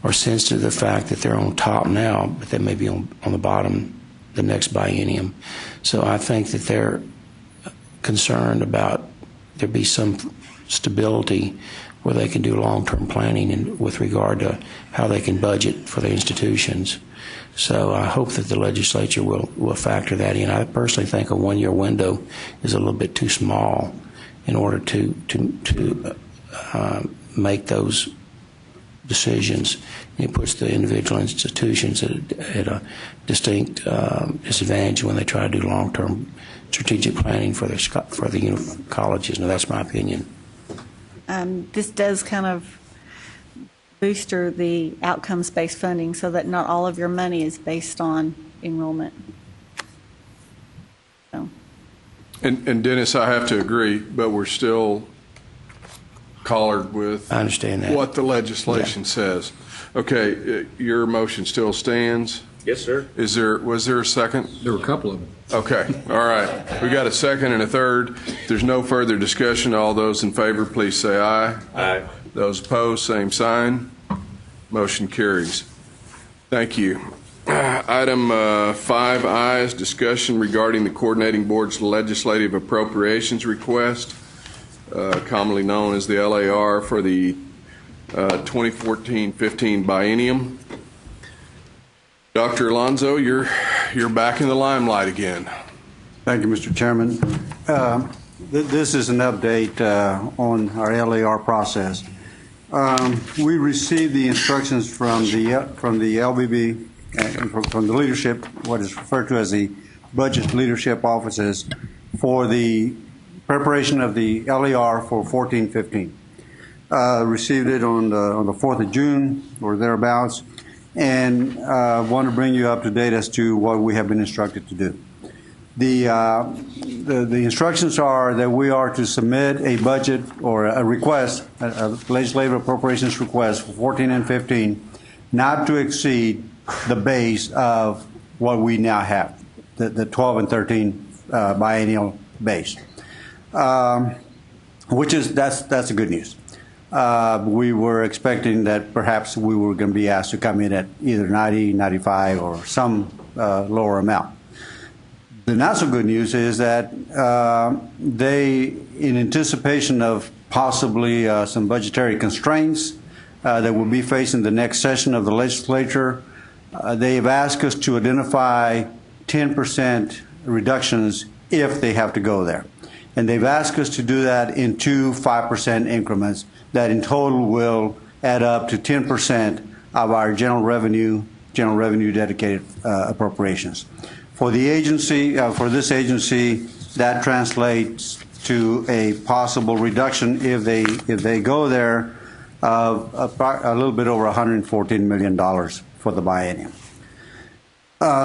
are sensitive to the fact that they're on top now, but they may be on the bottom the next biennium. So I think that they're concerned about there be some stability where they can do long-term planning with regard to how they can budget for the institutions. So I hope that the legislature will factor that in. I personally think a 1-year window is a little bit too small in order to make those decisions. It puts the individual institutions at a distinct disadvantage when they try to do long-term strategic planning for the colleges. Now, that's my opinion.
This does kind of booster the outcomes-based funding so that not all of your money is based on enrollment. So.
And Dennis, I have to agree, but we're still collared with
I understand that.
What the legislation says. Okay, your motion still stands?
Yes, sir.
Was there a second?
There were a couple of them.
Okay, all right. We got a second and a third. If there's no further discussion, all those in favor, please say aye.
Aye.
Those opposed, same sign. Motion carries. Thank you. Item 5I is discussion regarding the Coordinating Board's legislative appropriations request, commonly known as the LAR, for the 2014-15 biennium. Dr. Alonzo, you're back in the limelight again.
Thank you, Mr. Chairman. This is an update on our LAR process. We received the instructions from the LBB and from the leadership, what is referred to as the budget leadership offices, for the preparation of the LAR for 14-15. Received it on the 4th of June or thereabouts, and want to bring you up to date as to what we have been instructed to do. The instructions are that we are to submit a budget or a request, a legislative appropriations request for 14 and 15, not to exceed the base of what we now have, the 12 and 13 biennial base, which is that's a good news. We were expecting that perhaps we were going to be asked to come in at either 90, 95, or some lower amount. The not so good news is that they, in anticipation of possibly some budgetary constraints that will be facing the next session of the legislature, they have asked us to identify 10% reductions if they have to go there. And they've asked us to do that in 2 5% increments that in total will add up to 10% of our general revenue dedicated appropriations. For the agency, for this agency, that translates to a possible reduction if they go there of a little bit over $114 million for the biennium.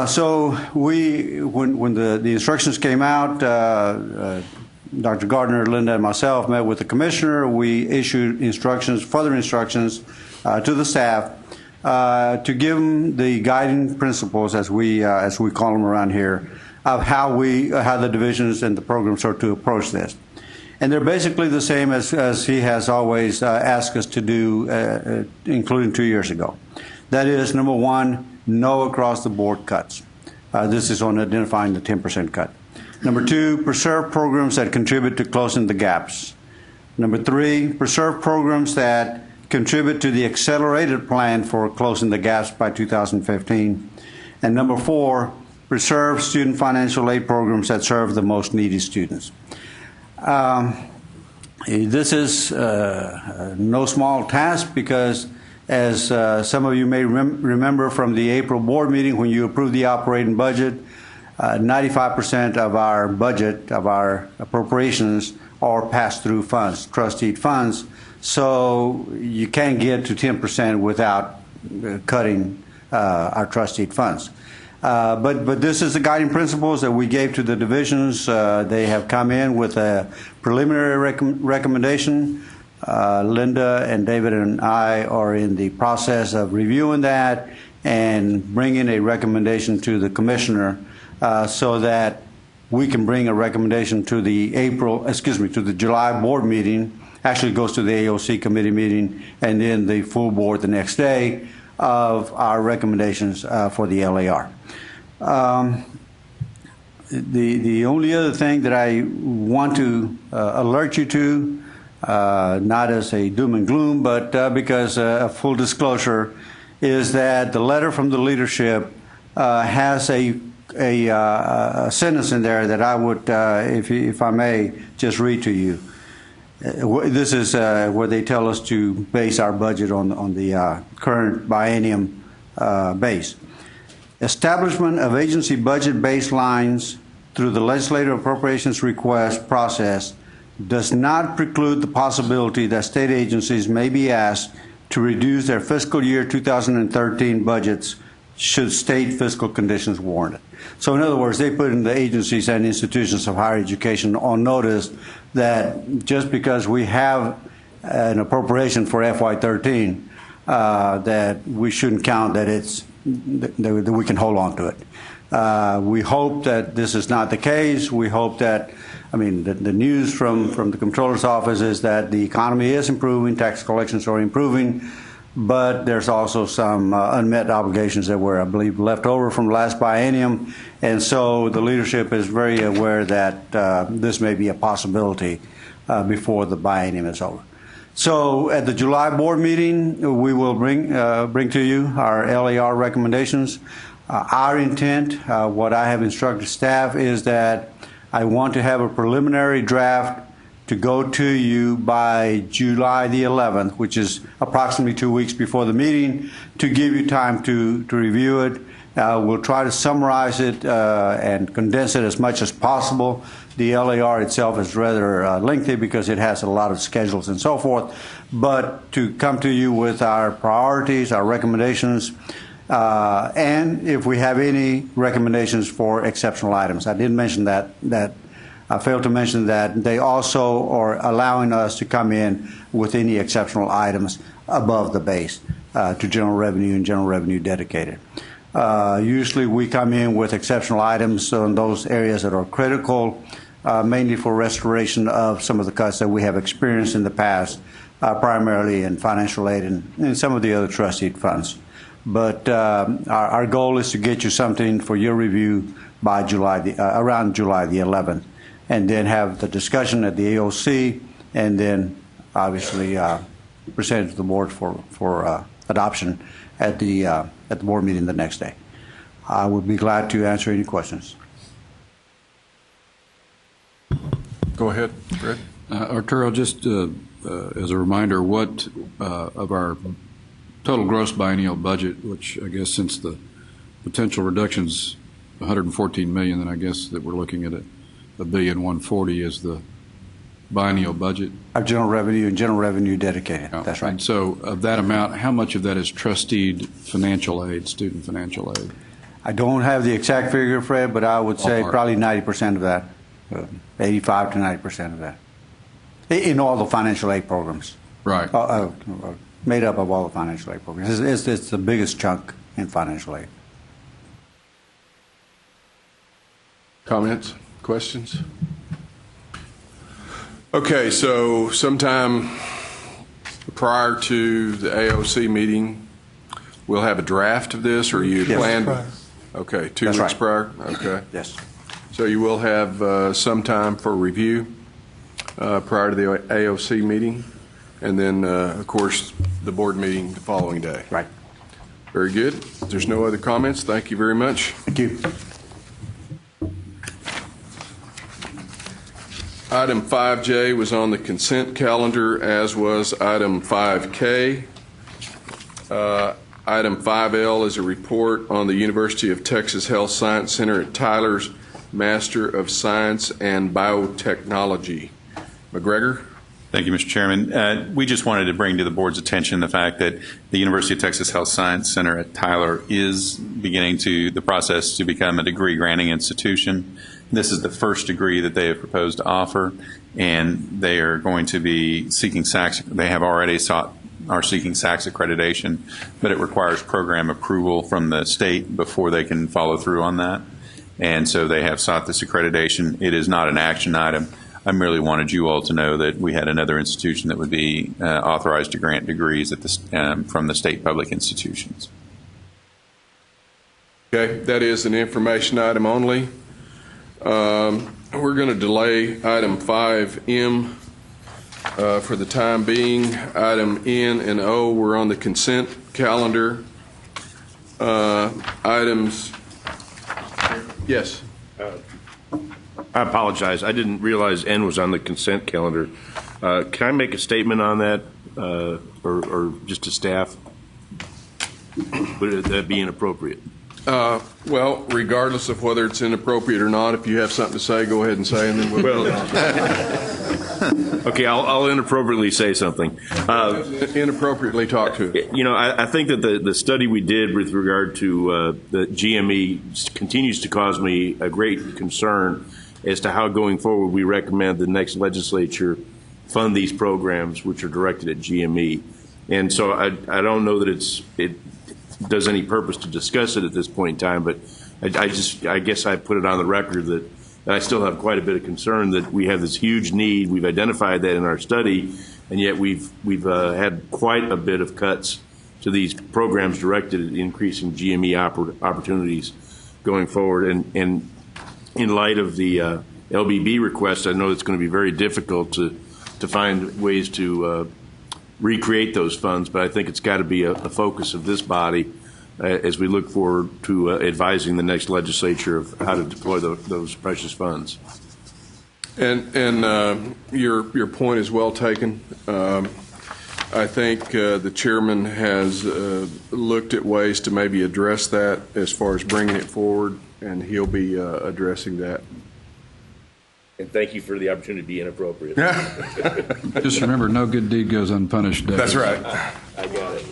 So when the instructions came out, Dr. Gardner, Linda, and myself met with the commissioner. We issued instructions, further instructions to the staff to give them the guiding principles, as we call them around here, of how the divisions and the programs are to approach this. And they're basically the same as he has always asked us to do, including 2 years ago. That is, number one, no across-the-board cuts. This is on identifying the 10% cut. Number two, preserve programs that contribute to closing the gaps. Number three, preserve programs that contribute to the accelerated plan for closing the gaps by 2015. And number four, preserve student financial aid programs that serve the most needy students. This is no small task because, as some of you may remember from the April board meeting when you approved the operating budget, 95% of our budget, of our appropriations, are pass-through funds, trustee funds. So you can't get to 10% without cutting our trustee funds. But this is the guiding principles that we gave to the divisions. They have come in with a preliminary recommendation. Linda and David and I are in the process of reviewing that and bringing a recommendation to the commissioner so that we can bring a recommendation to the to the July board meeting. Actually, it goes to the AOC committee meeting and then the full board the next day of our recommendations for the LAR. The only other thing that I want to alert you to, not as a doom and gloom, but because a full disclosure, is that the letter from the leadership has a sentence in there that I would, if I may, just read to you. This is where they tell us to base our budget on the current biennium base. Establishment of agency budget baselines through the legislative appropriations request process does not preclude the possibility that state agencies may be asked to reduce their fiscal year 2013 budgets should state fiscal conditions warrant it. So in other words, they put in the agencies and institutions of higher education on notice that just because we have an appropriation for FY13, that we shouldn't count that that we can hold on to it. We hope that this is not the case. We hope that, I mean, the news from the Comptroller's office is that the economy is improving, tax collections are improving, but there's also some unmet obligations that were, I believe, left over from last biennium, and so the leadership is very aware that this may be a possibility before the biennium is over. So at the July board meeting, we will bring to you our LAR recommendations. Our intent, what I have instructed staff, is that I want to have a preliminary draft to go to you by July the 11th, which is approximately 2 weeks before the meeting, to give you time to review it. We'll try to summarize it and condense it as much as possible. The LAR itself is rather lengthy because it has a lot of schedules and so forth, but to come to you with our priorities, our recommendations, and if we have any recommendations for exceptional items. I did mention that I failed to mention that they also are allowing us to come in with any exceptional items above the base to general revenue and general revenue dedicated. Usually we come in with exceptional items on those areas that are critical, mainly for restoration of some of the cuts that we have experienced in the past, primarily in financial aid and some of the other trustee funds. But our goal is to get you something for your review by around July the 11th, and then have the discussion at the AOC, and then obviously present it to the board for adoption at the board meeting the next day. I would be glad to answer any questions.
Go ahead, Fred.
Arturo, just as a reminder, what of our total gross biennial budget, which I guess since the potential reductions, 114 million, then I guess that we're looking at $1,140,000 is the biennial budget?
Our general revenue and general revenue dedicated.
Oh,
that's right.
And so of that amount, how much of that is trusteed financial aid, student financial aid?
I don't have the exact figure, Fred, but I would say
Ballpark.
probably 90% of that, 85 to 90% of that, in all the financial aid programs.
Right.
Made up of all the financial aid programs. It's the biggest chunk in financial aid.
Comments, questions? Okay, so sometime prior to the AOC meeting, we'll have a draft of this, or you plan?
Prior.
Okay, 2
That's
weeks
right.
prior? Okay.
Yes.
So you will have some time for review prior to the AOC meeting, and then, of course, the board meeting the following day.
Right.
Very good. If there's no other comments, thank you very much.
Thank you.
Item 5J was on the consent calendar, as was item 5K. Item 5L is a report on the University of Texas Health Science Center at Tyler's Master of Science and Biotechnology. McGregor?
Thank you, Mr. Chairman. We just wanted to bring to the board's attention the fact that the University of Texas Health Science Center at Tyler is beginning the process to become a degree granting institution. This is the first degree that they have proposed to offer, and they are going to be seeking SACS. They have already are seeking SACS accreditation, but it requires program approval from the state before they can follow through on that. And so they have sought this accreditation. It is not an action item. I merely wanted you all to know that we had another institution that would be authorized to grant degrees at from the state public institutions.
Okay, that is an information item only. We're going to delay item 5M for the time being. Item N and O were on the consent calendar. Items, yes.
I apologize. I didn't realize N was on the consent calendar. Can I make a statement on that, or just to staff? Would that be inappropriate?
Well, regardless of whether it's inappropriate or not, if you have something to say, go ahead and say, and then we'll.
Okay, I'll inappropriately say something.
Inappropriately talk to it.
You know, I think that the study we did with regard to the GME continues to cause me a great concern as to how going forward we recommend the next legislature fund these programs which are directed at GME. And so I don't know that it does any purpose to discuss it at this point in time, but I guess I put it on the record that I still have quite a bit of concern that we have this huge need. We've identified that in our study, and yet we've had quite a bit of cuts to these programs directed at increasing GME opportunities going forward. And in light of the LBB request, I know it's going to be very difficult to find ways to recreate those funds, but I think it's got to be a focus of this body as we look forward to advising the next legislature of how to deploy those precious funds.
And your point is well taken. I think the chairman has looked at ways to maybe address that as far as bringing it forward, and he'll be addressing that.
And thank you for the opportunity to be inappropriate.
Just remember, no good deed goes unpunished. Dave.
That's right.
I got it.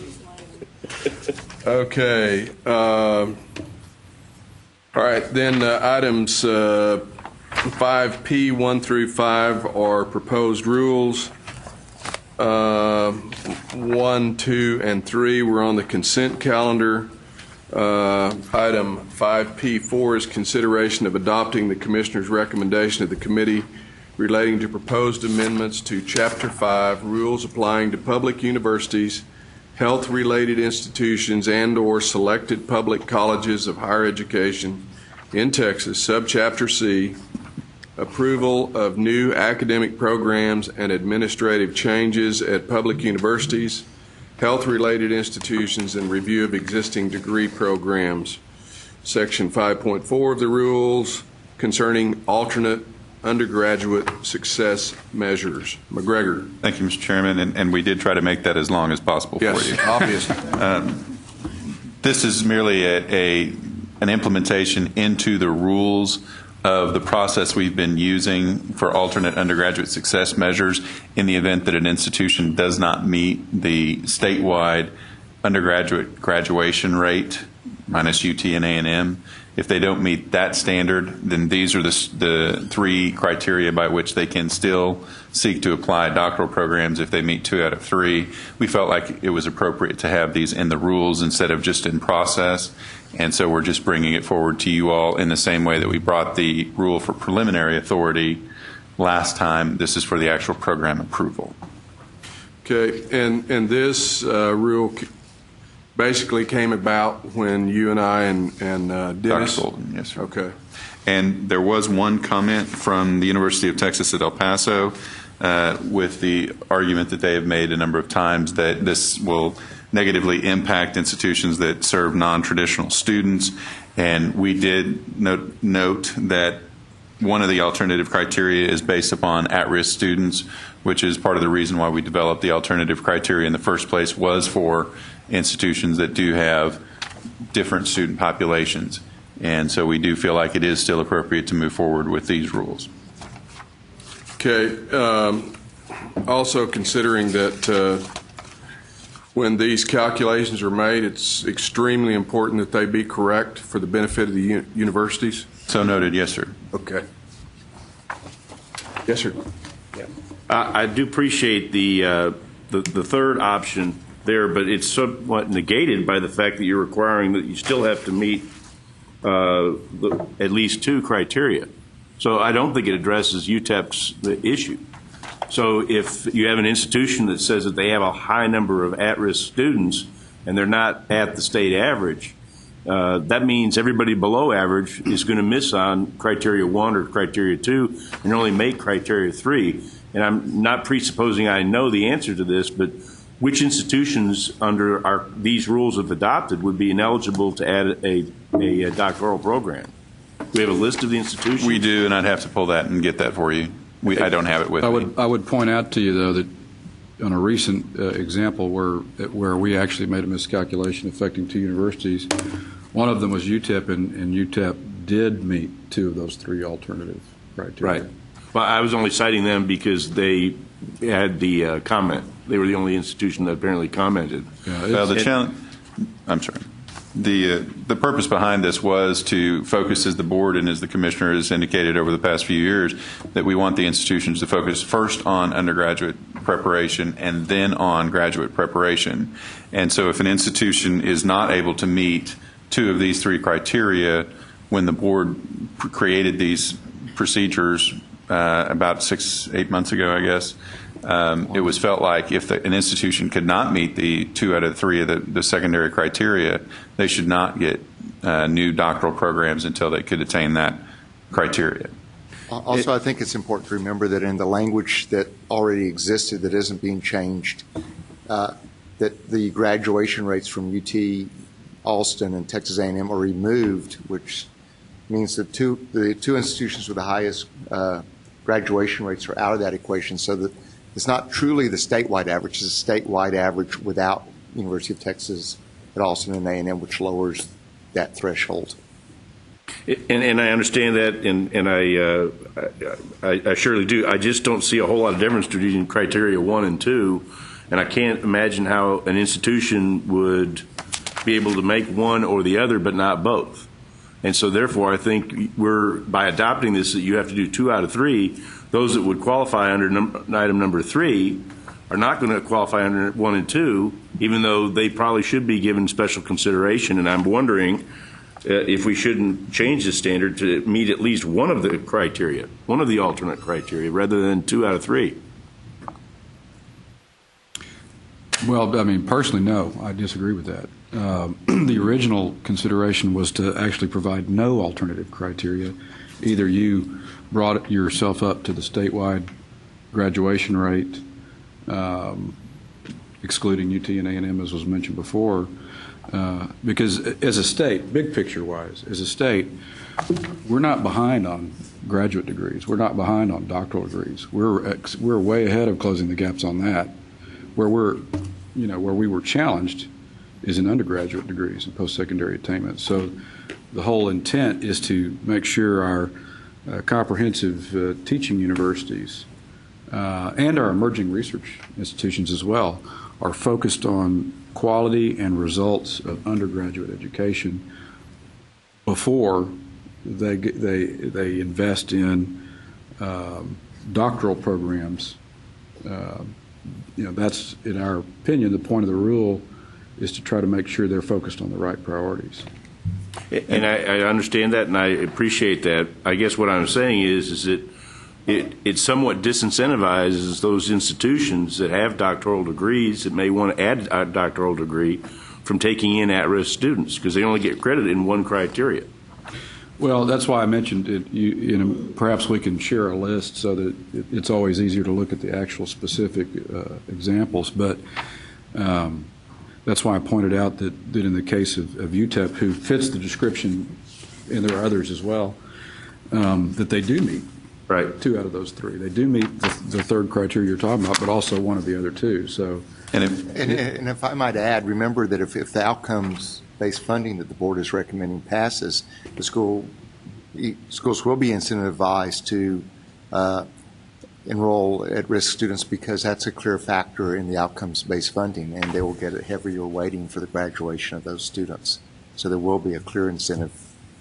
Okay. All right. Then items 5P 1 through 5 are proposed rules. 1, 2, and 3 were on the consent calendar. Item 5P4 is consideration of adopting the Commissioner's recommendation of the committee relating to proposed amendments to Chapter 5, Rules Applying to Public Universities, Health-Related Institutions, and/or Selected Public Colleges of Higher Education in Texas, Subchapter C, Approval of New Academic Programs and Administrative Changes at Public Universities, Health-Related Institutions, and Review of Existing Degree Programs. Section 5.4 of the rules concerning alternate undergraduate success measures. McGregor.
Thank you, Mr. Chairman, and we did try to make that as long as possible
Yes,
for you.
obviously.
This is merely an implementation into the rules of the process we've been using for alternate undergraduate success measures in the event that an institution does not meet the statewide undergraduate graduation rate minus UT and A&M. If they don't meet that standard, then these are the three criteria by which they can still seek to apply doctoral programs if they meet 2 out of 3. We felt like it was appropriate to have these in the rules instead of just in process, and so we're just bringing it forward to you all in the same way that we brought the rule for preliminary authority last time. This is for the actual program approval.
Okay, and this rule basically came about when you and I and Dennis.
Dr. Golden, yes, sir.
Okay.
And there was one comment from the University of Texas at El Paso with the argument that they have made a number of times that this will negatively impact institutions that serve non-traditional students. And we did note that one of the alternative criteria is based upon at-risk students, which is part of the reason why we developed the alternative criteria in the first place, was for institutions that do have different student populations. And so we do feel like it is still appropriate to move forward with these rules.
Okay. Also considering that when these calculations are made, it's extremely important that they be correct for the benefit of the universities.
So noted, yes, sir.
Okay. Yes, sir.
Yeah. I do appreciate the third option there, but it's somewhat negated by the fact that you're requiring that you still have to meet at least 2 criteria. So I don't think it addresses UTEP's the issue. So if you have an institution that says that they have a high number of at-risk students and they're not at the state average, that means everybody below average is going to miss on criteria 1 or criteria 2 and only make criteria 3. And I'm not presupposing I know the answer to this, but which institutions under these rules have adopted would be ineligible to add a doctoral program? Do we have a list of the institutions?
We do, and I'd have to pull that and get that for you. I don't have it with me.
I would point out to you, though, that on a recent example where we actually made a miscalculation affecting 2 universities, one of them was UTEP, and UTEP did meet 2 of those 3 alternative criteria. Right.
Well, I was only citing them because they had the comment. They were the only institution that apparently commented.
Well, the challenge, I'm sorry. The purpose behind this was to focus, as the board and as the commissioner has indicated over the past few years, that we want the institutions to focus first on undergraduate preparation and then on graduate preparation. And so if an institution is not able to meet 2 of these 3 criteria, when the board created these procedures about 6-8 months ago, I guess, it was felt like if an institution could not meet the 2 out of 3 of the secondary criteria, they should not get new doctoral programs until they could attain that criteria.
Also, I think it's important to remember that in the language that already existed that isn't being changed, that the graduation rates from UT Austin and Texas A&M are removed, which means that the two institutions with the highest graduation rates are out of that equation, so that it's not truly the statewide average. It's a statewide average without University of Texas at Austin and A&M, which lowers that threshold.
And I understand that, and I surely do. I just don't see a whole lot of difference between criteria 1 and 2, and I can't imagine how an institution would be able to make one or the other, but not both. And so, therefore, I think by adopting this, that you have to do 2 out of 3. Those that would qualify under item number 3 are not going to qualify under 1 and 2, even though they probably should be given special consideration. And I'm wondering if we shouldn't change the standard to meet at least one of the criteria, one of the alternate criteria, rather than 2 out of 3.
Well, I mean, personally, no, I disagree with that. The original consideration was to actually provide no alternative criteria. Either you brought yourself up to the statewide graduation rate, excluding UT and A&M, as was mentioned before, Because as a state, big picture-wise, as a state, we're not behind on graduate degrees. We're not behind on doctoral degrees. We're way ahead of closing the gaps on that. Where we were challenged is in undergraduate degrees and post-secondary attainment. So the whole intent is to make sure our comprehensive teaching universities and our emerging research institutions as well are focused on quality and results of undergraduate education before they invest in doctoral programs. That's, in our opinion, the point of the rule is to try to make sure they're focused on the right priorities.
And I understand that, and I appreciate that. I guess what I'm saying is that it somewhat disincentivizes those institutions that have doctoral degrees that may want to add a doctoral degree from taking in at-risk students because they only get credit in one criteria.
Well, that's why I mentioned it. Perhaps we can share a list so that it's always easier to look at the actual specific examples. But that's why I pointed out that in the case of UTEP, who fits the description, and there are others as well, that they do meet.
Right.
2 out of those 3. They do meet the third criteria you're talking about, but also one of the other 2. So,
and if I might add, remember that if the outcomes-based funding that the board is recommending passes, the schools will be incentivized to enroll at-risk students because that's a clear factor in the outcomes-based funding, and they will get a heavier weighting for the graduation of those students. So there will be a clear incentive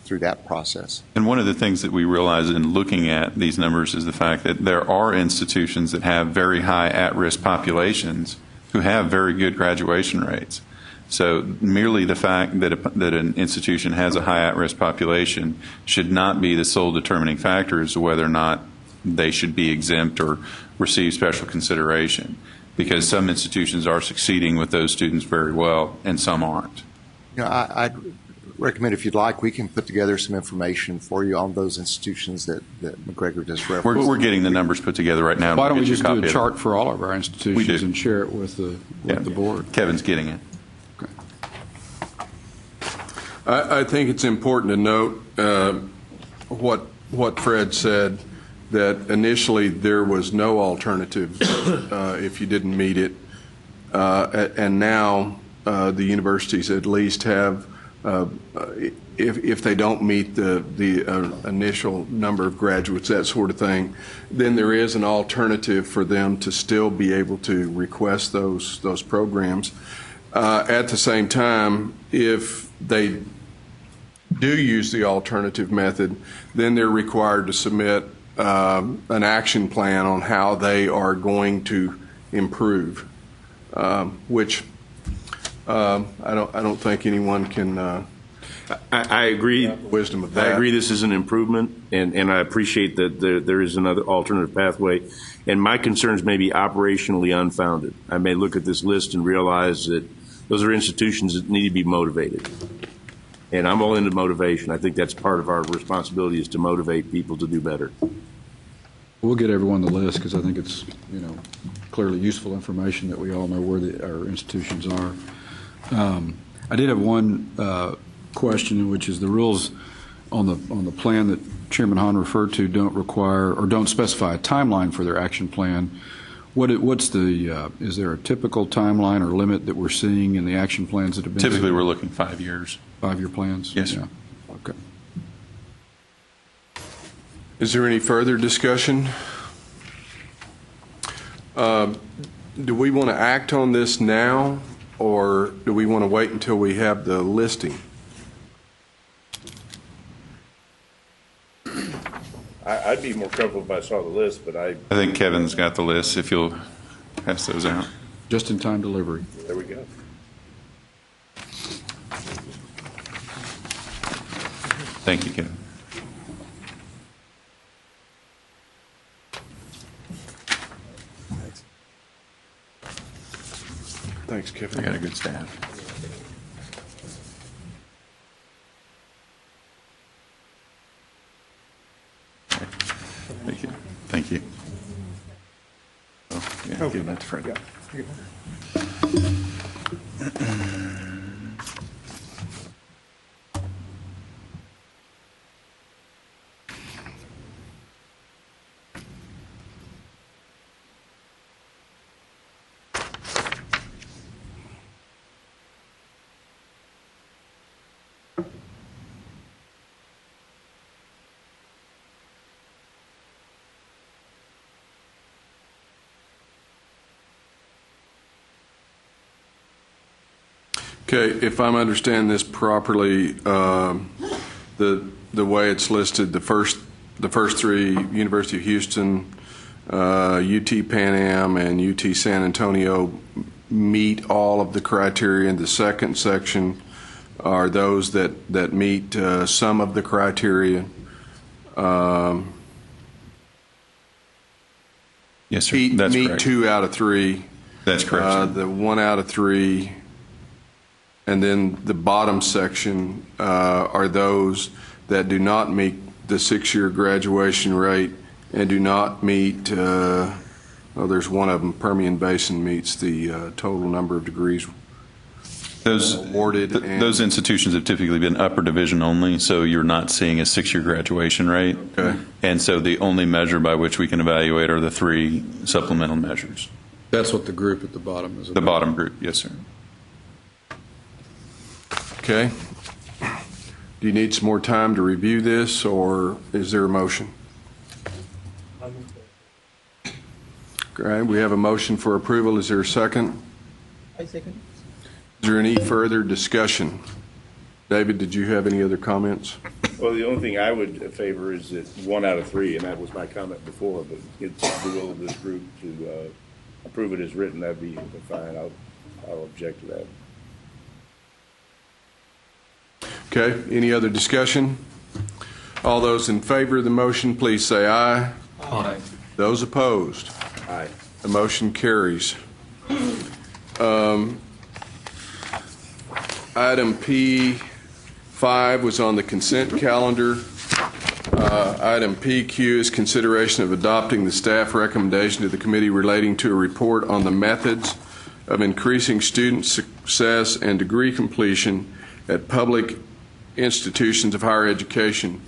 through that process.
And one of the things that we realize in looking at these numbers is the fact that there are institutions that have very high at-risk populations who have very good graduation rates. So merely the fact that an institution has a high at-risk population should not be the sole determining factor as to whether or not they should be exempt or receive special consideration, because some institutions are succeeding with those students very well and some aren't.
I'd recommend, if you'd like, we can put together some information for you on those institutions that McGregor just referenced.
We're getting the numbers put together right now.
Why don't we just do a chart for all of our institutions and share it with the board?
Kevin's getting it.
Okay.
I think it's important to note what Fred said, that initially there was no alternative if you didn't meet it, and now the universities at least have. If they don't meet the initial number of graduates, that sort of thing, then there is an alternative for them to still be able to request those programs. At the same time, if they do use the alternative method, then they're required to submit an action plan on how they are going to improve, which I don't think anyone can.
I agree.
Wisdom of that.
I agree. This is an improvement, and I appreciate that there is another alternative pathway. And my concerns may be operationally unfounded. I may look at this list and realize that those are institutions that need to be motivated. And I'm all into motivation. I think that's part of our responsibility, is to motivate people to do better.
We'll get everyone the list because I think it's clearly useful information that we all know where our institutions are. I did have one question, which is the rules on the plan that Chairman Hahn referred to don't require or don't specify a timeline for their action plan. Is there a typical timeline or limit that we're seeing in the action plans that have been?
Typically, we're looking 5 years.
5-year plans?
Yes, sir.
Yeah. Okay.
Is there any further discussion? Do we want to act on this now, or do we want to wait until we have the listing?
I'd be more comfortable if I saw the list, but I
think Kevin's got the list, if you'll pass those out.
Just-in-time delivery.
There we go.
Thank you, Kevin.
Thanks, Kevin.
I got a good staff. Thank you. Thank you. Oh, yeah, give that to Fred.
Okay, if I'm understanding this properly, the way it's listed, the first three, University of Houston, UT Pan Am, and UT San Antonio, meet all of the criteria. And the second section are those that meet some of the criteria.
Yes, sir. That's
meet
correct.
2 out of 3.
That's correct, sir.
The 1 out of 3. And then the bottom section are those that do not meet the 6-year graduation rate and do not meet, there's one of them, Permian Basin meets the total number of degrees awarded.
Those institutions have typically been upper division only, so you're not seeing a 6-year graduation rate.
Okay.
And so the only measure by which we can evaluate are the 3 supplemental measures.
That's what the group at the bottom is about.
The bottom group, yes, sir.
Okay. Do you need some more time to review this, or is there a motion? Great. We have a motion for approval. Is there a second?
I second.
Is there any further discussion? David, did you have any other comments?
Well, the only thing I would favor is that 1 out of 3, and that was my comment before, but it's the will of this group to approve it as written. That'd be fine. I'll object to that.
Okay. Any other discussion? All those in favor of the motion, please say aye.
Aye.
Those opposed?
Aye.
The motion carries. Item P5 was on the consent calendar. Item PQ is consideration of adopting the staff recommendation to the committee relating to a report on the methods of increasing student success and degree completion at public institutions of higher education.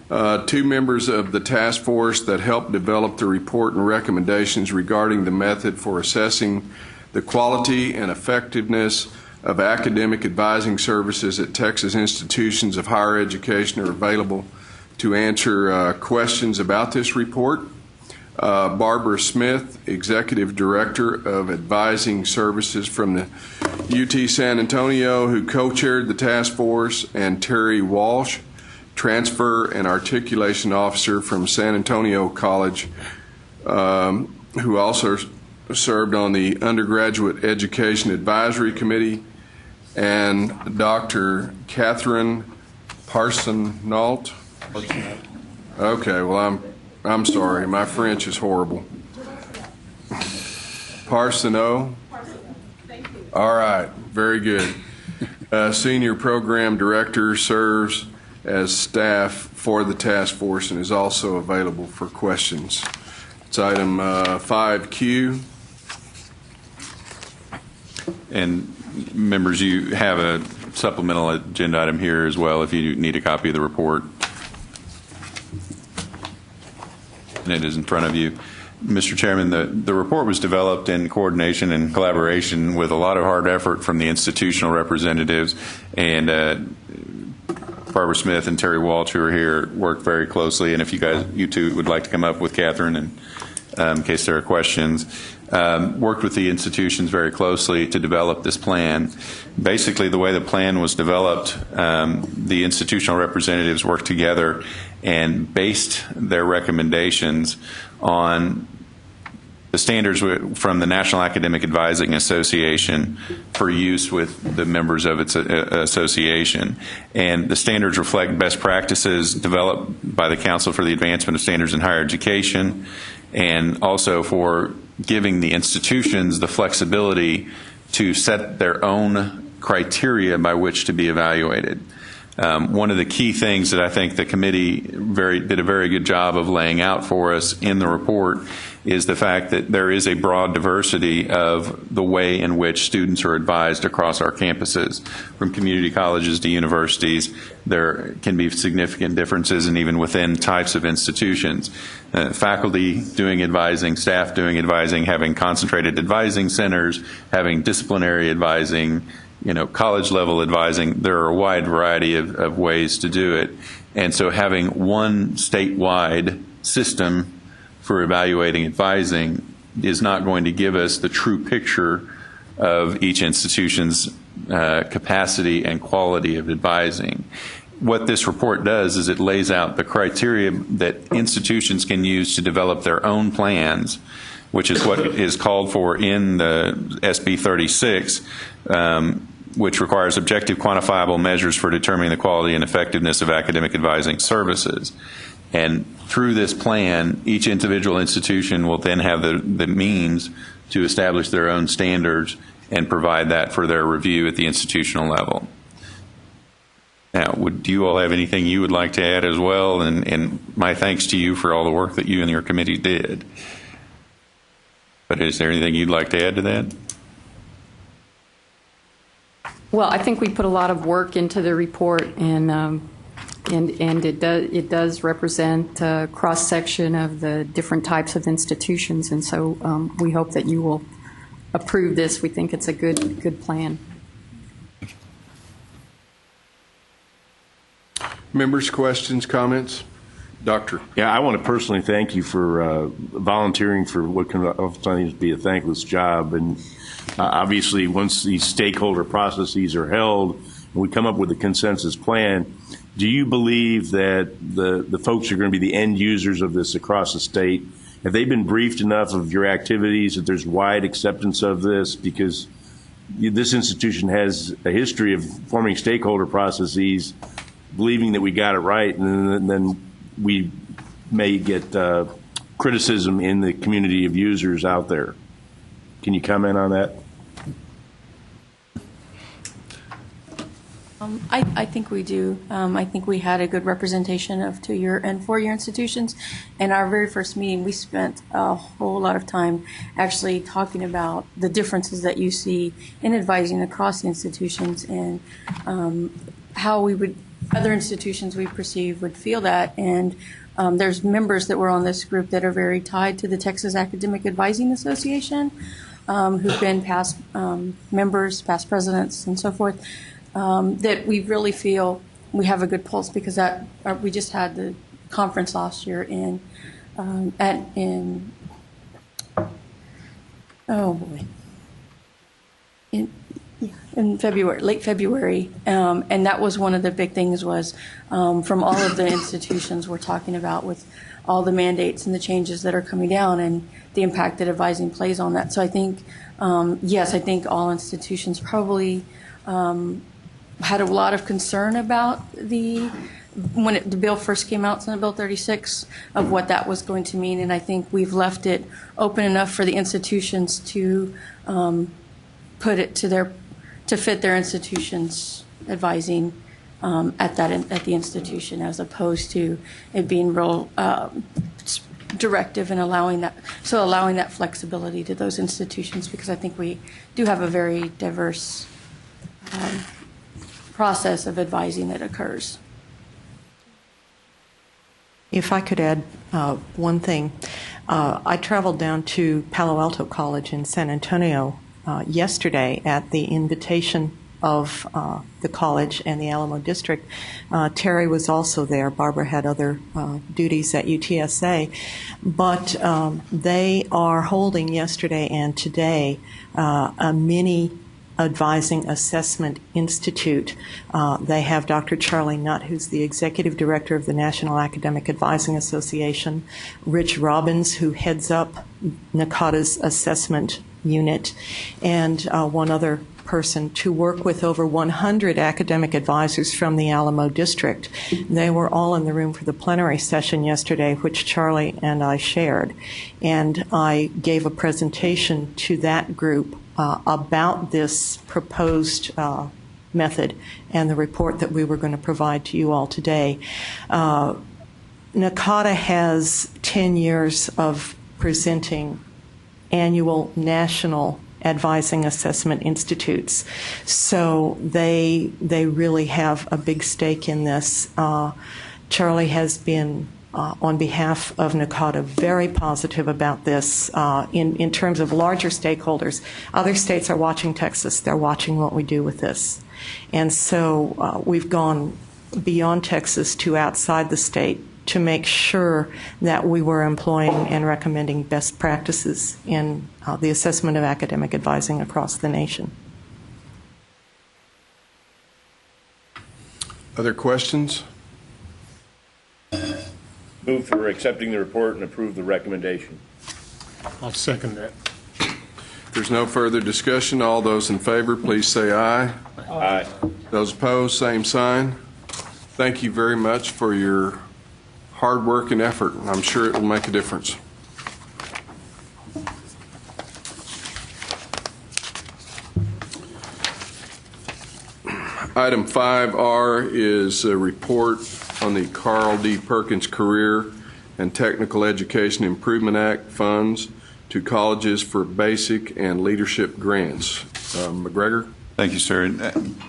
2 members of the task force that helped develop the report and recommendations regarding the method for assessing the quality and effectiveness of academic advising services at Texas institutions of higher education are available to answer questions about this report. Barbara Smith, Executive Director of Advising Services from the UT San Antonio, who co-chaired the task force, and Terry Walsh, Transfer and Articulation Officer from San Antonio College, who also served on the Undergraduate Education Advisory Committee, and Dr. Catherine Parson-Nault. Okay, well, I'm sorry. My French is horrible. Parsono? All right, very good. Senior Program Director, serves as staff for the task force and is also available for questions. It's item 5Q.
And members, you have a supplemental agenda item here as well if you need a copy of the report. And it is in front of you. Mr. Chairman, the report was developed in coordination and collaboration with a lot of hard effort from the institutional representatives, and Barbara Smith and Terry Walsh, who are here, worked very closely. And if you two would like to come up with Catherine, and in case there are questions, worked with the institutions very closely to develop this plan. Basically, the way the plan was developed, the institutional representatives worked together and based their recommendations on the standards from the National Academic Advising Association for use with the members of its association. And the standards reflect best practices developed by the Council for the Advancement of Standards in Higher Education, and also for giving the institutions the flexibility to set their own criteria by which to be evaluated. One of the key things that I think the committee did a very good job of laying out for us in the report is the fact that there is a broad diversity of the way in which students are advised across our campuses. From community colleges to universities, there can be significant differences, and even within types of institutions. Faculty doing advising, staff doing advising, having concentrated advising centers, having disciplinary advising, college level advising. There are a wide variety of ways to do it. And so having one statewide system for evaluating advising is not going to give us the true picture of each institution's capacity and quality of advising. What this report does is it lays out the criteria that institutions can use to develop their own plans, which is what is called for in the SB 36, which requires objective quantifiable measures for determining the quality and effectiveness of academic advising services. And through this plan, each individual institution will then have the means to establish their own standards and provide that for their review at the institutional level. Now, do you all have anything you would like to add as well? And my thanks to you for all the work that you and your committee did. But is there anything you'd like to add to that?
Well, I think we put a lot of work into the report, and it does represent a cross-section of the different types of institutions, and so we hope that you will approve this. We think it's a good plan.
Members, questions, comments? Doctor.
Yeah, I want to personally thank you for volunteering for what can oftentimes be a thankless job. And obviously, once these stakeholder processes are held and we come up with a consensus plan, do you believe that the folks who are going to be the end users of this across the state, have they been briefed enough of your activities, that there's wide acceptance of this? Because this institution has a history of forming stakeholder processes, believing that we got it right, and then we may get criticism in the community of users out there. Can you comment on that?
I think we do. I think we had a good representation of 2-year and 4-year institutions. In our very first meeting, we spent a whole lot of time actually talking about the differences that you see in advising across the institutions, and how other institutions we perceive would feel that. And there's members that were on this group that are very tied to the Texas Academic Advising Association, who've been past members, past presidents, and so forth. That we really feel we have a good pulse, because we just had the conference last year in February, late February, and that was one of the big things was from all of the institutions we're talking about, with all the mandates and the changes that are coming down and the impact that advising plays on that. So I think, yes, I think all institutions probably had a lot of concern about when the bill first came out, Senate Bill 36, of what that was going to mean. And I think we've left it open enough for the institutions to put it to fit their institution's advising at the institution, as opposed to it being real directive and allowing that flexibility to those institutions, because I think we do have a very diverse process of advising that occurs.
If I could add one thing. I traveled down to Palo Alto College in San Antonio yesterday at the invitation of the college and the Alamo District. Terry was also there. Barbara had other duties at UTSA. But they are holding yesterday and today a mini Advising Assessment Institute. They have Dr. Charlie Nutt, who's the executive director of the National Academic Advising Association, Rich Robbins, who heads up NACADA's assessment unit, and one other person, to work with over 100 academic advisors from the Alamo District. They were all in the room for the plenary session yesterday, which Charlie and I shared. And I gave a presentation to that group about this proposed method and the report that we were going to provide to you all today. NACADA has 10 years of presenting annual national advising assessment institutes. So they really have a big stake in this. Charlie has been, on behalf of NACADA, very positive about this in terms of larger stakeholders. Other states are watching Texas. They're watching what we do with this. And so we've gone beyond Texas to outside the state to make sure that we were employing and recommending best practices in the assessment of academic advising across the nation.
Other questions?
Move for accepting the report and approve the recommendation.
I'll second that.
If there's no further discussion, all those in favor, please say aye.
Aye.
Those opposed, same sign. Thank you very much for your hard work and effort. I'm sure it will make a difference. Item 5R is a report on the Carl D. Perkins Career and Technical Education Improvement Act funds to colleges for basic and leadership grants. McGregor?
Thank you, sir.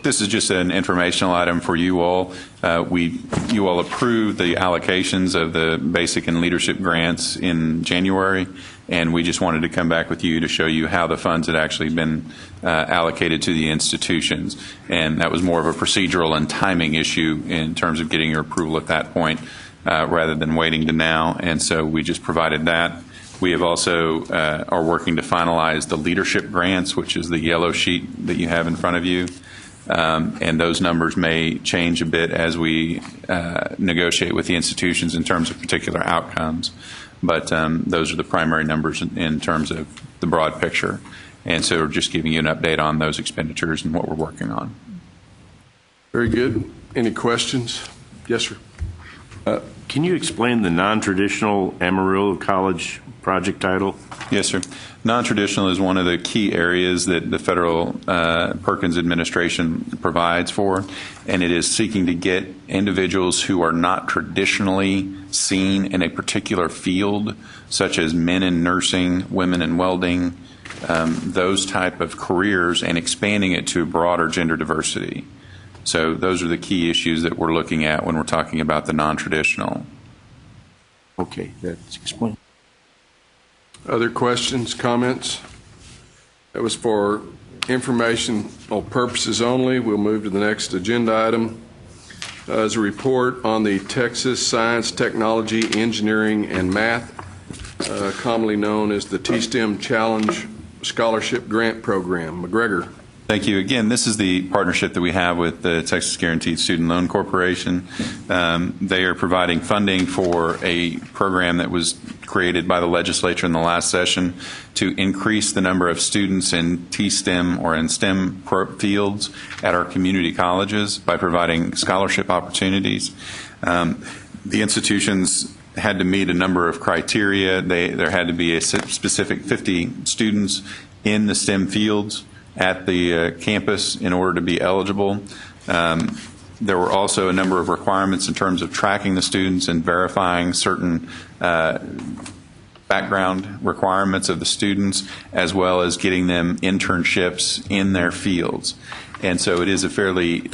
This is just an informational item for you all. You all approved the allocations of the basic and leadership grants in January, and we just wanted to come back with you to show you how the funds had actually been allocated to the institutions. And that was more of a procedural and timing issue in terms of getting your approval at that point rather than waiting to now. And so we just provided that. We have also are working to finalize the leadership grants, which is the yellow sheet that you have in front of you. And those numbers may change a bit as we negotiate with the institutions in terms of particular outcomes. But those are the primary numbers in terms of the broad picture. And so we're just giving you an update on those expenditures and what we're working on.
Very good. Any questions? Yes, sir.
Can you explain the non-traditional Amarillo College project title?
Yes, sir. Non-traditional is one of the key areas that the federal Perkins administration provides for, and it is seeking to get individuals who are not traditionally seen in a particular field, such as men in nursing, women in welding, those type of careers, and expanding it to broader gender diversity. So those are the key issues that we're looking at when we're talking about the non-traditional.
Okay, that's explained.
Other questions, comments? That was for informational purposes only. We'll move to the next agenda item. As a report on the Texas Science, Technology, Engineering, and Math, commonly known as the T-STEM Challenge Scholarship Grant Program. McGregor.
Thank you. Again, this is the partnership that we have with the Texas Guaranteed Student Loan Corporation. They are providing funding for a program that was created by the legislature in the last session to increase the number of students in T-STEM or in STEM fields at our community colleges by providing scholarship opportunities. The institutions had to meet a number of criteria. There had to be a specific 50 students in the STEM fields at the campus in order to be eligible. There were also a number of requirements in terms of tracking the students and verifying certain background requirements of the students, as well as getting them internships in their fields. And so it is a fairly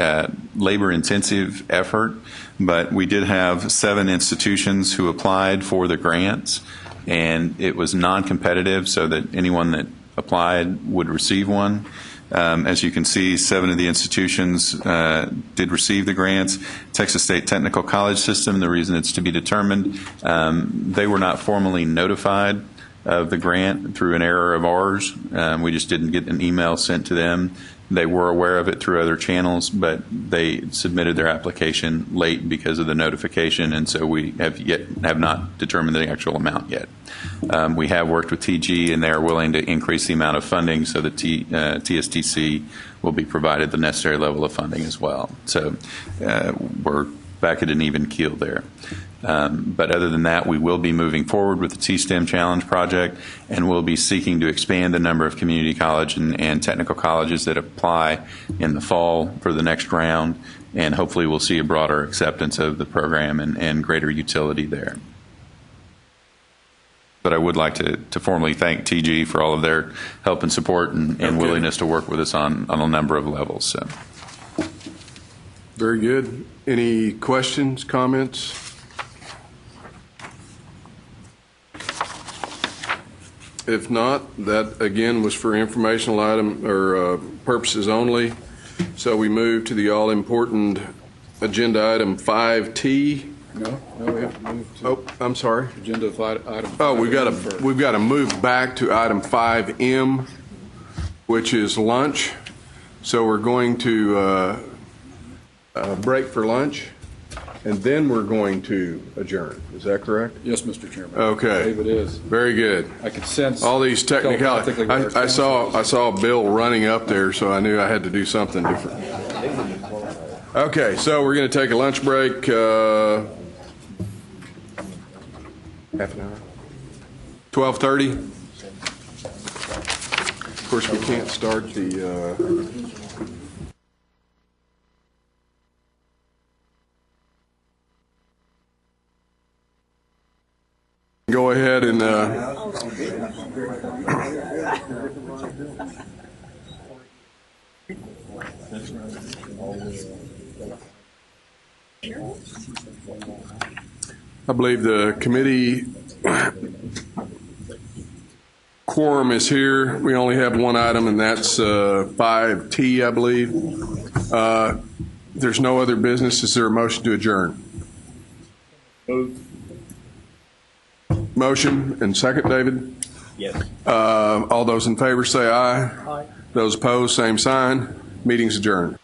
labor-intensive effort, but we did have 7 institutions who applied for the grants, and it was non-competitive so that anyone that applied would receive one. As you can see, 7 of the institutions did receive the grants. Texas State Technical College System, the reason it's to be determined, they were not formally notified of the grant through an error of ours. We just didn't get an email sent to them. They were aware of it through other channels, but they submitted their application late because of the notification, and so we have not determined the actual amount yet. We have worked with TG, and they are willing to increase the amount of funding so that TSTC will be provided the necessary level of funding as well. So we're back at an even keel there. But other than that, we will be moving forward with the T-STEM Challenge project, and we'll be seeking to expand the number of community college and technical colleges that apply in the fall for the next round, and hopefully we'll see a broader acceptance of the program and greater utility there. But I would like to formally thank TG for all of their help and support and willingness to work with us on a number of levels. So.
Very good. Any questions, comments? If not, that again was for informational item or purposes only. So we move to the all-important agenda item 5T,
No, we have to move to.
Oh, I'm sorry.
Agenda item.
Oh, we've got to move back to item 5M, which is lunch. So we're going to break for lunch, and then we're going to adjourn. Is that correct?
Yes, Mr. Chairman.
Okay.
I believe it is.
Very good.
I could sense
all these technicalities.
telepathically
I saw Bill running up there, so I knew I had to do something different. Okay, so we're going to take a lunch break. Half an hour. 12:30. Of course, we can't start the. Go ahead and. I believe the committee quorum is here. We only have one item, and that's 5T, I believe. There's no other business. Is there a motion to adjourn? Motion and second, David?
Yes.
All those in favor say aye.
Aye.
Those opposed, same sign. Meeting's adjourned.